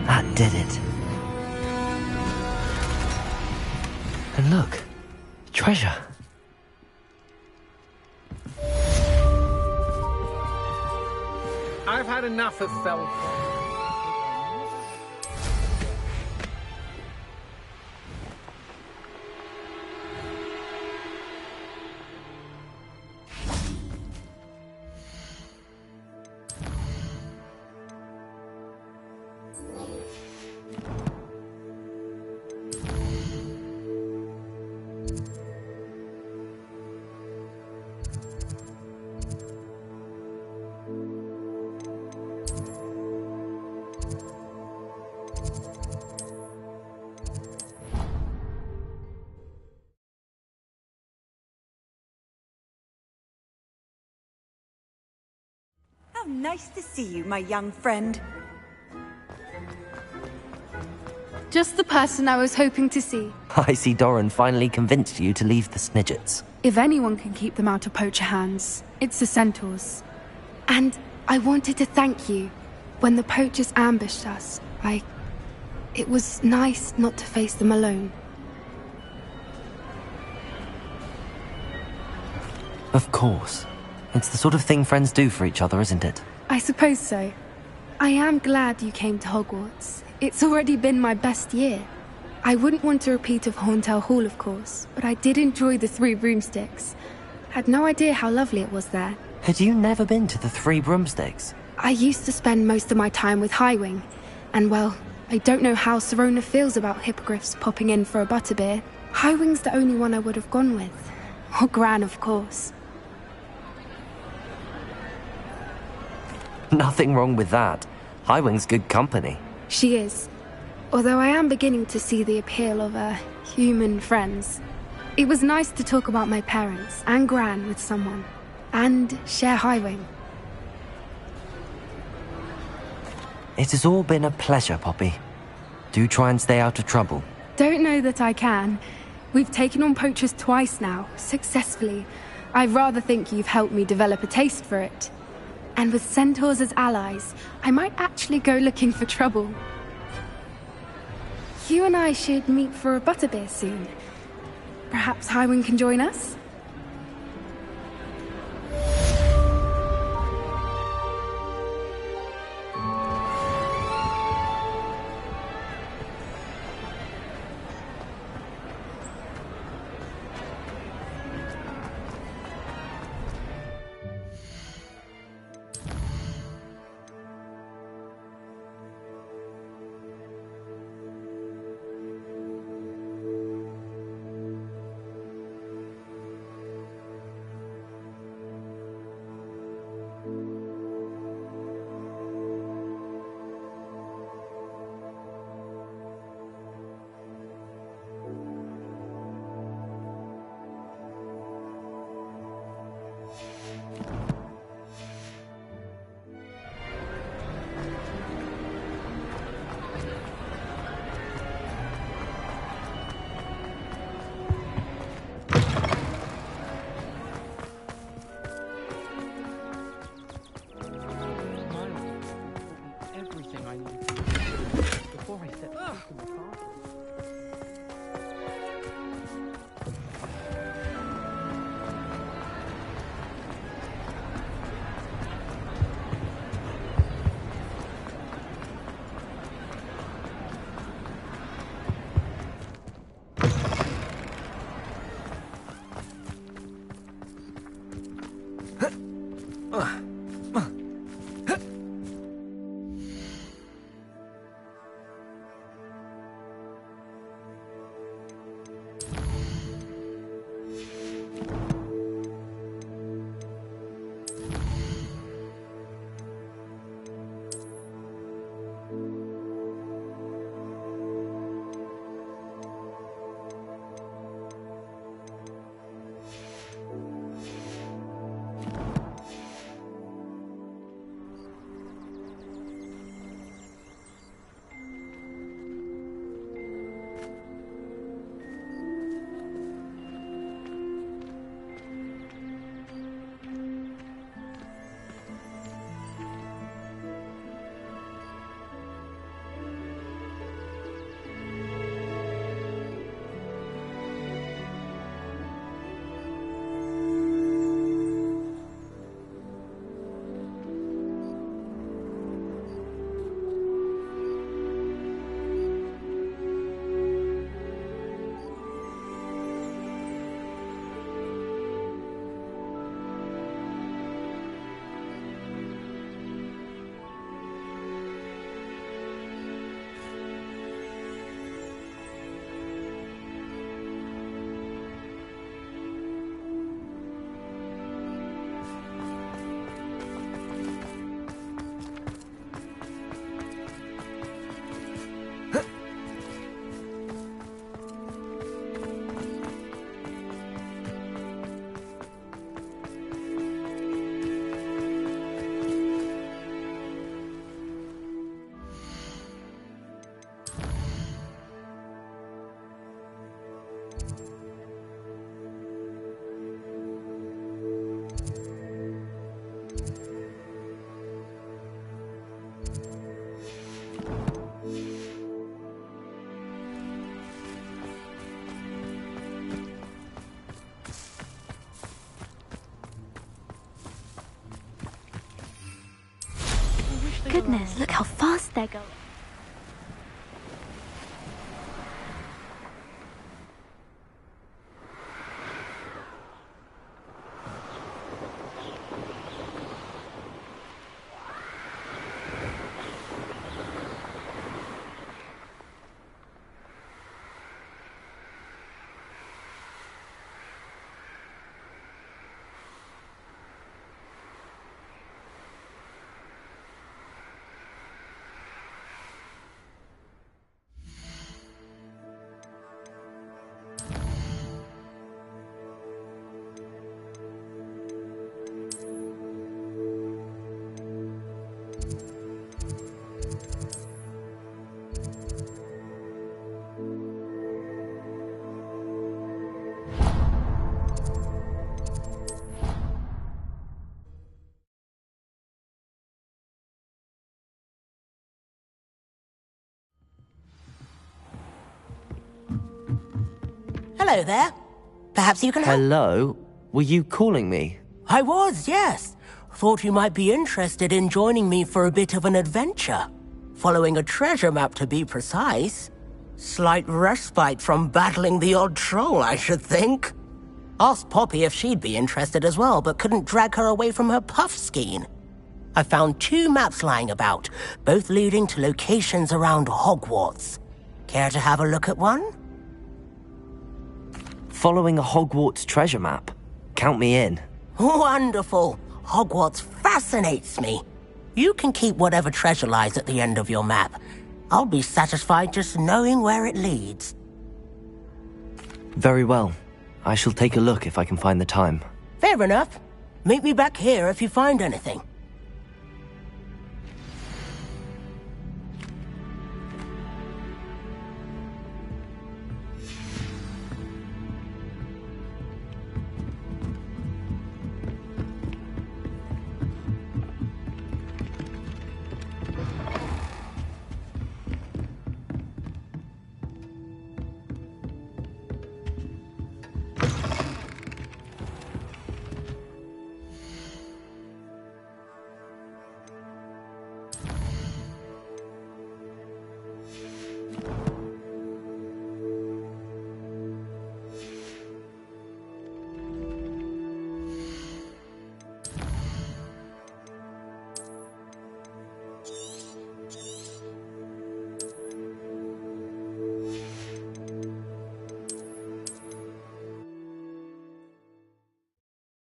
S2: That did it. And look, treasure.
S15: I've had enough of felt.
S11: Nice to see you, my young friend.
S8: Just the person I was hoping to see.
S2: I see Doran finally convinced you to leave the Snidgets.
S8: If anyone can keep them out of poacher hands, it's the centaurs. And I wanted to thank you. When the poachers ambushed us, it was nice not to face them alone.
S2: Of course. It's the sort of thing friends do for each other, isn't it?
S8: I suppose so. I am glad you came to Hogwarts. It's already been my best year. I wouldn't want a repeat of Horntail Hall, of course, but I did enjoy the Three Broomsticks. Had no idea how lovely it was there.
S2: Had you never been to the Three Broomsticks?
S8: I used to spend most of my time with Highwing, and well, I don't know how Serona feels about hippogriffs popping in for a butterbeer. Highwing's the only one I would have gone with. Or Gran, of course.
S2: Nothing wrong with that. Highwing's good company.
S8: She is. Although I am beginning to see the appeal of human friends. It was nice to talk about my parents and Gran with someone. And share Highwing.
S2: It has all been a pleasure, Poppy. Do try and stay out of trouble.
S8: Don't know that I can. We've taken on poachers twice now, successfully. I rather think you've helped me develop a taste for it. And with centaurs as allies, I might actually go looking for trouble. You and I should meet for a butterbeer soon. Perhaps Highwing can join us?
S17: goodness, look how fast they're going.
S18: Hello there. Perhaps you can help?
S2: Hello? Were you calling me?
S18: I was, yes. Thought you might be interested in joining me for a bit of an adventure. Following a treasure map, to be precise. Slight respite from battling the odd troll, I should think. Asked Poppy if she'd be interested as well, but couldn't drag her away from her puff skein. I found 2 maps lying about, both leading to locations around Hogwarts. Care to have a look at one?
S2: Following a Hogwarts treasure map? Count me in.
S18: Wonderful. Hogwarts fascinates me. You can keep whatever treasure lies at the end of your map. I'll be satisfied just knowing where it leads.
S2: Very well. I shall take a look if I can find the time.
S18: Fair enough. Meet me back here if you find anything.